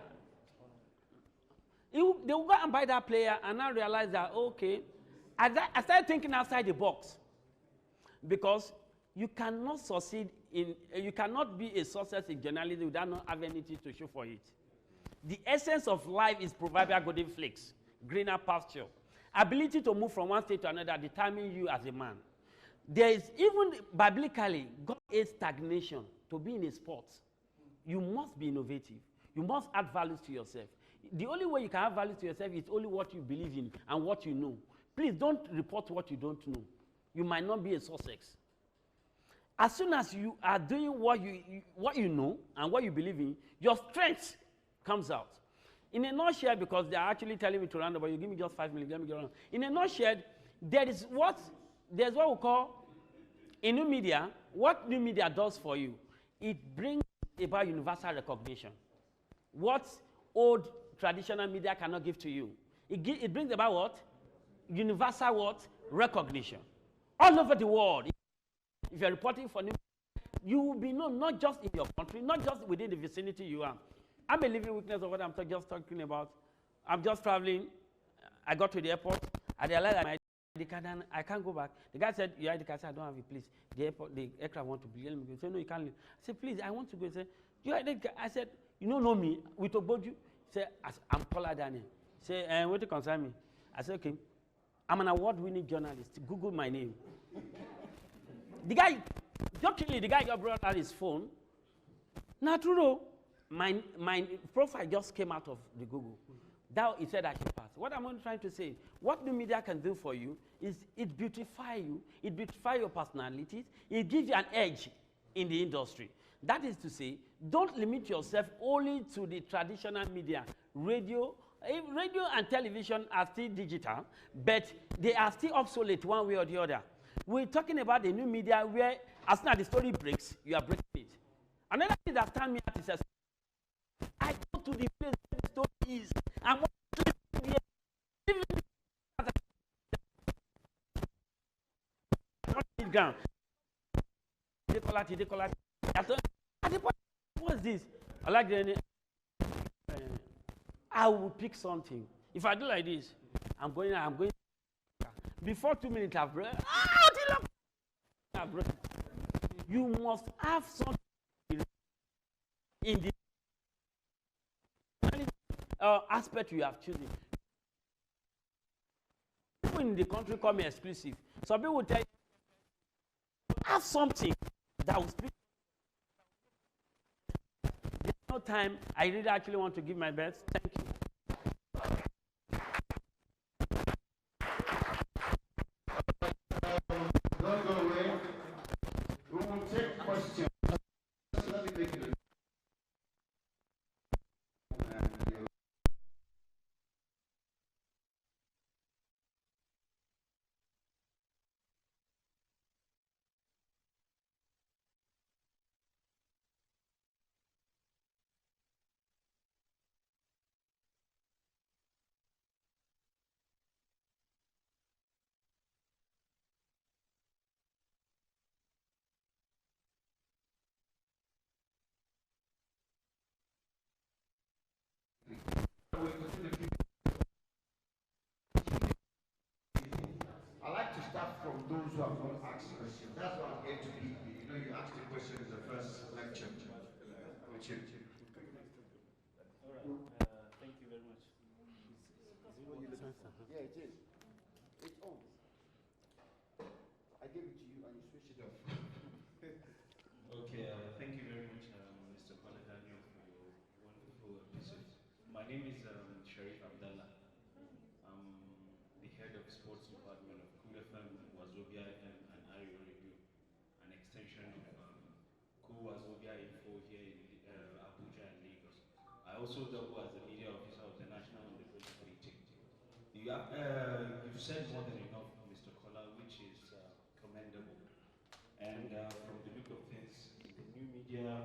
They will go and buy that player, and I realize that, okay, I started thinking outside the box. Because you cannot succeed you cannot be a success in journalism without not having anything to show for it. The essence of life is proverbial golden flakes, greener pasture. Ability to move from one state to another determines you as a man. There is, even biblically, God hates stagnation. To be in a sport, you must be innovative. You must add values to yourself. The only way you can add value to yourself is only what you believe in and what you know. Please don't report what you don't know. You might not be a success. As soon as you are doing what you know and what you believe in, your strength comes out. In a nutshell, because they are actually telling me to round up, but you give me just 5 minutes, let me get around. In a nutshell, there's what we call, in new media, what new media does for you, it brings about universal recognition. What old traditional media cannot give to you. It brings about what? Universal what? Recognition. All over the world. If you're reporting for new, you will be known not just in your country, not just within the vicinity you are. I'm a living witness of what I'm just talking about. I'm just traveling. I got to the airport. I realized that my ID card, and I can't go back. The guy said, your ID card, I said, I don't have it, please. The aircraft want to be. Let me go. He said, no, you can't leave. I said, please, I want to go. He said, your ID card. I said, you don't know me. We talk about you. He said, I'm Paula Daniel. He said, what do you concern me? I said, okay. I'm an award-winning journalist. Google my name. The guy, jokingly, the guy just brought out his phone. Now, true, my profile just came out of the Google. That he said I should pass. What I'm only trying to say, what new media can do for you is it beautifies you, it beautifies your personalities, it gives you an edge in the industry. That is to say, don't limit yourself only to the traditional media. Radio and television are still digital, but they are still obsolete one way or the other. We're talking about the new media where, as soon as the story breaks, you are breaking it. Another thing that stands me out is I go to the place where the story is. I'm ground. What's this? I like the. I will pick something. If I do like this, I'm going. Before 2 minutes, I've read. You must have something in the aspect you have chosen. People in the country call me exclusive. Some people will tell you, have something that will speak. There's no time. I really actually want to give my best. Thank you. Don't go away. We will take questions. Let me make it. those who have not asked questions. That's why I'm here to beat you. You know, you asked the question in the first lecture. With you. All right. Thank you very much. Yeah, it is. It's on. I gave it to you and you switched it off. Okay, thank you very much, Mr. Daniel, for your wonderful visit. My name is Sharif Abdallah. I'm the head of sports department of Cool FM, Wazobia FM, and Ario Radio, an extension of Cool Wazobia Info here in Abuja and Lagos. I also double as the media officer of the National Independent Meeting. You've said more than enough, Mr. Kola, which is commendable. And from the look of things, the new media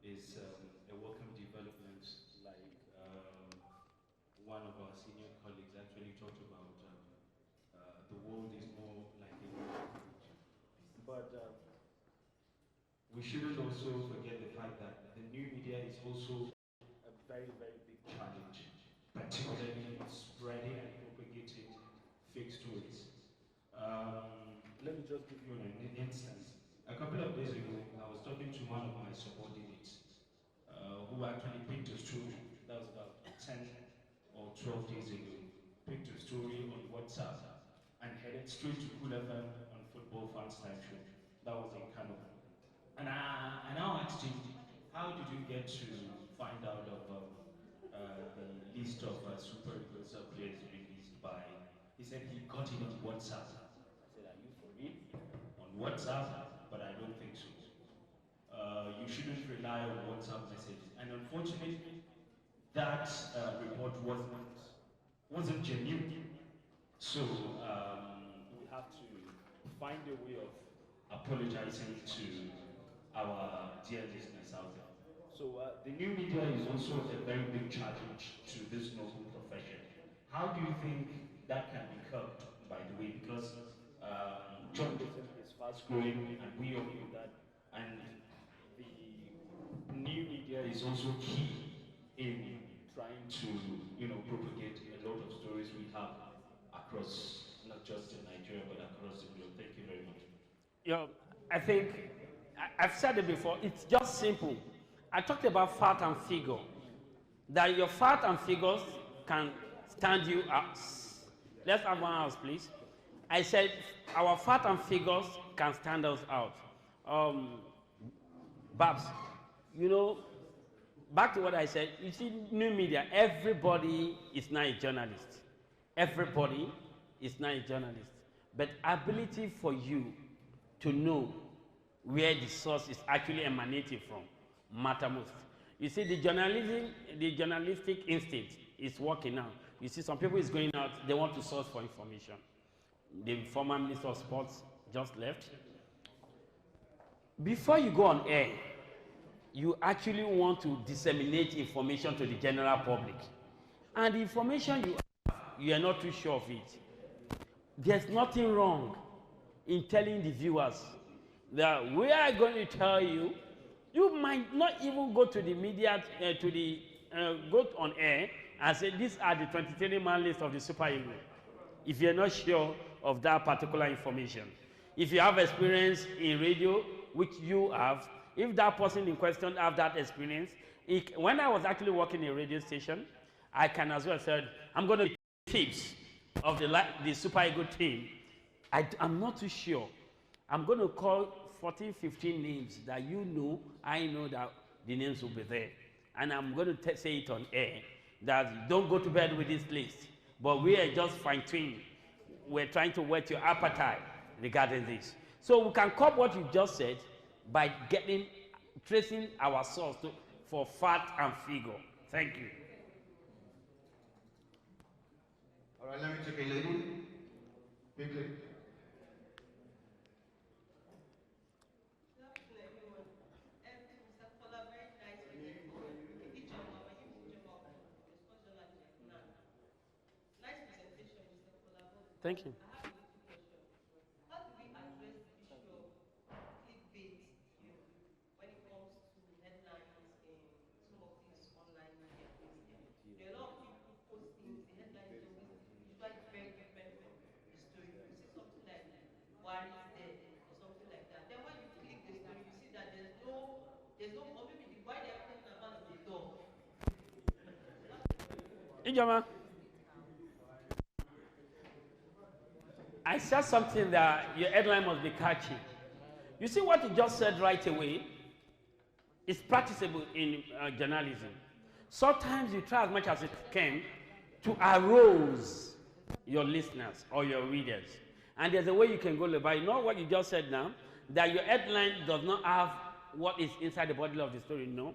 is a welcome development, like one of our senior colleagues actually talked about. The world is more like a village. But we shouldn't also forget the fact that the new media is also a very, very big challenge, particularly in spreading and propagating fake stories. Let me just give you an instance. A couple of days ago, I was talking to one of my subordinates who actually picked a story. That was about 10 or 12 days ago. Picked a story on WhatsApp and headed straight to Cool FM on Football Fans Time Show. That was in Kano. And I now asked him, how did you get to find out of the list of Super Eagles players released by? He said he got it on WhatsApp. I said, are you for real? On WhatsApp? But I don't think so. You shouldn't rely on WhatsApp messages. And unfortunately, that report wasn't genuine. So we have to find a way of apologizing to our dear listeners out there. So the new media is also a very big challenge to this noble profession. How do you think that can be curbed, by the way? Because journalism is fast growing and we all know that. And the new media is also key in trying to, propagate a lot of stories we have across, not just in Nigeria, but across the globe. Thank you very much. I think, I've said it before, it's just simple. I talked about fact and figure. That your fact and figures can stand you out. Let's have one house, please. I said our fact and figures can stand us out. Babs, back to what I said, you see, new media, everybody is now a journalist. Everybody is now a journalist. But ability for you to know where the source is actually emanating from matter most. You see, the journalistic instinct is working now. You see, some people is going out, they want to source for information. The former Minister of Sports just left. Before you go on air, you actually want to disseminate information to the general public. And the information you are not too sure of it. There's nothing wrong in telling the viewers that we are going to tell you. You might not even go to the media, go on air and say, these are the 23-man list of the Super Eagles, if you're not sure of that particular information. If you have experience in radio, which you have, if that person in question have that experience, when I was actually working in a radio station, I can as well say, I'm going to tips of the Super Eagle team. I'm not too sure. I'm going to call 14, 15 names that I know that the names will be there. And I'm going to say it on air, that don't go to bed with this list. But we are just fine-tuning. We're trying to whet your appetite regarding this. So we can cover what you just said by tracing our source for fact and figure. Thank you. All right, let me take a lady. Quickly. Thank you. How do we address the issue of clickbait, when it comes to headlines in some of these online media places? There are a lot of people post things, the headline is always usually very different from the story. You see something like, why Ijoma, I said something that your headline must be catchy. You see what you just said right away is practicable in journalism. Sometimes you try as much as it can to arouse your listeners or your readers. And there's a way you can go about it. You know what you just said now? That your headline does not have what is inside the body of the story. No.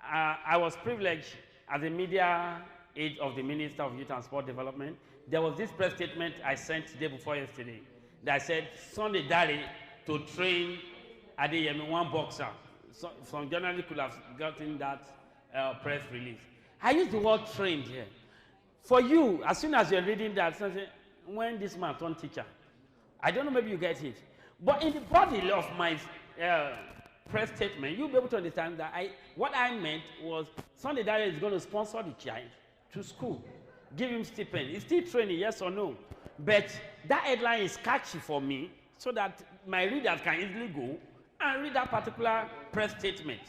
I was privileged as a media aide of the Minister of Youth and Sport Development. There was this press statement I sent the day before yesterday that said Sunday Dare to train Adeyemi, one boxer. So, some journalists could have gotten that press release. I used the word trained here. For you, as soon as you're reading that, when this man turned teacher, I don't know, maybe you get it. But in the body of my press statement, you'll be able to understand that what I meant was Sunday Dare is going to sponsor the child to school, give him stipend. He's still training, yes or no? But that headline is catchy for me so that my readers can easily go and read that particular press statement.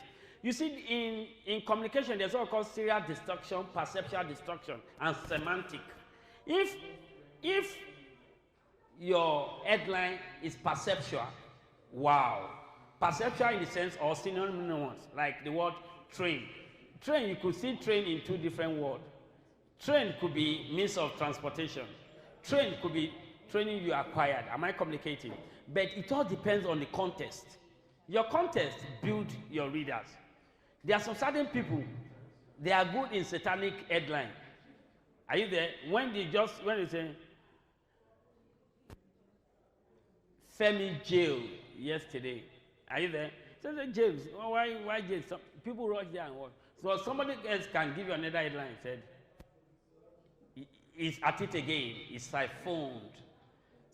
You see, in communication, there's what called serial destruction, perceptual destruction, and semantic. If your headline is perceptual, wow. Perceptual in the sense or synonymous, like the word train. Train, you could see train in two different words. Train could be means of transportation. Train could be training you acquired. Am I communicating? But it all depends on the context. Your context builds your readers. There are some certain people, they are good in satanic headline. Are you there? When they say, Femi jail yesterday. Are you there? So James, why James? Some people rush there and what? So somebody else can give you another headline. Said, he's at it again. He's siphoned.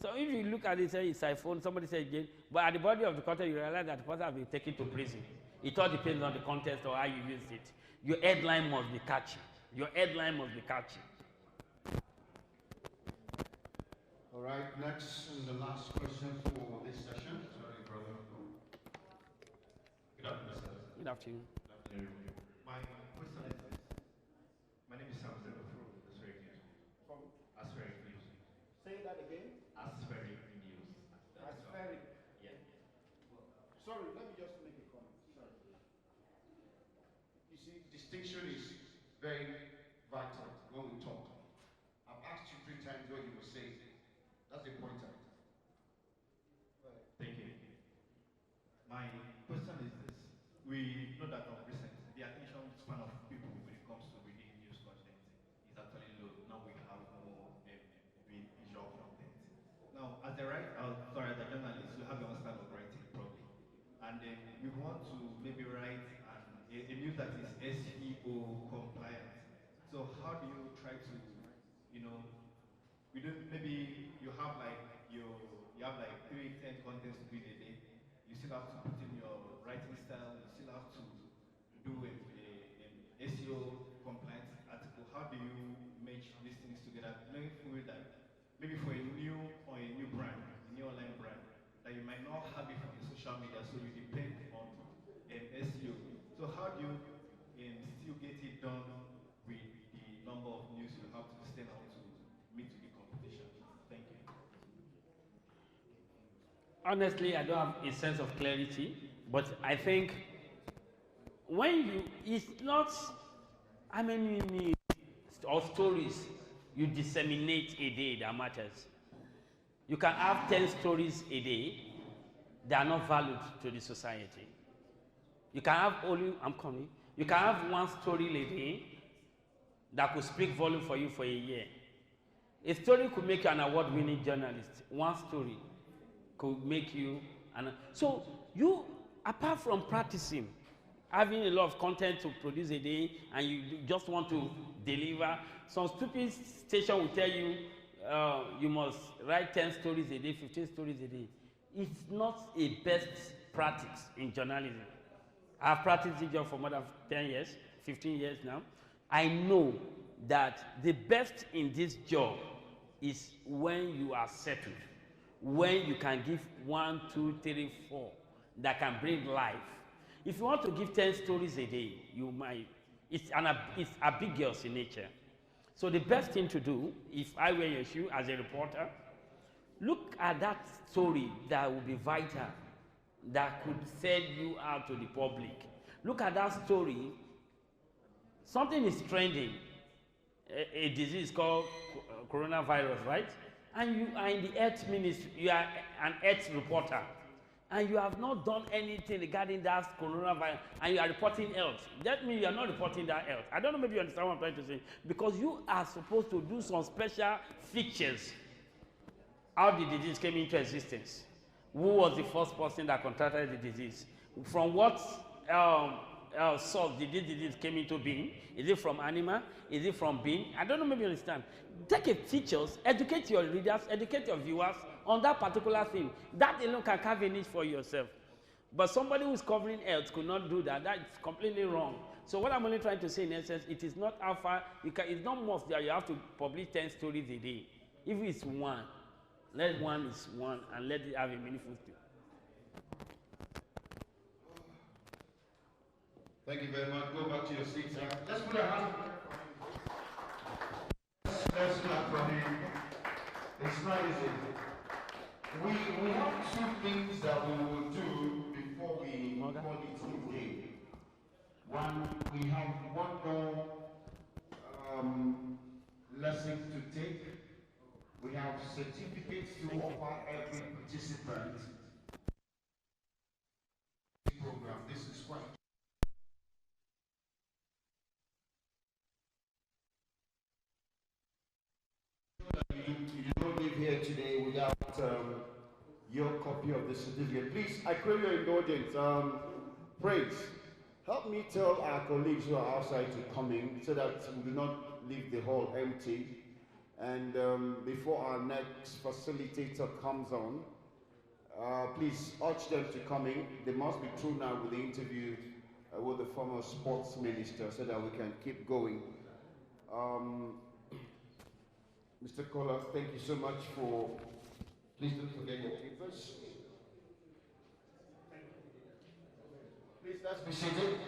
So if you look at it, say he's siphoned. Somebody said again, but at the body of the content, you realize that the person has been taken to prison. It all depends on the context or how you use it. Your headline must be catchy. Your headline must be catchy. All right, next and the last question for this session. Sorry, brother. Good afternoon, sir. Good afternoon. Good afternoon. My question is this. My name is Sam Zero from Aspheric News. From Aspheric News. Say that again. Aspheric News. Aspheric. Yeah. Sorry, let me just make a comment. Sorry. You see, distinction is very vital when we talk. I've asked you 3 times what you were saying. That's the point. Thank you. My question is this. We know that of recent, the attention span of people when it comes to reading news content is actually low. Now we have more visual content. Now, as a journalist, you have your own style of writing probably. And then we want to maybe write a news that is SEO compliant. So how do you try to, maybe you have like 3-10 contents to do in a day. You still have to put in your writing style. You still have to do an SEO compliant article. How do you match these things together? Knowing fully that maybe for a new brand, a new online brand, that you might not have it from the social media, so you depend on SEO. So how do you still get it done with the number of news you have to stand out to meet the competition? Thank you. Honestly, I don't have a sense of clarity, but I think it's not how many news or stories you disseminate a day that matters. You can have 10 stories a day that are not valued to the society. You can have you can have 1 story a day that could speak volume for you for a year. A story could make you an award-winning journalist. 1 story could make you so you, apart from practicing, having a lot of content to produce a day and you just want to deliver, some stupid station will tell you you must write 10 stories a day, 15 stories a day. It's not a best practice in journalism. I've practiced this job for more than 10 years, 15 years now. I know that the best in this job is when you are settled, when you can give 1, 2, 3, 4 that can bring life. If you want to give 10 stories a day, it's ambiguous in nature. So the best thing to do, if I were your shoe as a reporter, look at that story that will be vital, that could sell you out to the public. Look at that story. Something is trending, a disease called coronavirus, right? And you are in the health ministry, you are an health reporter, and you have not done anything regarding that coronavirus, and you are reporting health. That means you are not reporting that health. I don't know, maybe you understand what I'm trying to say. Because you are supposed to do some special features how the disease came into existence. Who was the first person that contracted the disease? From what source did this disease came into being? Is it from animal? Is it from being? I don't know, maybe you understand. Take a features, educate your readers, educate your viewers on that particular thing. That alone can carve a niche for yourself. But somebody who's covering health could not do that. That's completely wrong. So what I'm only trying to say in essence, it is not how far, it's not must that you have to publish 10 stories a day. If it's one, let one is one and let it have a meaningful thing. Thank you very much. Go back to your seats. Let's put our hands. Let's clap for him. It's not easy. We have two things that we will do before we call it day. One, we have one more lesson to take. We have certificates to offer every participant. Program. This is quite. You don't leave here today without your copy of the certificate. Please, I crave your indulgence. Praise. Help me tell our colleagues who are outside to come in so that we do not leave the hall empty. And before our next facilitator comes on, please urge them to come in. They must be through now with the interview with the former sports minister so that we can keep going. Mr. Kola, thank you so much for, please don't forget your papers. Please, let's be seated.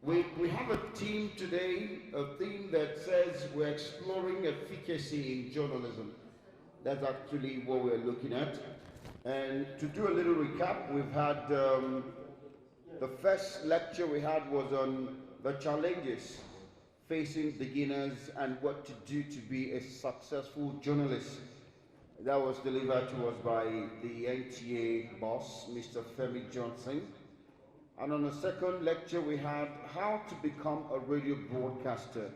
We have a theme today, a theme that says we're exploring efficacy in journalism. That's actually what we're looking at. And to do a little recap, we've had, the first lecture we had was on the challenges facing beginners and what to do to be a successful journalist. That was delivered to us by the NTA boss, Mr. Femi Johnson. And on the second lecture, we had how to become a radio broadcaster.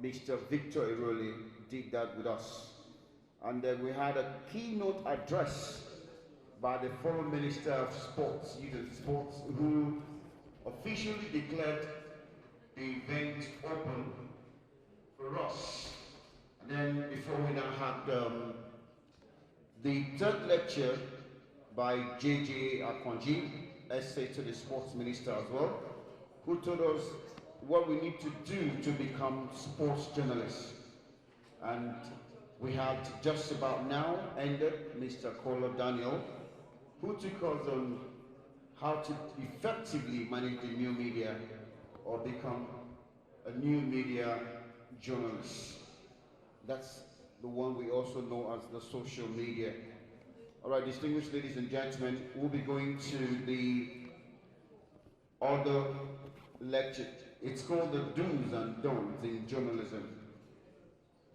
Mr. Victor Iroli did that with us. And then we had a keynote address by the former Minister of Sports, Youth and Sports, who officially declared the event open for us. And then before we now had the third lecture by JJ Akwanji, essay to the sports minister as well, who told us what we need to do to become sports journalists. And we had just about now ended Mr. Kola Daniel, who took us on how to effectively manage the new media or become a new media journalist. That's the one we also know as the social media. All right, distinguished ladies and gentlemen, we'll be going to the other lecture. It's called the do's and don'ts in journalism.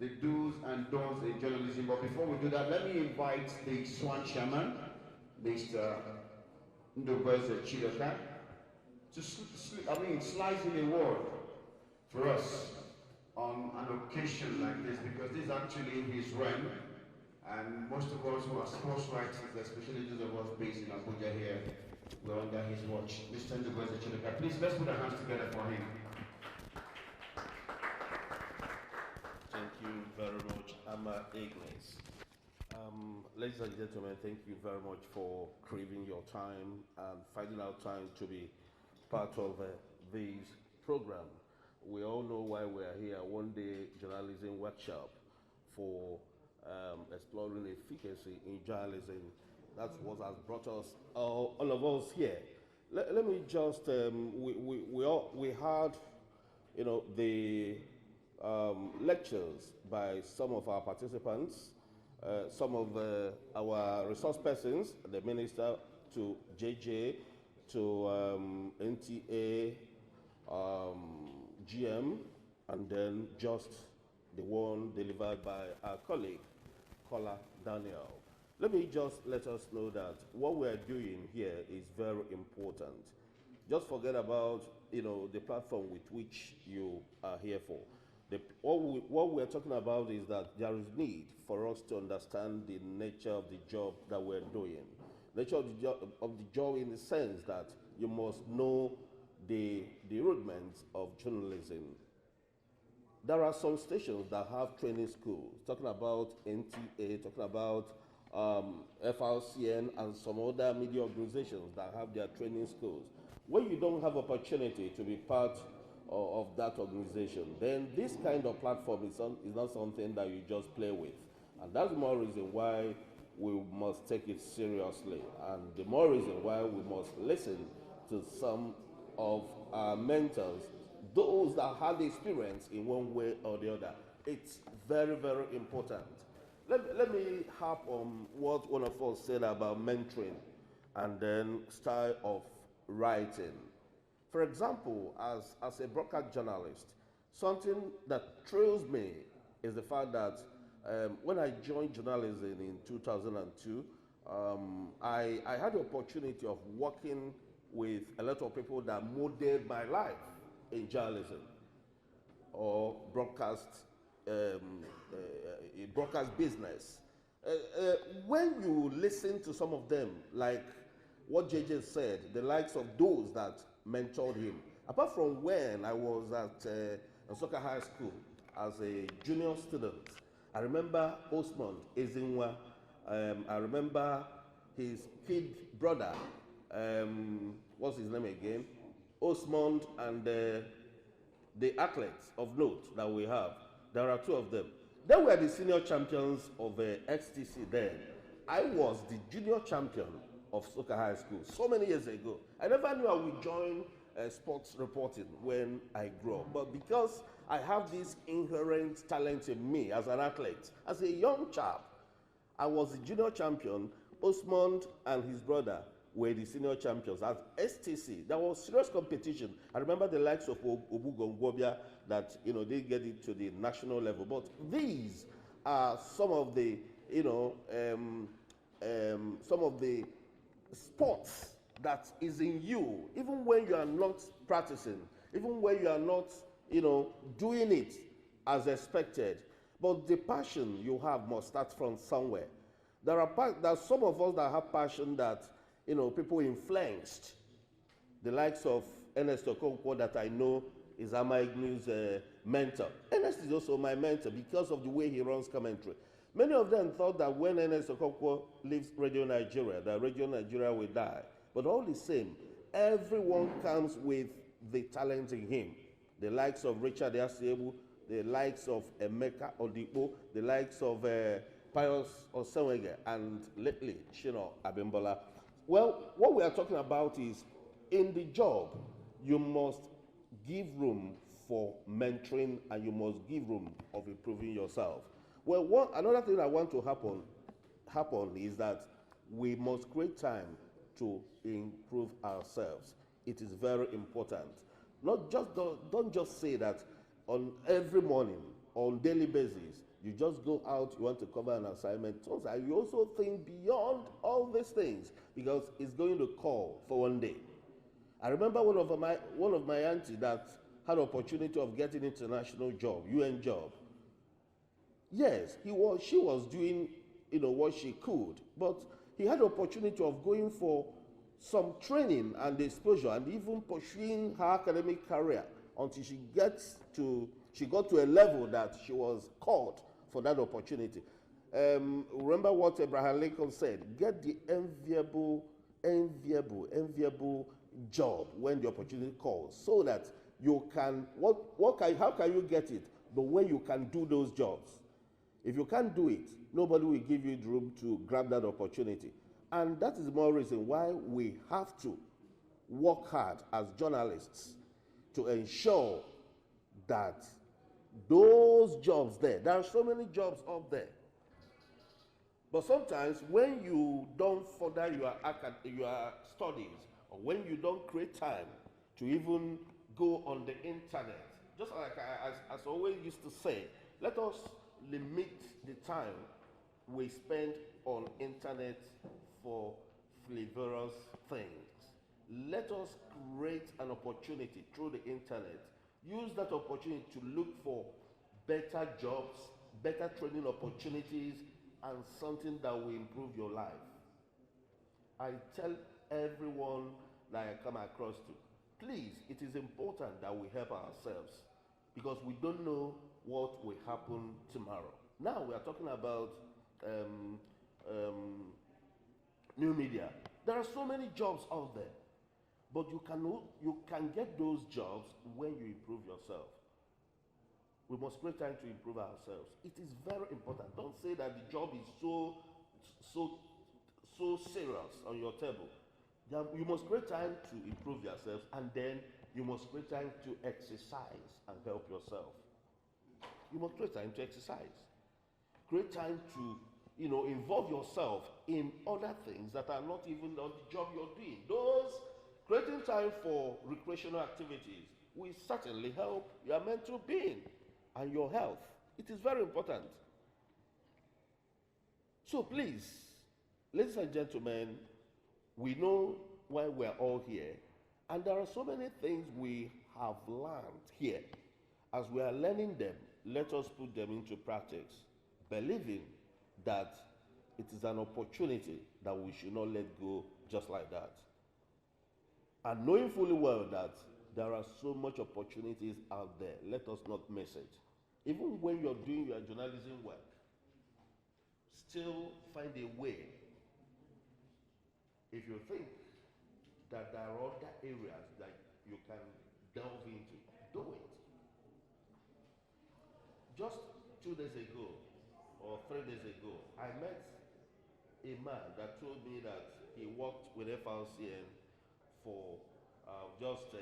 The do's and don'ts in journalism. But before we do that, let me invite the Swan Shaman, Mr. Ndobeze Chidoka, to slice in a word for us on an occasion like this, because this is actually his realm, and most of us who are sports writers, especially those of us based in Abuja here, we're under his watch. Mr. Ndobeze Chidoka, please let's put our hands together for him. Thank you very much, Ama Ignis. Ladies and gentlemen, thank you very much for craving your time and finding out time to be part of this program. We all know why we're here, one day journalism workshop for exploring efficacy in journalism. That's what has brought us, all of us here. let me just, we had, the lectures by some of our participants, some of our resource persons, the minister, to JJ, to NTA, GM, and then just the one delivered by our colleague, Kola Daniel. Let me just let us know that what we're doing here is very important. Just forget about, the platform with which you are here for. What we're talking about is that there is need for us to understand the nature of the job that we're doing. Nature of the job in the sense that you must know the rudiments of journalism. There are some stations that have training schools, talking about NTA, talking about FRCN, and some other media organizations that have their training schools. When you don't have opportunity to be part of that organization, then this kind of platform is not something that you just play with. And that's the more reason why we must take it seriously, and the more reason why we must listen to some of our mentors, those that had experience in one way or the other. It's very, very important. Let me harp on what one of us said about mentoring and then style of writing. For example, as a broadcast journalist, something that thrills me is the fact that when I joined journalism in 2002, I had the opportunity of working with a lot of people that modeled my life in journalism or broadcast business. When you listen to some of them, like what JJ said, the likes of those that mentored him, apart from when I was at Nsukka High School as a junior student, I remember Osmond Ezinwa. I remember his kid brother, what's his name again? Osmond, and the athletes of note that we have. There are two of them. They were the senior champions of XTC then. I was the junior champion of Nsukka High School so many years ago. I never knew I would join sports reporting when I grew up. But because I have this inherent talent in me as an athlete, as a young chap, I was the junior champion. Osmond and his brother were the senior champions at STC. There was serious competition. I remember the likes of Obugongwobia that they get it to the national level. But these are some of the some of the sports that is in you, even when you are not practicing, even when you are not doing it as expected. But the passion you have must start from somewhere. There are some of us that have passion that people influenced. The likes of Ernest Okonkwo that I know is Amaignu's mentor. Ernest is also my mentor because of the way he runs commentary. Many of them thought that when Ernest Okonkwo leaves Radio Nigeria, that Radio Nigeria will die. But all the same, everyone comes with the talent in him. The likes of Richard Yasiebu, the likes of Emeka Odipo, the likes of Pius Osewege, and lately, Shino Abimbola. Well, what we are talking about is, in the job, you must give room for mentoring and you must give room of improving yourself. Well, another thing I want to happen is that we must create time to improve ourselves. It is very important. Don't just say that on every morning, on daily basis, you just go out, you want to cover an assignment. You also think beyond all these things because it's going to call for one day. I remember one of my auntie that had opportunity of getting international job, UN job. Yes, she was doing what she could, but he had the opportunity of going for some training and exposure and even pursuing her academic career until she got to a level that she was called for that opportunity. Remember what Abraham Lincoln said: get the enviable job when the opportunity calls, so that you can, how can you get it? The way you can do those jobs. If you can't do it, nobody will give you the room to grab that opportunity. And that is the more reason why we have to work hard as journalists to ensure that those jobs there are so many jobs up there. But sometimes when you don't further your studies, or when you don't create time to even go on the internet, just like as I always used to say, let us limit the time we spend on internet for frivolous things. Let us create an opportunity through the internet. Use that opportunity to look for better jobs, better training opportunities, and something that will improve your life. I tell everyone that I come across to, please, it is important that we help ourselves because we don't know what will happen tomorrow. Now we are talking about new media. There are so many jobs out there, but you can get those jobs when you improve yourself. We must create time to improve ourselves. It is very important. Don't say that the job is so serious on your table. You must create time to improve yourself, and then you must create time to exercise and help yourself. You must create time to exercise. Create time to, involve yourself in other things that are not even on the job you're doing. Those creating time for recreational activities will certainly help your mental being and your health. It is very important. So please, ladies and gentlemen, we know why we're all here, and there are so many things we have learned here. As we are learning them, let us put them into practice, believing that it is an opportunity that we should not let go just like that. And knowing fully well that there are so much opportunities out there, let us not miss it. Even when you're doing your journalism work, still find a way. If you think that there are other areas that you can delve into, do it. Just 2 days ago, or 3 days ago, I met a man that told me that he worked with FLCN for just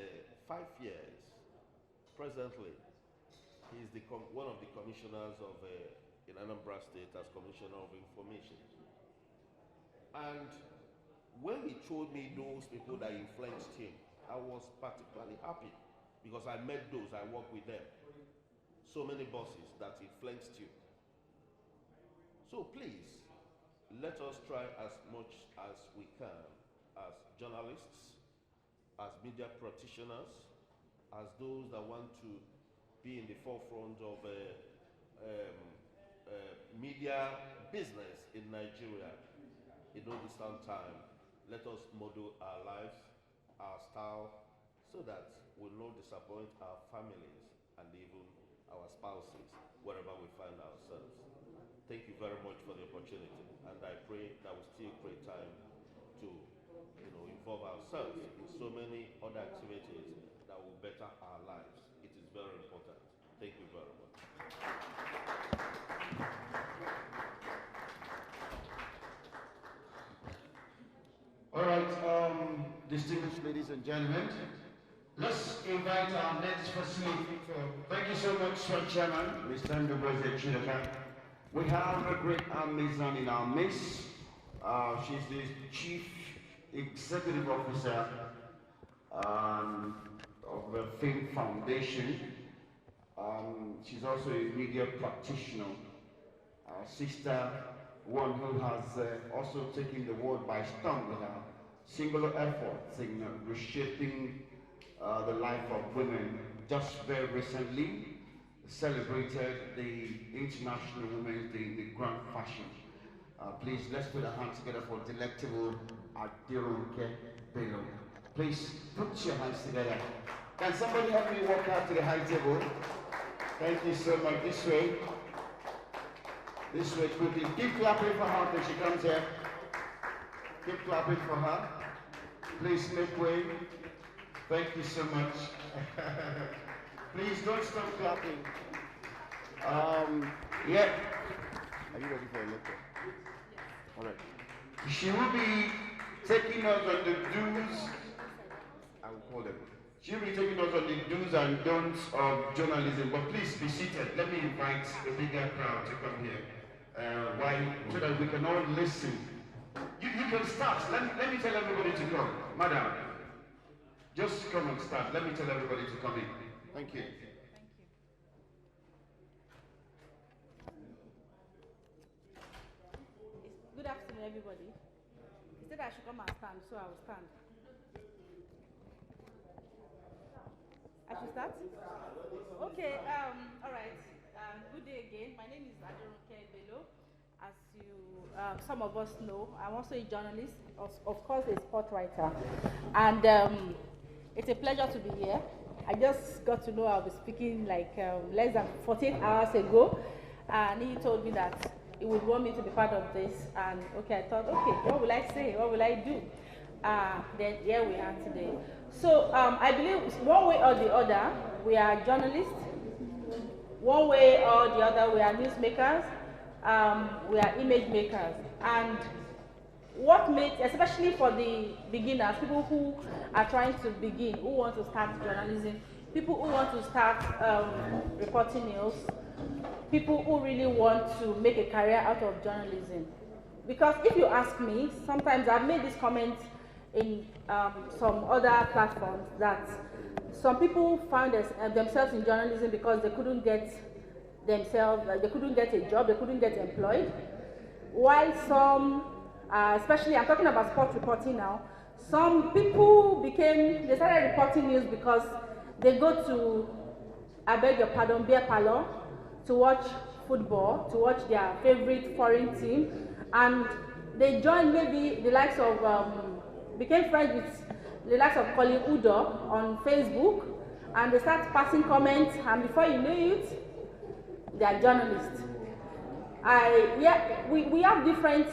5 years. Presently, he is one of the commissioners of in Anambra State as Commissioner of Information. And when he told me those people that influenced him, I was particularly happy because I met those, I worked with them. So many bosses that influenced you. So please, let us try as much as we can as journalists, as media practitioners, as those that want to be in the forefront of media business in Nigeria in no distant time. Let us model our lives, our style, so that we'll not disappoint our families and even our spouses wherever we find ourselves. Thank you very much for the opportunity, and I pray that we still create time to involve ourselves in so many other activities that will better our lives. It is very important. Thank you very much. All right, distinguished ladies and gentlemen, let's invite our next facilitator. Thank you so much, Chairman, Mr. Ndoboze Chidoka. We have a great Amazon in our midst. She's the Chief Executive Officer of the Film Foundation. She's also a media practitioner. Sister, one who has also taken the world by storm with her singular efforts in reshaping the life of women. Just very recently celebrated the International Women's Day in the grand fashion. Please, let's put our hands together for delectable Adirunke Bello. Please, put your hands together. Can somebody help me walk out to the high table? Thank you so much. This way. This way, quickly. Keep clapping for her when she comes here. Keep clapping for her. Please make way. Thank you so much. Please don't stop clapping. Yeah. Are you ready for a lecture? All right. She will be taking us on the do's call them. She'll be taking us on the do's and don'ts of journalism, but please be seated. Let me invite a bigger crowd to come here. So that we can all listen. You can start. Let me tell everybody to come. Madam, just come and start. Let me tell everybody to come in. Thank you. Good afternoon, everybody. He said I should come and stand, so I will stand. I should start? Okay, all right. Good day again. My name is Aderonke Bello. As you, some of us know, I'm also a journalist, of course a sport writer. And it's a pleasure to be here. I just got to know I'll be speaking like less than 48 hours ago. And he told me that he would want me to be part of this. And okay, I thought, okay, what will I say? What will I do? Then here we are today. So I believe one way or the other, we are journalists. One way or the other, we are newsmakers. We are image makers. And what makes, especially for the beginners, people who are trying to begin, who want to start journalism, people who want to start reporting news, people who really want to make a career out of journalism. Because if you ask me, sometimes I've made this comment in some other platforms that some people found themselves in journalism because they couldn't get themselves, they couldn't get a job, they couldn't get employed. While some, especially I'm talking about sports reporting now, some people they started reporting news because they go to, I beg your pardon, beer parlor to watch football, to watch their favorite foreign team, and they joined maybe the likes of, became friends with the likes of Colin Udo on Facebook, and they start passing comments, and before you know it, they are journalists. We have different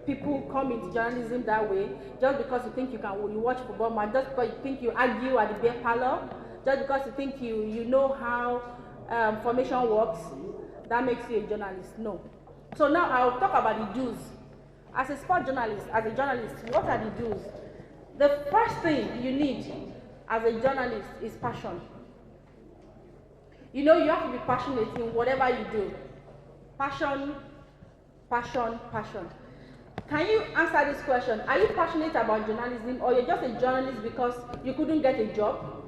people come into journalism that way, just because you think you watch football match, just because you think you argue at the beer parlor, just because you think you know how formation works, that makes you a journalist. No. So now I'll talk about the do's. As a sport journalist, as a journalist, what are the do's? The first thing you need as a journalist is passion. You know, you have to be passionate in whatever you do. Passion, passion, passion. Can you answer this question? Are you passionate about journalism, or you're just a journalist because you couldn't get a job?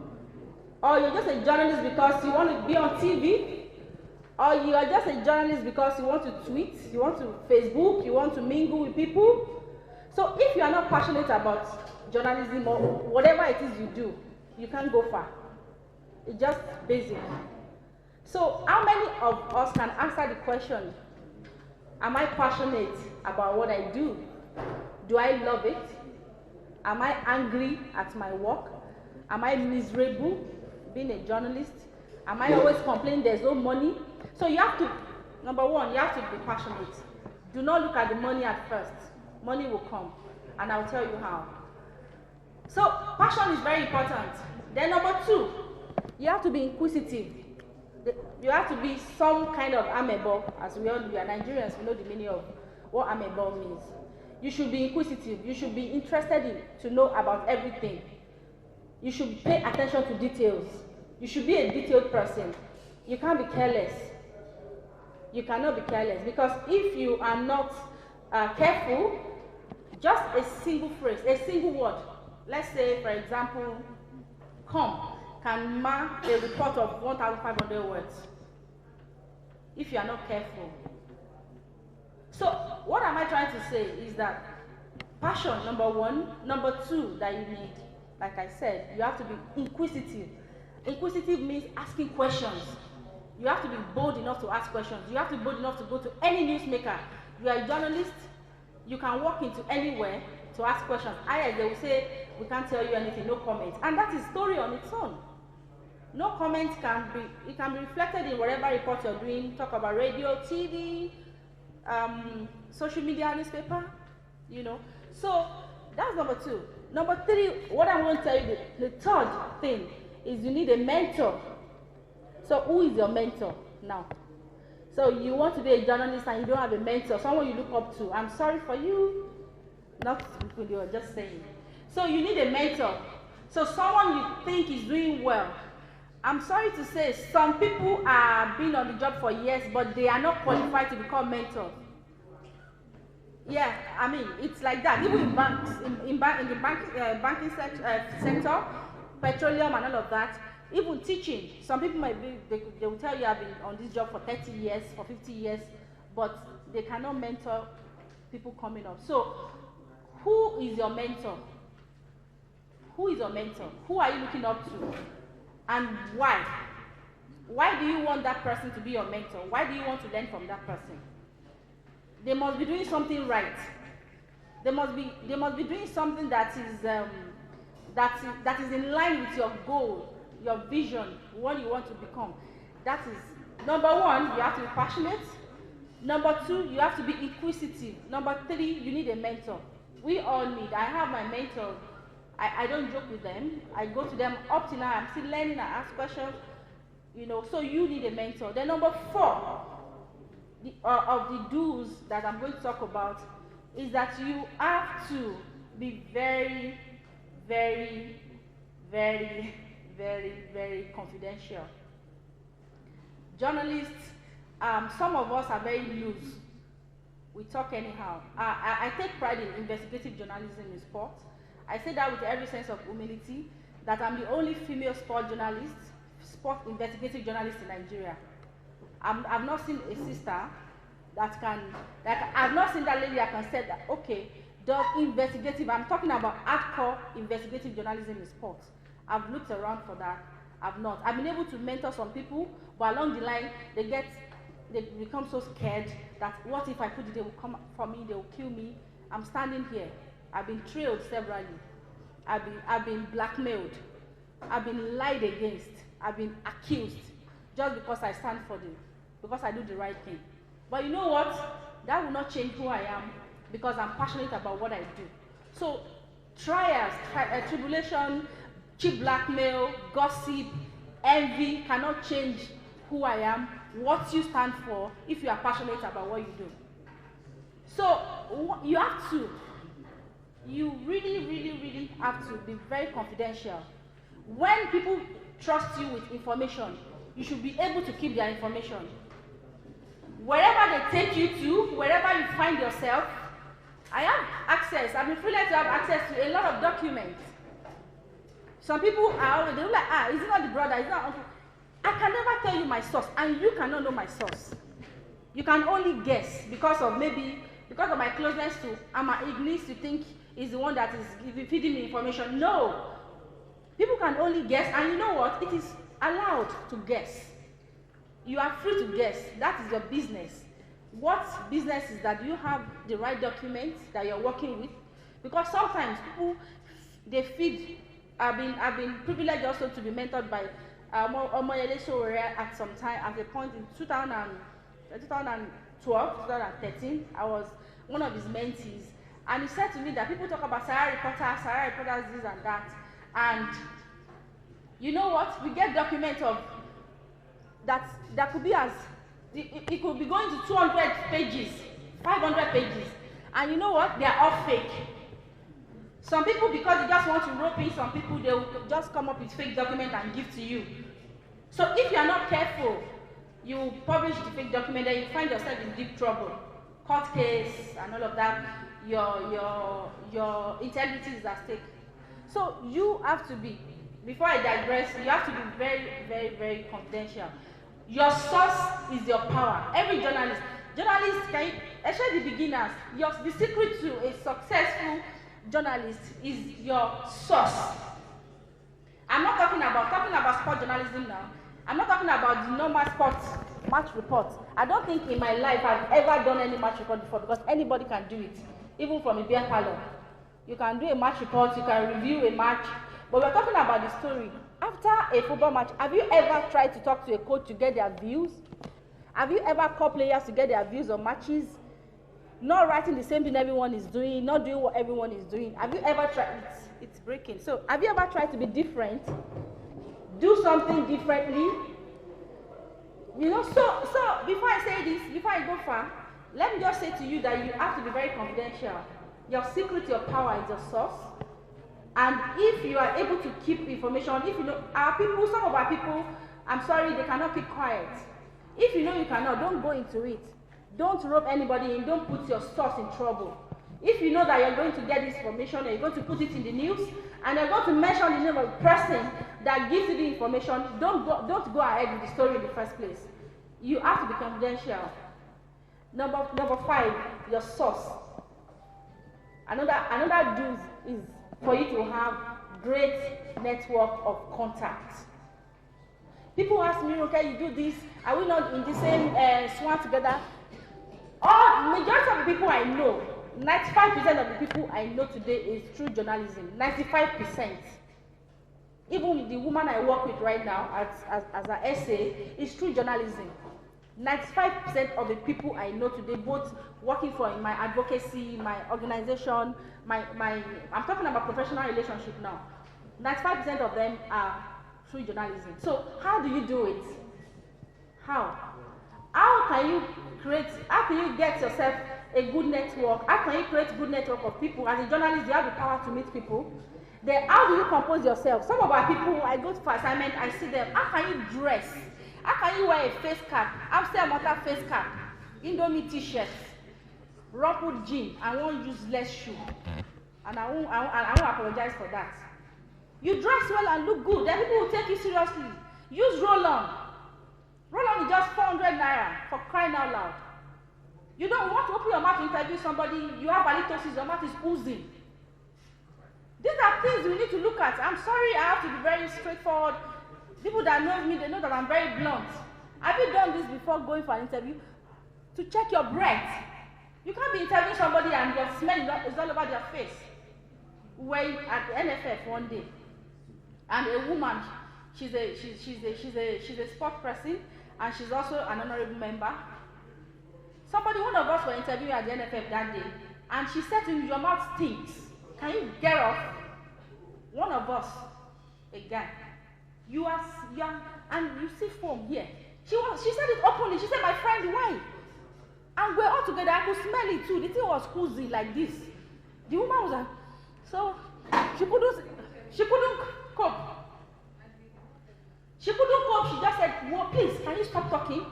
Or you're just a journalist because you want to be on TV? Or you are just a journalist because you want to tweet, you want to Facebook, you want to mingle with people? So if you are not passionate about journalism or whatever it is you do, you can't go far. It's just basic. So how many of us can answer the question, am I passionate about what I do? Do I love it? Am I angry at my work? Am I miserable being a journalist? Am I always complaining there's no money? So you have to, number one, you have to be passionate. Do not look at the money at first. Money will come, and I'll tell you how. So passion is very important. Then number two, you have to be inquisitive. You have to be some kind of amebo, as we all do. We are Nigerians, we know the meaning of what amebo means. You should be inquisitive. You should be interested to know about everything. You should pay attention to details. You should be a detailed person. You can't be careless. You cannot be careless, because if you are not careful, just a single phrase, a single word, let's say, for example, come, can mark a report of 1,500 words if you are not careful. So what am I trying to say is that passion, number one. Number two that you need, like I said, you have to be inquisitive. Inquisitive means asking questions. You have to be bold enough to ask questions. You have to be bold enough to go to any newsmaker. You are a journalist, you can walk into anywhere to ask questions. Either they will say, we can't tell you anything, no comment. And that is story on its own. No comment can be reflected in whatever report you're doing. Talk about radio, TV, social media, newspaper, you know. So that's number two. Number three, what I'm going to tell you, the third thing is you need a mentor. So who is your mentor now? So you want to be a journalist and you don't have a mentor, someone you look up to. I'm sorry for you. Not people, you're just saying. So you need a mentor. So someone you think is doing well, I'm sorry to say, some people are been on the job for years, but they are not qualified to become mentors. Yeah, I mean, it's like that. Even in banks, in the banking sector, petroleum and all of that, even teaching. Some people might be, they will tell you I've been on this job for 30 years, for 50 years, but they cannot mentor people coming up. So, who is your mentor? Who is your mentor? Who are you looking up to? And why? Why do you want that person to be your mentor? Why do you want to learn from that person? They must be doing something right. They must be doing something that is in line with your goal, your vision, what you want to become. That is number one, you have to be passionate. Number two, you have to be inquisitive. Number three, you need a mentor. We all need. I have my mentors. I don't joke with them. I go to them up to now. I'm still learning. I ask questions. You know, so you need a mentor. Then number four, of the do's that I'm going to talk about is that you have to be very, very, very, very, very confidential. Journalists, some of us are very loose. We talk anyhow. I take pride in investigative journalism in sport. I say that with every sense of humility, that I'm the only female sport journalist, sport investigative journalist in Nigeria. I've not seen a sister that can, I've not seen that lady that can say that, okay, does investigative, I'm talking about hardcore investigative journalism in sports. I've looked around for that. I've not. I've been able to mentor some people, but along the line, they become so scared that what if I put it, they will come for me, they will kill me. I'm standing here. I've been trailed severally. I've been blackmailed. I've been lied against. I've been accused just because I stand for them, because I do the right thing. But you know what? That will not change who I am, because I'm passionate about what I do. So trials, tribulation, cheap blackmail, gossip, envy cannot change who I am, what you stand for, if you are passionate about what you do. So you have to, you really, really, really have to be very confidential. When people trust you with information, you should be able to keep their information. Wherever they take you to, wherever you find yourself, I have access. I've been privileged to have access to a lot of documents. Some people are always, they're like, is it not the brother? Is it not uncle? I can never tell you my source, and you cannot know my source. You can only guess because of my closeness to Ama Ignis, you think is the one that is feeding me information. No. People can only guess, and you know what? It is allowed to guess. You are free to guess. That is your business. What business is that? Do you have the right documents that you're working with? Because sometimes people, they feed. I've been privileged also to be mentored by Omoyele Sowore at some time, at a point in 2012, 2013. I was one of his mentees, and he said to me that people talk about Sahara reporters, this and that, and you know what? We get documents of that could be as it could be going to 200 pages, 500 pages, and you know what? They are all fake. Some people, because they just want to rope in some people, they will just come up with fake document and give to you. So if you are not careful, you publish the fake document, then you find yourself in deep trouble. Court case and all of that, your integrity is at stake. So you have to be, before I digress, you have to be very, very, very confidential. Your source is your power. Every journalist, especially the beginners, the secret to a successful journalist is your source. I'm not talking about sport journalism now. I'm not talking about the normal sports match reports. I don't think in my life I've ever done any match report before, because anybody can do it, even from a beer parlor. You can do a match report, you can review a match, but we're talking about the story. After a football match, have you ever tried to talk to a coach to get their views? Have you ever called players to get their views on matches? Not writing the same thing everyone is doing, not doing what everyone is doing. Have you ever tried? It's breaking. So, have you ever tried to be different? Do something differently? You know, so before I say this, before I go far, let me just say to you that you have to be very confidential. Your secret, your power is your source. And if you are able to keep information, if you know, our people, some of our people, I'm sorry, they cannot keep quiet. If you know you cannot, don't go into it. Don't rope anybody in, don't put your source in trouble. If you know that you're going to get this information and you're going to put it in the news, and you're going to mention the name of the person that gives you the information, don't go ahead with the story in the first place. You have to be confidential. Number 5, your source. Another do is for you to have great network of contacts. People ask me, okay, you do this, are we not in the same swan together? Majority of the people I know, 95% of the people I know today is through journalism. 95%. Even the woman I work with right now as an essay is through journalism. 95% of the people I know today, both working for my advocacy, my organization, I'm talking about professional relationship now. 95% of them are through journalism. So how do you do it? How can you get yourself a good network? How can you create a good network of people? As a journalist, you have the power to meet people. Then how do you compose yourself? Some of our people, I go for assignment, I see them, how can you dress? How can you wear a face cap? Upstairs matter face cap, Indomie t-shirt, rumpled jean, and one useless shoe. And I won't apologize for that. You dress well and look good, then people will take you seriously. Use roll-on. Roll-on is just 400 naira, for crying out loud. You don't want to open your mouth to interview somebody, you have halitosis, your mouth is oozing. These are things we need to look at. I'm sorry, I have to be very straightforward. People that know me, they know that I'm very blunt. Have you done this before going for an interview? To check your breath. You can't be interviewing somebody and your smell is all over their face. We were at the NFF one day, and a woman, she's a sport person, and she's also an honorable member. One of us were interviewing at the NFF that day, and she said to me, "Your mouth stinks. Can you get off?" One of us, a guy, you are young and you see foam here. She said it openly. She said, "My friend, why?" And we're all together. I could smell it too. The thing was cozy like this. The woman was like, so she couldn't cope. She couldn't cope. She just said, "Well, please, can you stop talking?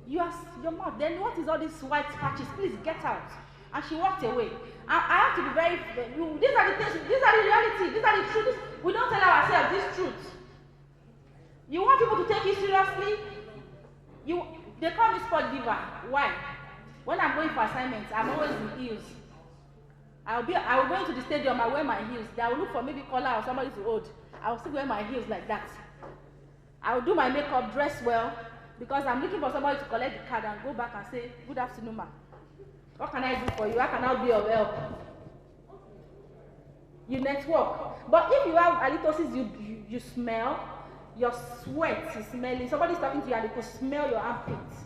Your mouth. Then what is all these white patches? Please get out." And she walked away. I have to be very. These are the things. These are the reality. These are the truths. We don't tell ourselves these truths. You want people to take you seriously? They call me sport diva. Why? When I'm going for assignments, I'm always in heels. I will go into the stadium, I wear my heels. They will look for maybe collar or somebody to hold. I will still wear my heels like that. I will do my makeup, dress well, because I'm looking for somebody to collect the card and go back and say, "Good afternoon, ma. What can I do for you? How can I be of help?" You network. But if you have halitosis, you smell, your sweat is smelling. Somebody's talking to you and they could smell your armpits.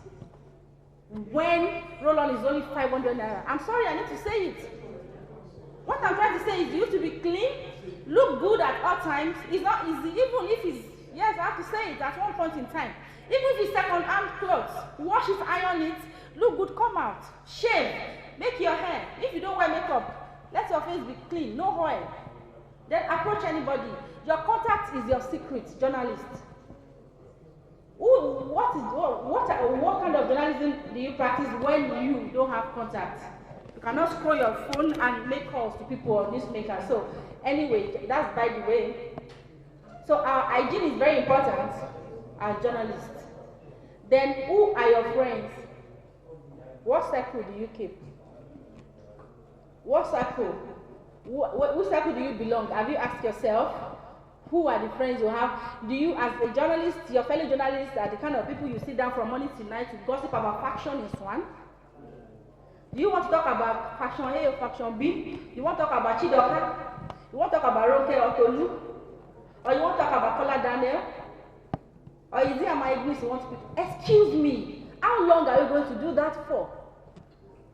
When roll-on is only 500 naira. I'm sorry, I need to say it. What I'm trying to say is you have to be clean, look good at all times. It's not easy, even if it's, yes, I have to say it at one point in time. Even if it's second-hand clothes, wash it, iron it, look good, come out, shave, make your hair. If you don't wear makeup, let your face be clean, no oil. Then approach anybody. Your contact is your secret, journalist. What kind of journalism do you practice when you don't have contact? You cannot scroll your phone and make calls to people or newsmakers. So anyway, that's by the way. So our hygiene is very important as journalists. Then who are your friends? What circle do you keep? What circle? Which circle do you belong? Have you asked yourself? Who are the friends you have? Do you, as a journalist, your fellow journalists are the kind of people you sit down from morning to night to gossip about faction in Swan? Do you want to talk about faction A or faction B? You want to talk about Chidoka? You want to talk about Roke or Tolu? Or you want to talk about Kola Daniel? Or is it my English you want to speak? Excuse me, how long are you going to do that for?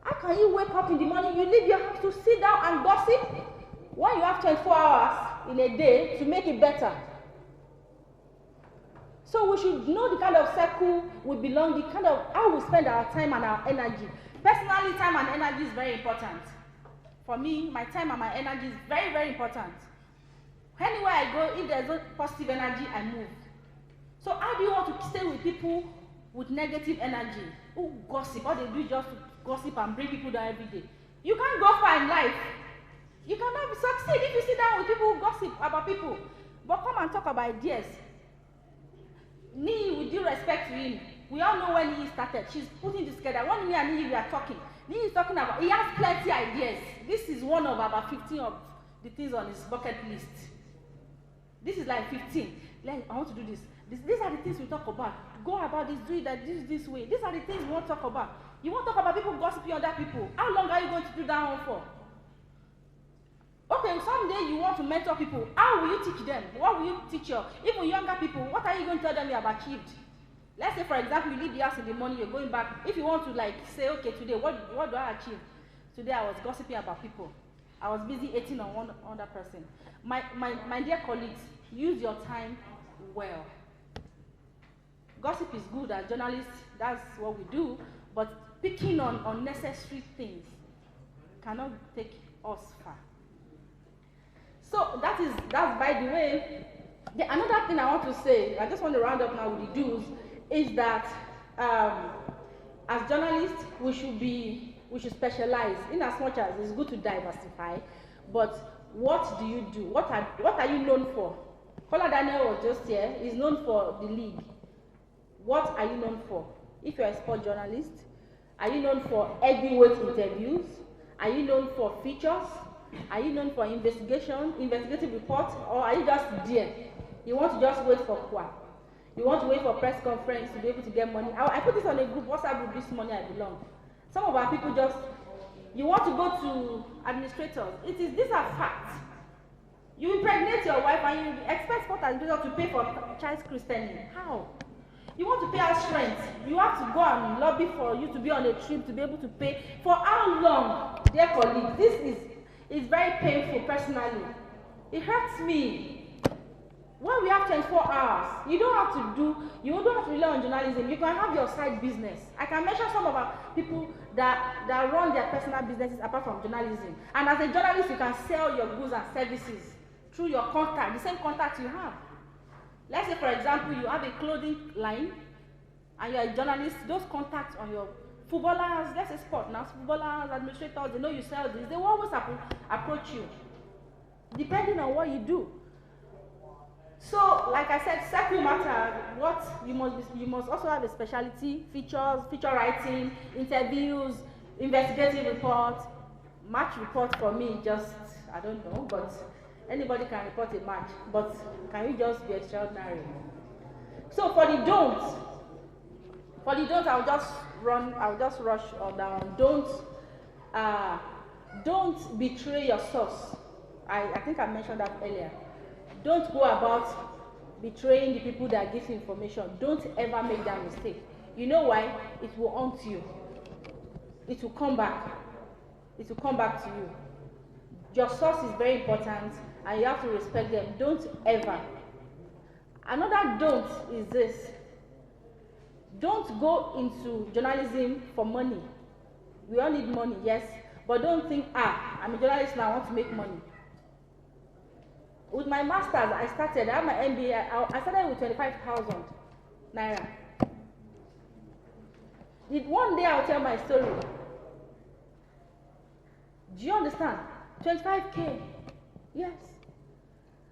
How can you wake up in the morning, you leave your house to sit down and gossip when you have 24 hours in a day to make it better? So we should know the kind of circle we belong, the kind of how we spend our time and our energy. Personally, time and energy is very important. For me, my time and my energy is very, very important. Anywhere I go, if there's no positive energy, I move. So how do you want to stay with people with negative energy, who gossip? All they do is just gossip and bring people down every day. You can't go far in life. You cannot succeed if you sit down with people who gossip about people. But come and talk about ideas. Nii, with due respect to him, we all know when he started. She's putting this together. When me and Nii, we are talking. Nii is talking about, he has plenty ideas. This is one of about 15 of the things on his bucket list. This is like 15. Like, I want to do this. These are the things we talk about. Go about this, do it that this way. These are the things we want to talk about. You want to talk about people gossiping other people. How long are you going to do that one for? Okay, someday you want to mentor people. How will you teach them? What will you teach your, even younger people, what are you going to tell them you have achieved? Let's say, for example, you leave the house in the morning, you're going back. If you want to like say, okay, today, what do I achieve? Today I was gossiping about people. I was busy hating on one other person. My dear colleagues, use your time well. Gossip is good as journalists, that's what we do, but picking on unnecessary things cannot take us far. So that's by the way. Another thing I want to say, I just want to round up now with the do's, is that as journalists we should specialize in as much as it's good to diversify, but what do you do? What are you known for? Kola Daniel was just here, he's known for the league. What are you known for? If you're a sport journalist, are you known for heavyweight interviews? Are you known for features? Are you known for investigative reports? Or are you just there? You want to just wait for qua? You want to wait for press conference to be able to get money? I put this on a group, WhatsApp group this morning I belong. Some of our people just, you want to go to administrators. These are facts. You impregnate your wife and you expect sport administrators to pay for child's christening. How? You want to pay house rent. You have to go and lobby for you to be on a trip to be able to pay. For how long, dear colleagues? This is very painful personally. It hurts me. When we have 24 hours, you don't have to rely on journalism. You can have your side business. I can mention some of our people that run their personal businesses apart from journalism. And as a journalist, you can sell your goods and services through your contact, the same contact you have. Let's say, for example, you have a clothing line and you're a journalist, those contacts on your footballers, let's say sport now, footballers, administrators, they know you sell this, they will always approach you, depending on what you do. So, like I said, circle matter. What you must also have a specialty, features, feature writing, interviews, investigative report, match report for me, just, I don't know, but anybody can report a match, but can you just be extraordinary? So for the don'ts, I'll just rush on down. Don't betray your source. I think I mentioned that earlier. Don't go about betraying the people that give you information. Don't ever make that mistake. You know why? It will haunt you. It will come back. It will come back to you. Your source is very important and you have to respect them. Don't ever. Another don't is this. Don't go into journalism for money. We all need money, yes, but don't think, I'm a journalist now, I want to make money. With my master's, I have my MBA, I started with 25,000 naira. One day I'll tell my story. Do you understand? 25K, yes.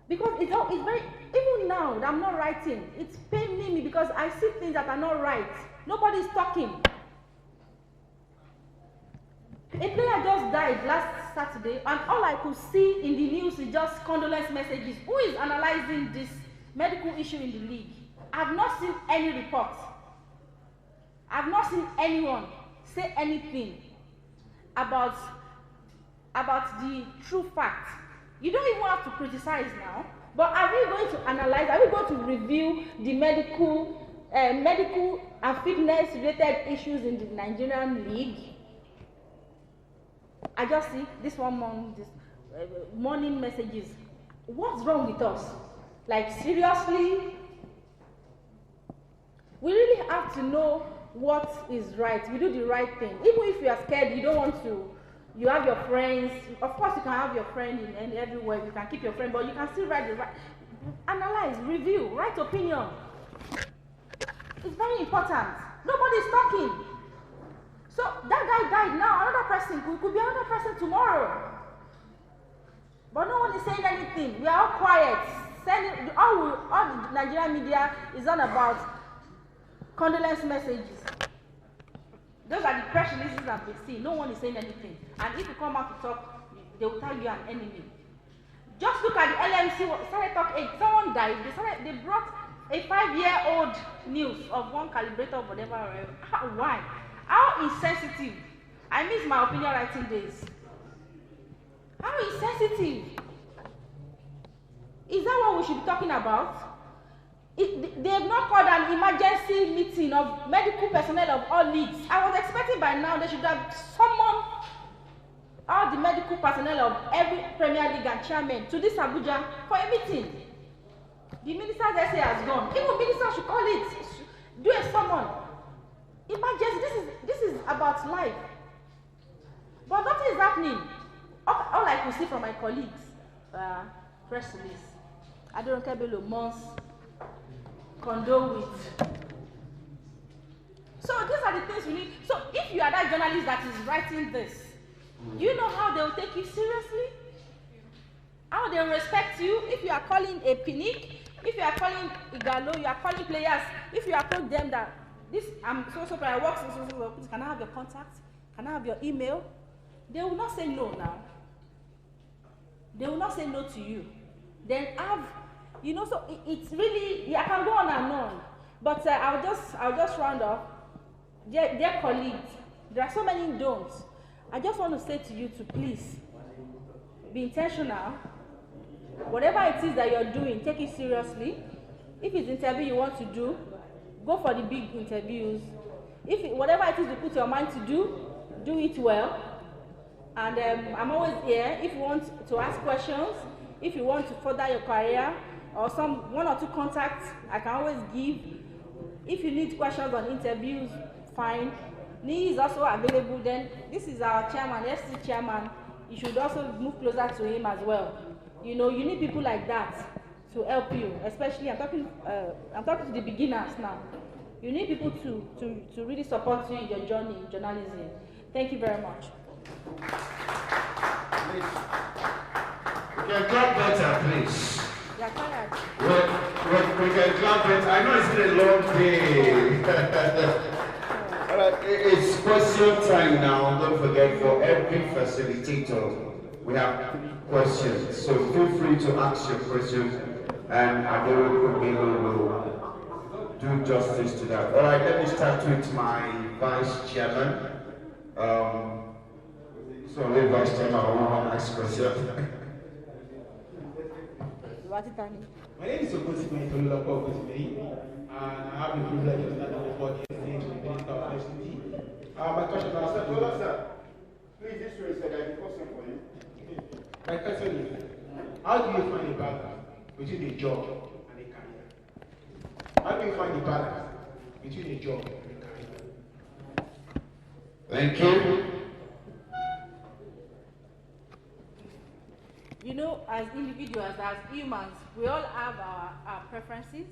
Because it's very, even now that I'm not writing, it's paining me because I see things that are not right. Nobody's talking. A player just died last Saturday, and all I could see in the news is just condolence messages. Who is analyzing this medical issue in the league? I've not seen any report. I've not seen anyone say anything about the true facts. You don't even have to criticize now, but are we going to analyze, are we going to review the medical and fitness related issues in the Nigerian league? I just see this one morning messages. What's wrong with us? Like, seriously? We really have to know what is right. We do the right thing. Even if you are scared, you don't want to you have your friends. Of course, you can have your friend in everywhere. You can keep your friend, but you can still analyze, review, write opinion. It's very important. Nobody's talking. So that guy died now. Another person could be another person tomorrow. But no one is saying anything. We are all quiet. All the Nigerian media is all about condolence messages. Those are the press releases that we see. No one is saying anything. And if you come out to talk, they will tag you an enemy. Just look at the LMC. Started talking. Someone died. They brought a 5-year-old news of one calibrator, whatever. Why? How insensitive. I miss my opinion writing days. How insensitive. Is that what we should be talking about? They have not called an emergency meeting of medical personnel of all leagues. I was expecting by now they should have summoned all the medical personnel of every Premier League and chairman to this Abuja for a meeting. The minister's essay has gone. Even ministers should call it, do a summon. Emergency, this is about life. But nothing is happening. All I could see from my colleagues, press release. I don't care about months, condole with. So these are the things we need. So if you are that journalist that is writing this, do you know how they will take you seriously? How they will respect you if you are calling a picnic, if you are calling Igalo, you are calling players, if you are told them that this, I'm so I work so, can I have your contact? Can I have your email? They will not say no now. They will not say no to you. Then so it's really, I can go on and on. But I'll just round off. Dear colleagues, there are so many don'ts. I just want to say to you to please be intentional. Whatever it is that you're doing, take it seriously. If it's interview you want to do, go for the big interviews. Whatever it is you put your mind to do it well. And I'm always here. If you want to ask questions, if you want to further your career, or one or two contacts I can always give. If you need questions on interviews, fine. Nee is also available. Then this is our chairman, FCT chairman. You should also move closer to him as well. You need people like that to help you. Especially, I'm talking to the beginners now. You need people to really support you in your journey in journalism. Thank you very much. We can clap better, please. You're tired. We can clap better. I know it's been a long day. All right, it's question time now. Don't forget, for every facilitator, we have questions. So feel free to ask your questions, and Adoro will do justice to that. All right, let me start with my vice chairman. Sorry, vice chairman, I want to ask question. My name is Okosi Menitolulapo Okosi, and I have the privilege of standing on the board yesterday with the Minister of FCT. My question is, please, this way is a question for you. My question is, how do you find a balance between a job and a career? How do you find a balance between a job and a career? Thank you. As individuals, as humans, we all have our preferences.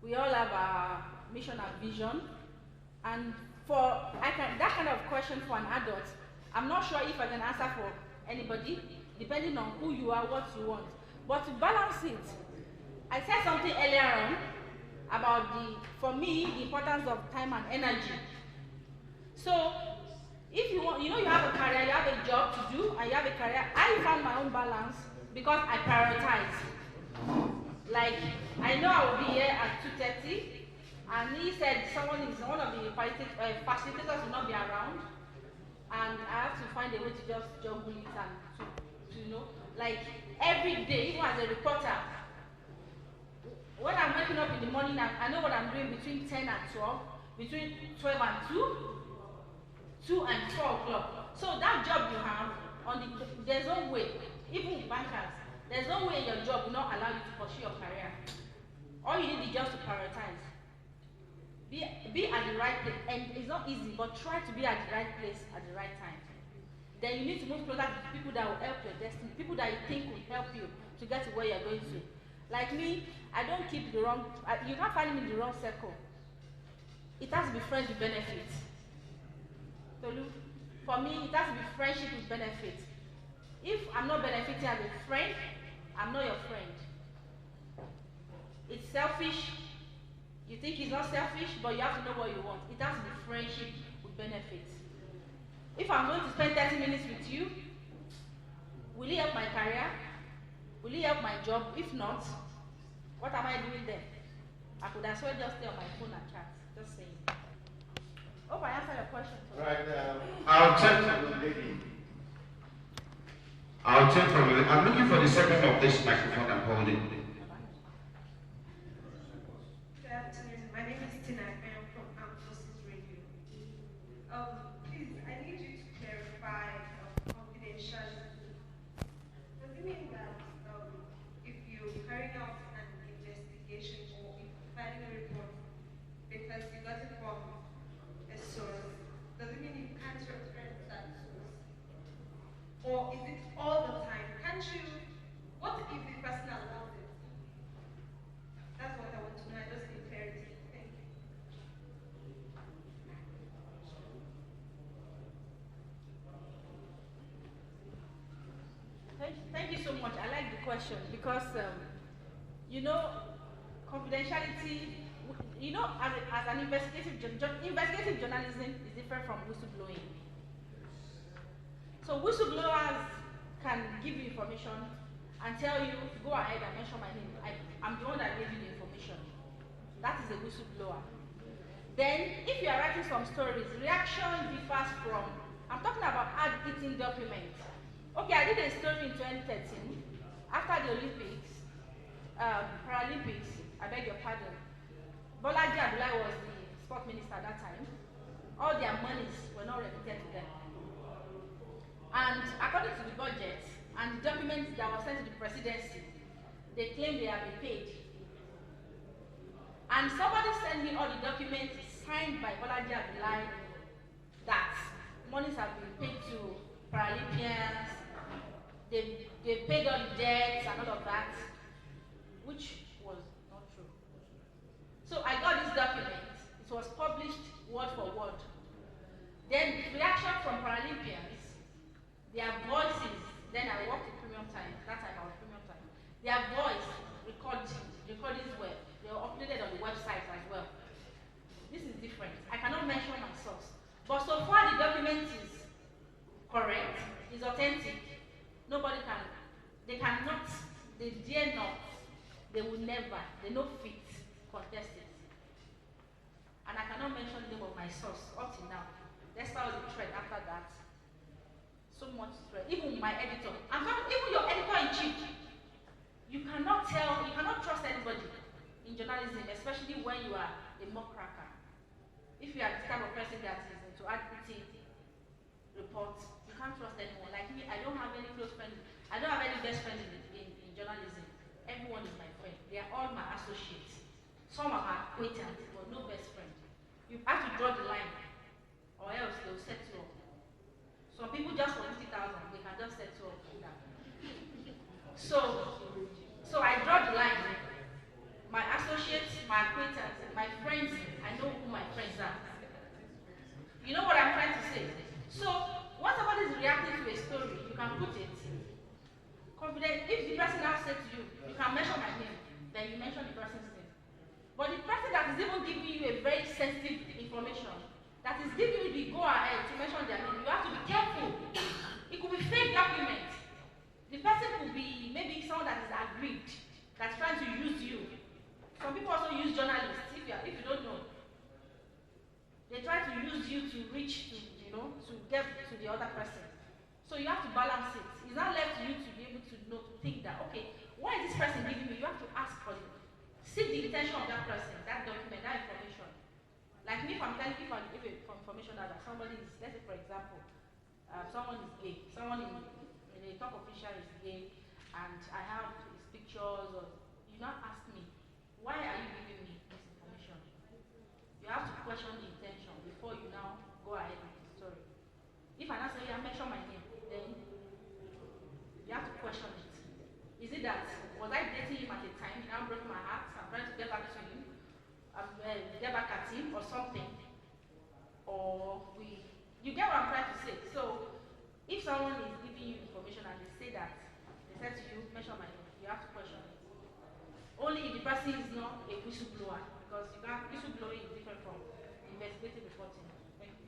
We all have our mission and vision. And that kind of question for an adult, I'm not sure if I can answer for anybody, depending on who you are, what you want. But to balance it, I said something earlier on about for me, the importance of time and energy. So, if you want, you have a career, you have a job to do, and you have a career. I found my own balance because I prioritize. Like, I know I will be here at 2:30, and he said one of the facilitators will not be around, and I have to find a way to just juggle it and to like every day, even as a reporter, when I'm waking up in the morning, I know what I'm doing between 10 and 12, between 12 and 2 and 4 o'clock. So that job you have, there's no way, even with bankers, there's no way your job will not allow you to pursue your career. All you need is just to prioritize. Be at the right place, and it's not easy, but try to be at the right place at the right time. then you need to move closer to people that will help your destiny, people that you think will help you to get to where you're going to. Like me, I don't keep the wrong, you can't find me in the wrong circle. It has to be friends with benefits. Tolu, for me, it has to be friendship with benefits. If I'm not benefiting as a friend, I'm not your friend. It's selfish. You think it's not selfish, but you have to know what you want. It has to be friendship with benefits. If I'm going to spend 30 minutes with you, will it help my career? Will it help my job? If not, what am I doing there? I could as well just stay on my phone and chat. Just saying. Hope I answered your question. Right. I'll check from the lady. I'll check from the. I'm looking for the second of this microphone I'm holding. Good afternoon. My name is Tina. I am from Armed Forces Radio. Please, I need you to clarify confidentiality. Does it mean that if you're carrying out an investigation or if you're filing a report because you got it from a source, does it mean you can't reference that source? Or is it all the time? Can't you? What if the person allows it? That's what I want to know. I just need clarity. Thank you. Thank you so much. I like the question because, you know, confidentiality, you know, as an investigative journalism is different from whistleblowing. So whistleblowers can give you information and tell you, go ahead and mention my name. I'm the one that gave you the information. That is a whistleblower. Then, if you are writing some stories, reaction differs from, I'm talking about ad-hitting documents. Okay, I did a story in 2013, after the Olympics, Paralympics, I beg your pardon. Bolaji Abdullahi was the sport minister at that time. All their monies were not remitted to them. And according to the budget and the documents that were sent to the presidency, they claim they have been paid. And somebody sent me all the documents signed by Bolaji Abdullahi that monies have been paid to Paralympians, they paid all the debts and all of that, which was not true. So I got this document. It was published word for word. Then reaction from Paralympians, their voices, then I worked in Premium Time, that time I was Premium Time. Their voice recordings were, they were uploaded on the website as well. This is different. I cannot mention my source. But so far the document is correct, is authentic. Nobody can, they cannot, they dare not, they will never, they no fit contest it. And I cannot mention the name of my source up till now. Let's start with the thread after that. So much thread. Even my editor, even your editor-in-chief, you cannot trust anybody in journalism, especially when you are a mock cracker. If you are the type of person that is into ad-hitting reports, you can't trust anyone. Like me, I don't have any close friends. I don't have any best friends in journalism. Everyone is my friend. They are all my associates. Some are my acquaintances, but no best friend. You have to draw the line, or else they will set you up. Some people just for 50,000, they can just set you up like that. So I draw the line. My associates, my acquaintances, my friends, I know who my friends are. You know what I'm trying to say? So when somebody is reacting to a story, you can put it confident. If the person now said to you, you can mention my name, then you mention the person's name. But the person that is even giving you a very sensitive information, that is giving you the go-ahead to mention their name, you have to be careful. It could be fake documents. The person could be maybe someone that is aggrieved, that's trying to use you. Some people also use journalists, if you don't know. They try to use you to reach to, to get to the other person. So you have to balance it. It's not left to you to be able to know, to think that, okay, what is this person giving me? You have to ask for it. Seek the intention of that person, that document, that information. Like me, if I'm telling you, if information that somebody is, let's say for example, someone is gay, someone in a top official is gay, and I have his pictures, or you not ask me, why are you giving me this information? You have to question the intention before you now go ahead with the story. If I now say, yeah, mention my name, magazine or something, or you get what I'm trying to say. So if someone is giving you information and they say that, they said to you, mention my name, you have to question it. Only if the person is not a whistleblower, because you can't, whistleblowing is different from investigative reporting. Thank you.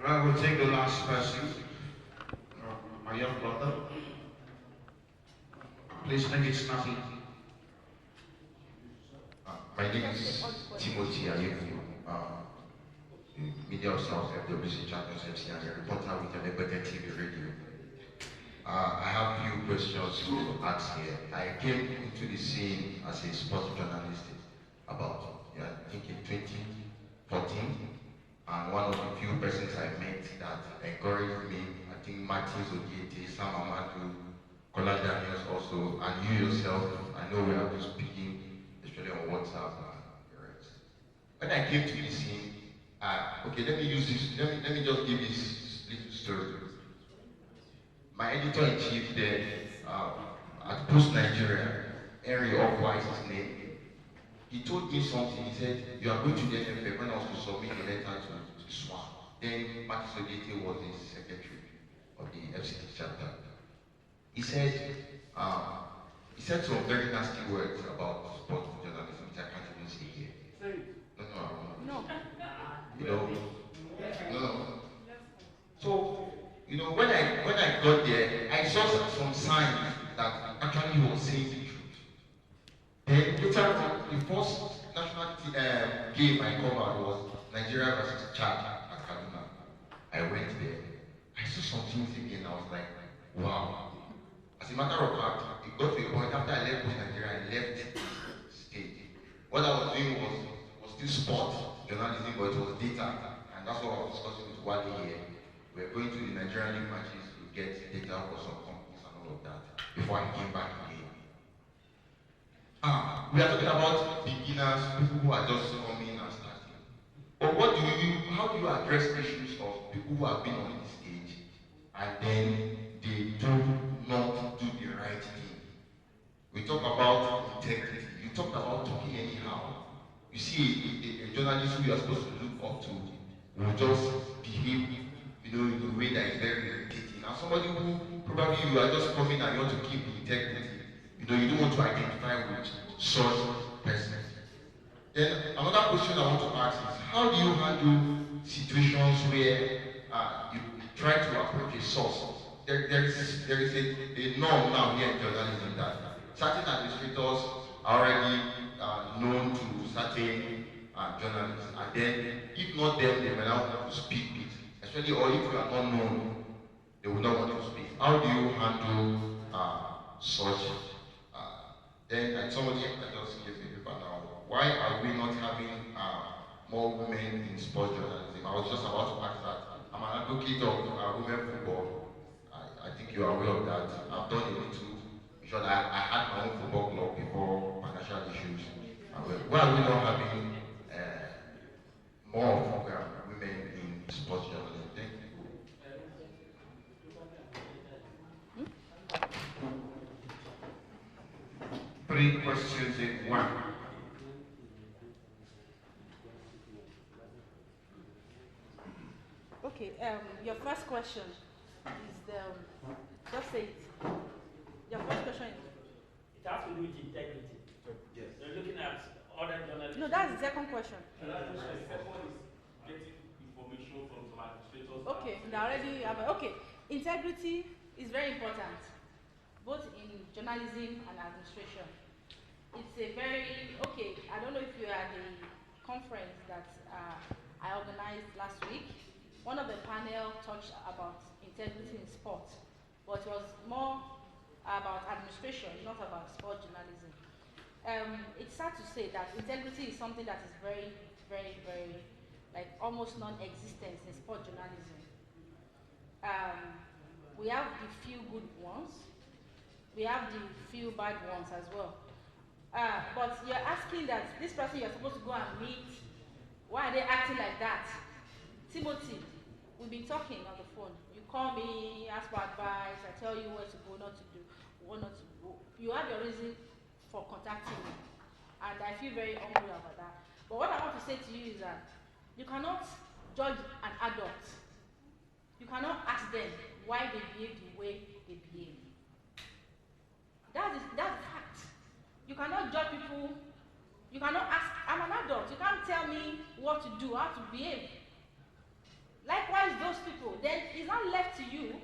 Right, we'll take the last person. My young brother. Please make it snappy. My name is Timothy Ayefu, Media of South FWC Champions FC and a reporter with Elebete TV Radio. I have a few questions to ask here. I came into the scene as a sports journalist about, I think in 2014, and one of the few persons I met that encouraged me, I think Martins Odiete, Sam Amadou, Kola Daniels also, and you yourself, I know we have been speaking, especially on WhatsApp and the rest. When I came to the scene, okay, let me use this, let me just give this little story. My editor-in-chief there at Post Nigeria, Henry Ogwa is his name, he told me something. He said, you are going to the NFF when I was to submit a letter to SWAN. Then Marcus Odete was the secretary of the FCT chapter. He said some very nasty words about sports journalism, which I can't even say here. No. You know, no. So, you know, when I got there, I saw some signs that actually he was saying the truth. Then later on, the first national game I covered was Nigeria versus Chad at Kaduna. I went there. I saw some things again. I was like, wow. As a matter of fact, it got to a point after I left Nigeria and left the state. What I was doing was still sport journalism, but it was data. And that's what I was discussing with Wally here. We were going to the Nigerian league matches to get data for some companies and all of that before I came back again. We are talking about beginners, people who are just coming and starting. But how do you address issues of people who have been on the stage and then they do not do the right thing? We talk about integrity. You talk about talking anyhow. You see a journalist who you are supposed to look up to will just behave, in a way that is very irritating. And somebody who probably you are just coming and you want to keep integrity. You don't want to identify with such person. Then another question I want to ask is, how do you handle situations where you try to approach a source? There is a norm now here in journalism that certain administrators are already known to certain journalists, and then if not them, they may not want to speak with, especially or if you are not known, they will not want to speak. How do you handle such? Then somebody I just gave me paper now. Why are we not having more women in sports journalism? I was just about to ask that. I'm an advocate of women football. I think you are aware of that. I've done a little because I had my own football club before financial issues. Why are we not having more women in sports journalism? Thank you. Three questions in one. Okay, your first question is just say it. Your first question is. It has to do with integrity. Yes. You're looking at other journalists. No, that's the second question. The second one is getting information from some administrators. Okay, they already have. Okay, integrity is very important, both in journalism and administration. It's a very, okay, I don't know if you were at the conference that I organized last week. One of the panel touched about integrity in sport, but it was more about administration, not about sport journalism. It's sad to say that integrity is something that is very, very, very, like almost non-existent in sport journalism. We have the few good ones, we have the few bad ones as well. But you're asking that this person you're supposed to go and meet, why are they acting like that? Timothy, we've been talking on the phone. You call me, ask for advice, I tell you what to go, not to do, what not to do. You have your reason for contacting me. and I feel very humble about that. But what I want to say to you is that you cannot judge an adult. You cannot ask them why they behave the way they behave. That's fact. You cannot judge people. You cannot ask. I'm an adult. You can't tell me what to do, how to behave. Likewise, those people. Then it's not left to you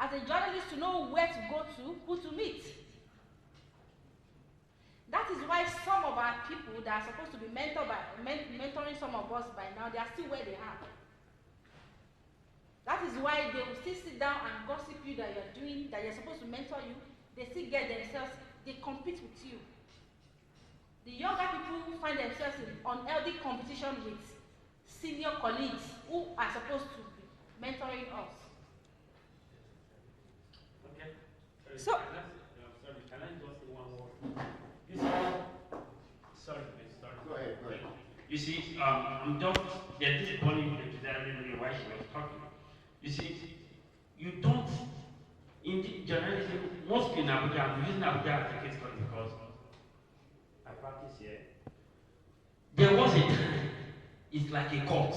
as a journalist to know where to go to, who to meet. That is why some of our people that are supposed to be mentoring some of us by now, they are still where they are. That is why they will still sit down and gossip you that you're doing, that you're supposed to mentor you. They still get themselves, they compete with you. The younger people find themselves in unhealthy competition with senior colleagues who are supposed to be mentoring us. Okay. So, can I just say one word? You see, sorry. Go ahead. You see, I'm just, there's this bunny criticizing me while she was talking. You see, you don't, in the journalism, mostly in Abuja, I'm using Abuja as a case study because I practice here. There was a time, it's like a court.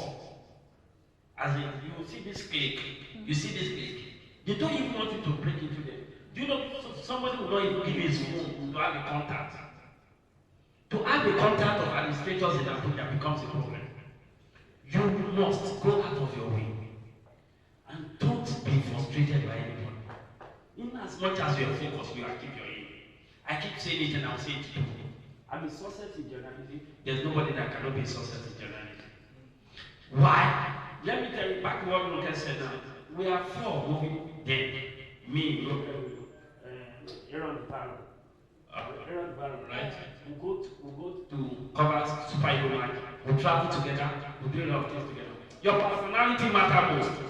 As in, you see this clique, you see this clique. They don't even want you to break into them. Do you know, somebody will not even give his phone to have a contact. To have a contact of administrators in Abuja becomes a problem. You must go out of your way. And don't be frustrated by anyone. In as much as you are focused, you are keep your aim. I keep saying it and I'll say it to you. I'm a success in journalism. There's nobody that cannot be a success in journalism. Why? Let me tell you back to what Lucas said now. We are four moving then. Me, Aaron Barrow. Right? We go to cover Super Eagle match. We travel together. We do a lot of things together. Your personality matters most.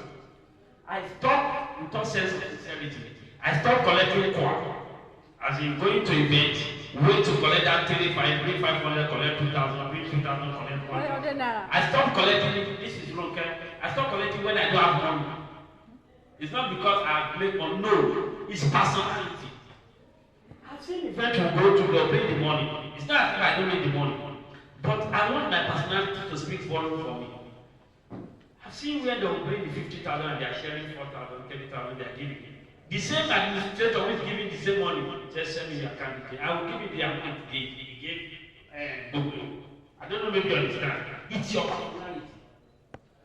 I stop without sense of sincerity. I stop collecting quack. As in going to events, wait to collect that 35, bring 500, collect 2,000, bring 2,000, collect 1,000. I stop collecting, this is wrong, I stop collecting when I don't have money. It's not because I have made money, no, it's personality. I've seen events will go to, they'll bring the money. It's not as if I don't need the money. But I want my personality to speak volume for me. I've seen where they'll bring the 50,000 and they're sharing 4,000, 30,000, they're giving. The same administrator who is giving the same money, just send me your account. I will give you the amount he gave Google. I don't know, maybe you understand. It's your personality.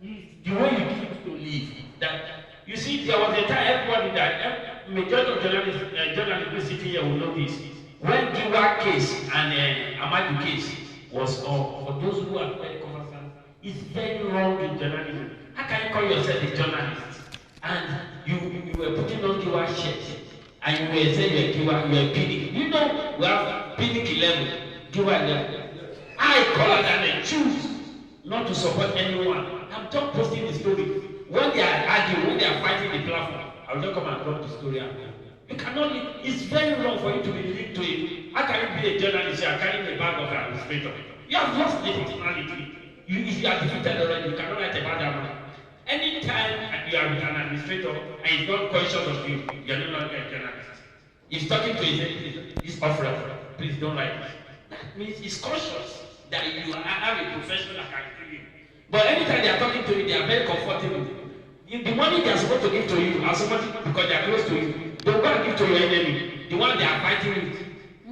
It's the way you choose to live. That you see, there was a time everybody that majority of journalists sitting here will know this. When Giwa case and Amadu case was for those who are very conversant, it's very wrong in journalism. How can you call yourself a journalist and you were putting on Giwa shirt and you were saying you are pinning? You know we have pinning 11, Giwa 11. I call it and I choose not to support anyone. I'm just posting the story. When they are arguing, when they are fighting the platform, I will just come and drop the story and go. You cannot live. It's very wrong for you to be linked to it. How can you be a journalist and carrying a bag of an administrator? You have lost the personality. If you are defeated already, you cannot write about that one. Anytime you are with an administrator and he's not conscious of you, you are no longer a journalist. He's talking to his officer, please don't write this. That means he's conscious that you have a professional that can give you. But anytime they are talking to you, they are very comfortable. The money they are supposed to give to you are somebody because they are close to you. They will go and give to your enemy, the one they are fighting with.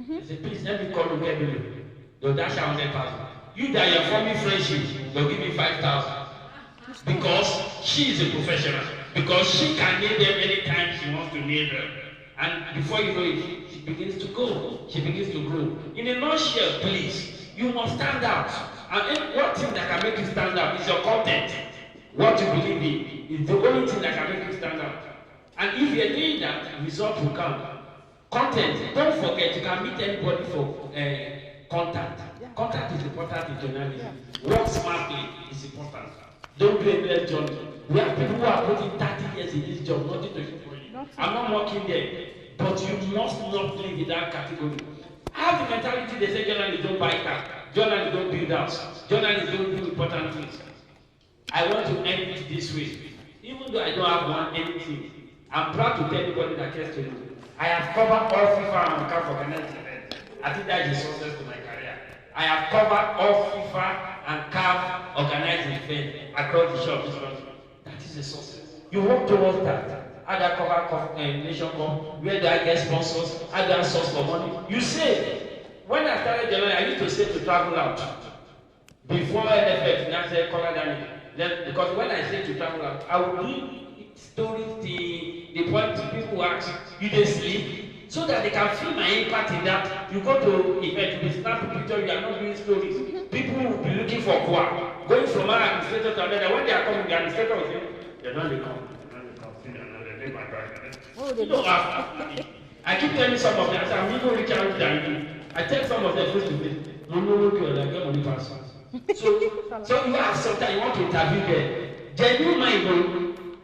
They say, please let me call you Kebele. They'll dash 100,000. You that you are forming friendship, they'll give you 5,000. Because she is a professional. Because she can nail them anytime she wants to nail them. And before you know it, she begins to go. She begins to grow. In a nutshell, please, you must stand out. And one thing that can make you stand out is your content. What you believe in is the only thing that can make you stand out. And if you're doing that, results will come. Content, don't forget, you can meet anybody for contact. Contact is important in journalism. Work smartly is important. Don't do a bad job. We have people who are putting 30 years in this job, nothing to do for you. I'm not mocking them, but you must not live in that category. I have the mentality they say journalists don't buy cars, journalists don't build houses, journalists don't do important things. I want to end it this way. Even though I don't have anything, I'm proud to tell anybody that cares to me. I have covered all FIFA and CAF organized events. I think that is a success to my career. I have covered all FIFA and CAF organized events across the shop this country. That is a success. You work towards that. How do I cover Nation Cup? Where do I get sponsors? How do I source for money? You save. When I started January, I used to save to travel out. Before NFF, now say color damage. Because when I say to travel out, I will do stories, the point people ask, you they sleep, so that they can feel my impact in that. You go to event, you snap a picture, you are not doing stories. People will be looking for Kwa. Going from one administrator to another, when they are coming, the administrator will say, they're not the come. Oh, they don't. I keep telling some of them, I say, I'm even richer than you. I tell some of them face to face, no, I get money pass. So you have sometimes you want to interview them. Genuine mind,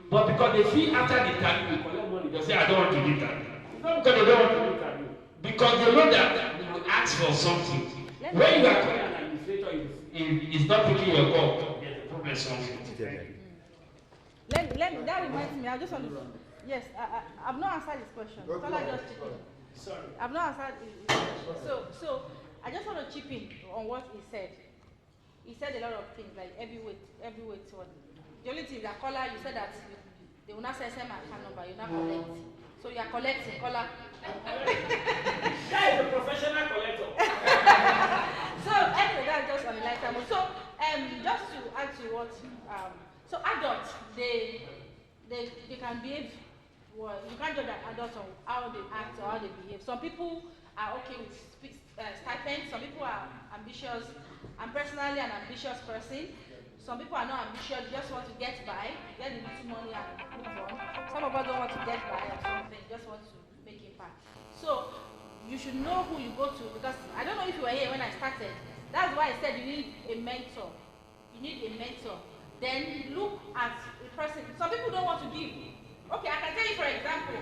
but because they feel after the interview, you collect money, they say, I don't want to do that. Not because they don't want to do that. Because they know that they will ask for something. When you are calling an administrator, is not picking your call, there's a problem somewhere. That reminds me, I just want to, yes, I've not answered this question. Sorry. I've not answered his question. So I just want to chip in on what he said. He said a lot of things like heavyweight one. The only thing is that caller, you said that they will not send my account number, you not collect. So you are collecting, caller. That is a professional collector. So anyway, that's just on the light time. So just to add to what so adults they can behave well. You can't judge adults on how they act or how they behave. Some people are okay with stipends, some people are ambitious. I'm personally an ambitious person. Some people are not ambitious, they just want to get by, get the little money and move on. Some of us don't want to get by or something, just want to make impact. So you should know who you go to, because I don't know if you were here when I started. That's why I said you need a mentor. You need a mentor. Then look at a person. Some people don't want to give. Okay, I can tell you for example.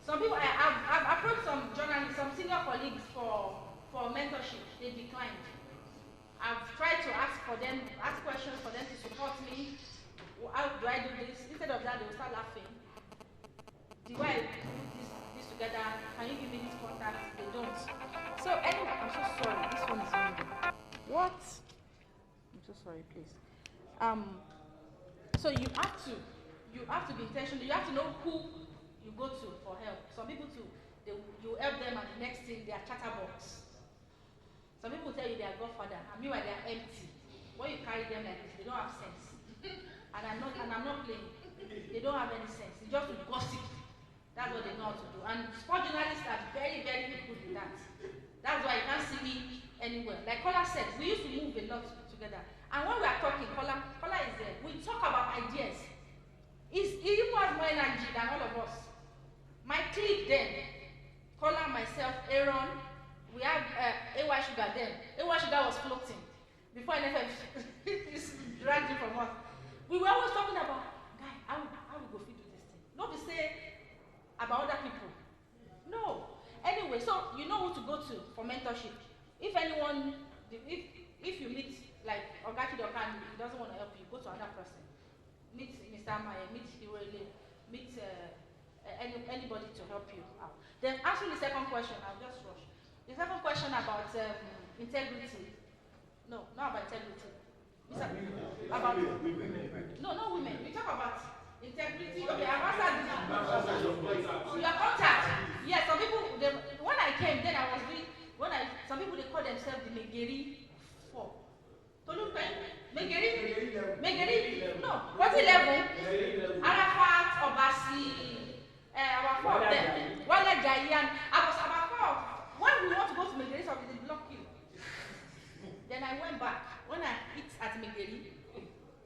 Some people, I've approached some journalists, some senior colleagues for mentorship. They declined. I've tried to ask questions for them to support me. How do I do this? Instead of that, they will start laughing. Do I put this together? Can you give me this contact? They don't. So anyway, I'm so sorry. This one is moving. What? I'm so sorry, please. So you have to be intentional. You have to know who you go to for help. Some people too, you help them and the next thing they are chatterbox. Some people tell you they are godfather, and meanwhile they are empty. When you carry them like this, they don't have sense. and I'm not playing. They don't have any sense. It's just to gossip. That's what they know how to do. And sport journalists are very, very good with that. That's why you can't see me anywhere. Like Kola said, we used to move a lot together. And when we are talking, Kola is there. We talk about ideas. He even has more energy than all of us. My clique then, Kola, myself, Aaron, we have AY Sugar then. AY Sugar was floating before NFF dragged him from us. We were always talking about, guy, how we go fit do this thing. Not to say about other people. No. Anyway, so you know who to go to for mentorship. If anyone, if you meet like Ogaki Dokan, he doesn't want to help you, go to another person. Meet Mr. Amaye, meet Hiroele, meet anybody to help you out. Then answering the second question, I'll just rush. The second question about integrity. No, not about integrity. About no, not women. We talk about integrity. Okay, I've answered this. Your contact. Yes, some people. When I came, then I was doing. Some people they call themselves the Megeri 4. Megeri. No, what's 11? Arafat, Obasi. About 4 of them. Wale Gayan. About 4. When we want to go to Megeri, so they block you. Then I went back. When I hit at Megeri,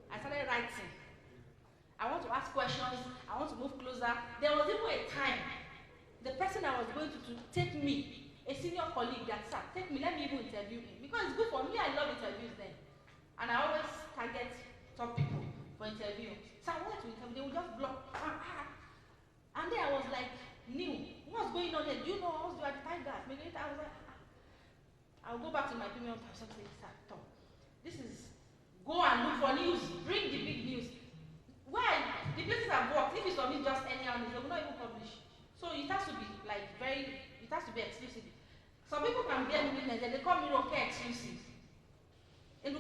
I started writing. I want to ask questions. I want to move closer. There was even a time, the person I was going to take me, a senior colleague that said, take me, let me even interview him. Because it's good for me, I love interviews then. And I always target top people for interview. So I wanted to interview, they would just block. And then I was like, new. What's going on here? Do you know how to advertise that? Maybe I was like, I'll go back to my premium time. Something stop. This is go and look for news. Bring the big news. Why? The places I've worked, if you submit just anyhow, they will not even publish. So it has to be like it has to be exclusive. Some people can be a witness and they call me okay exclusive.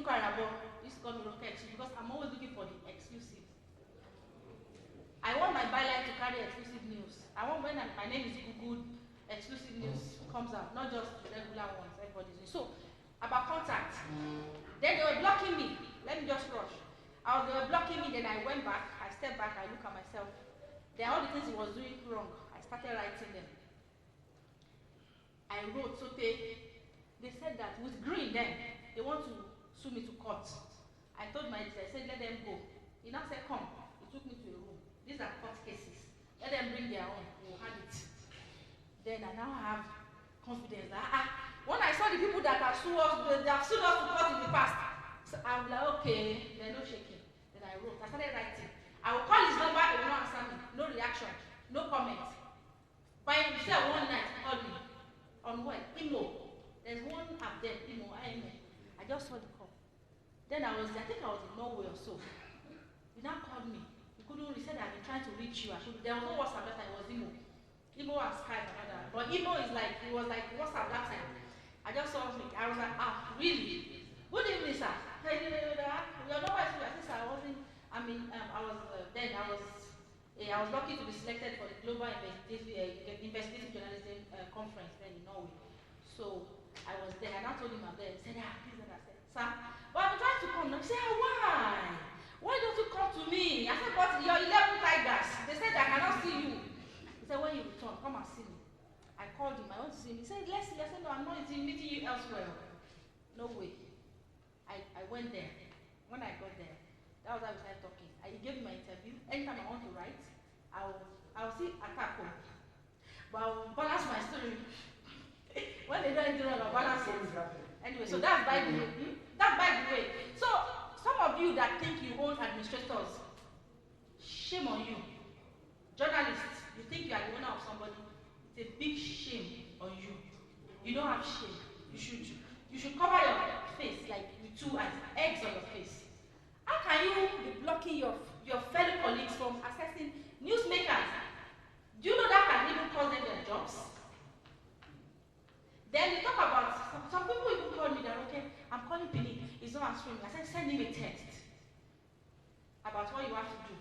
Karabo, this called me Rocket because I'm always looking for the exclusive. I want my byline to carry exclusive news. I want when my name is Googled, exclusive news comes out, not just the regular ones everybody's doing. So, about contact. Then they were blocking me. Let me just rush. They were blocking me, then I went back, I stepped back, I looked at myself. Then all the things he was doing wrong, I started writing them. I wrote, so they said that with green then, they want to sue me to court. I told my editor, I said, let them go. He now said, come. He took me to a room. These are court cases. Let them bring their own. We'll have it. Then I now have confidence that, when I saw the people that have sued us, they have sued us to court in the past, so I was like, okay, there's no shaking. Then I wrote, I started writing. I will call his number, he will not answer me. No reaction, no comment. By himself one night, he called me. On what? Imo. There's one app there, Imo, I just saw the call. Then I think I was in Norway or so. He now called me. He said I've been trying to reach you. There was no WhatsApp that time, it was Imo. Imo and Skype and all that. But Imo is like, it was like WhatsApp that time. I just saw him. I was like, really? Good evening, sir. Your number is, I think I wasn't, I was lucky to be selected for the Global Investigative Journalism Conference then in Norway. So I was there, and I told him I'm there. He said, please, and I said, sir, but I'm trying to come now. He said, why? Why don't you come to me? I said, but your 11 tigers, they said I cannot see you. He said, when you return, come and see me. I called him, I want to see him. He said, let's see. I said, no, I'm not meeting you elsewhere. No way. I went there. When I got there, that was how we started talking. He gave me my interview. Anytime I want to write, I'll see Atako. But I'll balance my story. When they don't do I'll balance it. Anyway, so that's by the way. That's by the way. So some of you that think you own administrators, shame on you. Journalists, you think you are the owner of somebody. It's a big shame on you. You don't have shame. You should cover your face like with 2 eyes, eggs on your face. How can you be blocking your fellow colleagues from accessing newsmakers? Do you know that can even cost them their jobs? Then they talk about, some people even call me that, okay, I'm calling Penny, he's not answering me. I said, send him a text about what you have to do.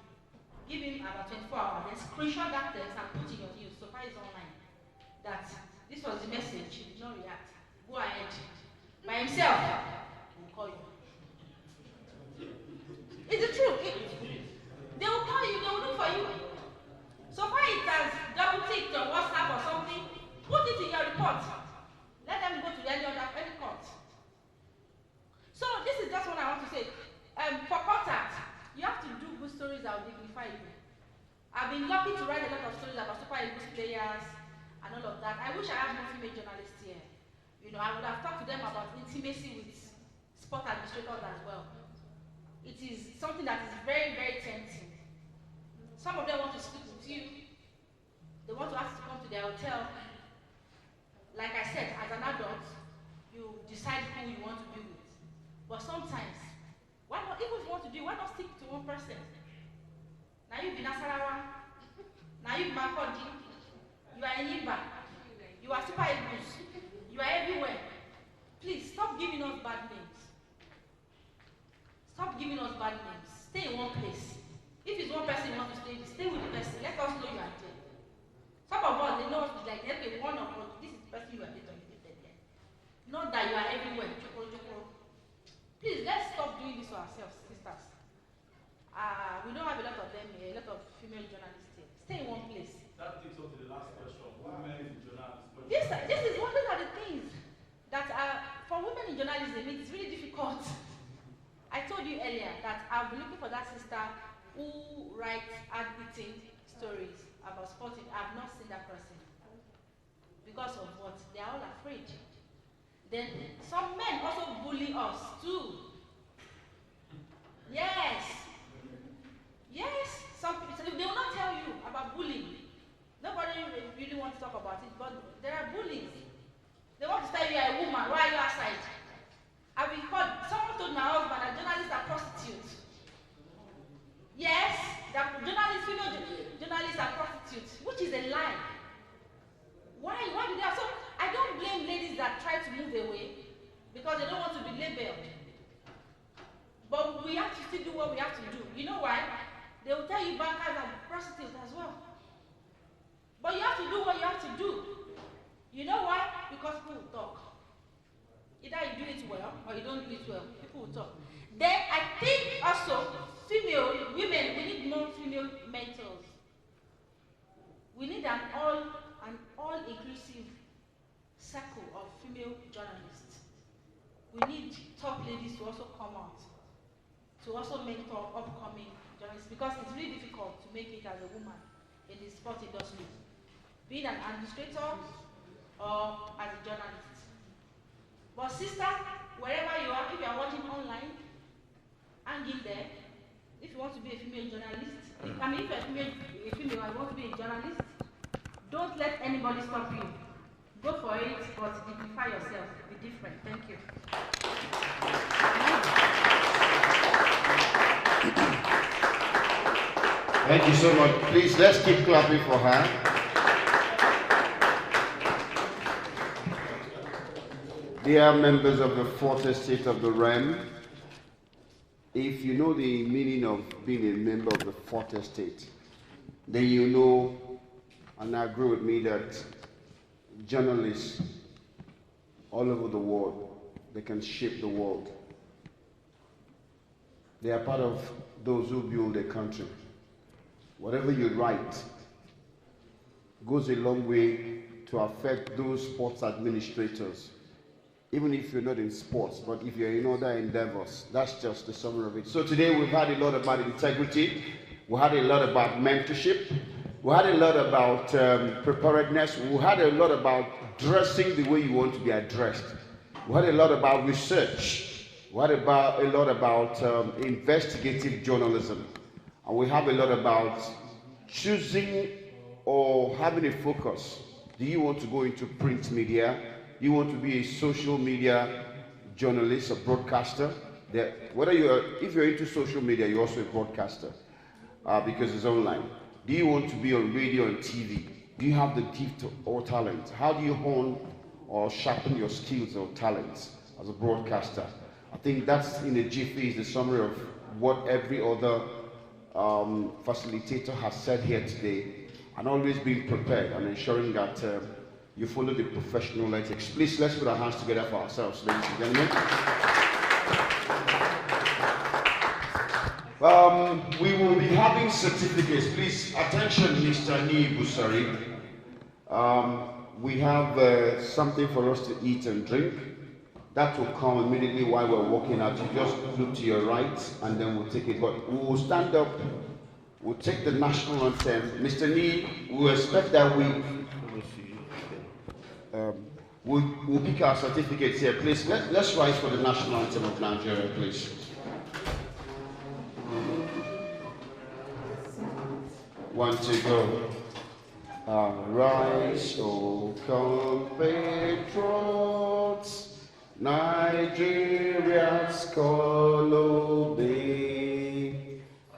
Give him about 24 hours, then screenshot that text and put in your news, so far it's online. That this was the message, he did not react. Go ahead. By himself, we'll call you. It's the truth. They will call you, they will look for you. So far it has double ticked on WhatsApp or something, put it in your report. Let them go to any court. So this is just what I want to say. For contact, you have to do good stories that will dignify you. I've been lucky to write a lot of stories about Super Eagles players and all of that. I wish I had more female journalists here. You know, I would have talked to them about intimacy with sport administrators as well. It is something that is very, very tempting. Some of them want to speak with you. They want to ask you to come to their hotel. Like I said, as an adult, you decide who you want to be with. But sometimes, why not, even if you want to do, why not stick to one person? Now you've been Nasarawa, now you've Makodi, you are in Imba, you are Super Eagles, you are everywhere. Please, stop giving us bad names. Stop giving us bad names. Stay in one place. If it's one person you want to stay with the person. Let us know you are there. Some of us, they know us like, okay, one of us, this is the person you are there. Not that you are everywhere. Please, let's stop doing this to ourselves, sisters. We don't have a lot of them here, a lot of female journalists here. Stay in one place. That takes us to the last question. Women in journalism. These are the things that for women in journalism, it's really difficult. I told you earlier that I'll be looking for that sister who writes ad-beating stories about sporting. I've not seen that person. Because of what? They are all afraid. Then some men also bully us too. Yes. Yes. Some people, they will not tell you about bullying. Nobody really wants to talk about it, but there are bullies. They want to tell you you're a woman. Why are you outside? I've been called, someone told my husband that journalists are prostitutes. Yes, that female journalists are prostitutes, which is a lie. Why do they have so? I don't blame ladies that try to move away because they don't want to be labeled. we have to still do what we have to do. You know why? They will tell you bankers are prostitutes as well. But you have to do what you have to do. You know why? Because people will talk. Either you do it well or you don't do it well. People will talk. Then I think also women, we need more female mentors. We need an all-inclusive circle of female journalists. We need top ladies to also come out, to also mentor upcoming journalists, because it's really difficult to make it as a woman in the sports industry, being an administrator or as a journalist. But sister, wherever you are, if you are watching online, hang in there. If you want to be a female journalist, if you're a female and you want to be a journalist, don't let anybody stop you. Go for it, but dignify yourself. Be different. Thank you. Thank you so much. Please, let's keep clapping for her. Dear members of the Fourth Estate of the Realm, if you know the meaning of being a member of the Fourth Estate, then you know and agree with me that journalists all over the world, they can shape the world. They are part of those who build a country. Whatever you write goes a long way to affect those sports administrators. Even if you're not in sports, but if you're in other endeavors, that's just the summary of it. So today we've had a lot about integrity, we had a lot about mentorship, we had a lot about preparedness, we had a lot about dressing the way you want to be addressed, we had a lot about research, we had a lot about investigative journalism, and we have a lot about choosing or having a focus. Do you want to go into print media? Do you want to be a social media journalist or broadcaster? If you're into social media, you're also a broadcaster because it's online. Do you want to be on radio and TV? Do you have the gift or talent? How do you hone or sharpen your skills or talents as a broadcaster? I think that's in a jiffy is the summary of what every other facilitator has said here today, and always being prepared and ensuring that you follow the professional ethics. Please, let's put our hands together for ourselves, ladies and gentlemen. We will be having certificates. Please, attention, Mr. Busari. We have something for us to eat and drink. That will come immediately while we're walking out. You just look to your right, and then we'll take it. But we will stand up. We'll take the national anthem. Mr. Nee, we expect that we'll pick our certificates here. Please, let's rise for the national anthem of Nigeria, please. One to go. Arise, O compatriots, Nigeria's call obey,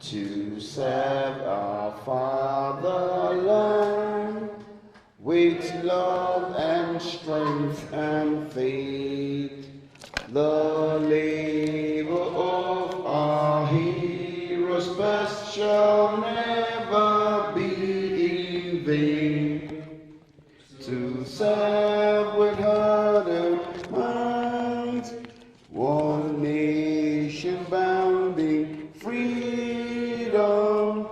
to serve our fatherland with love and strength and faith. The labor of our heroes best shall never be in vain. To serve with heart and mind, one nation bound in freedom,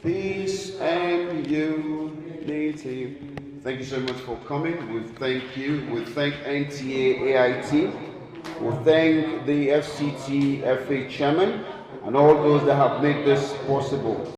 peace and unity. Thank you so much for coming. We thank you. We thank NTA AIT. We thank the FCT FA chairman and all those that have made this possible.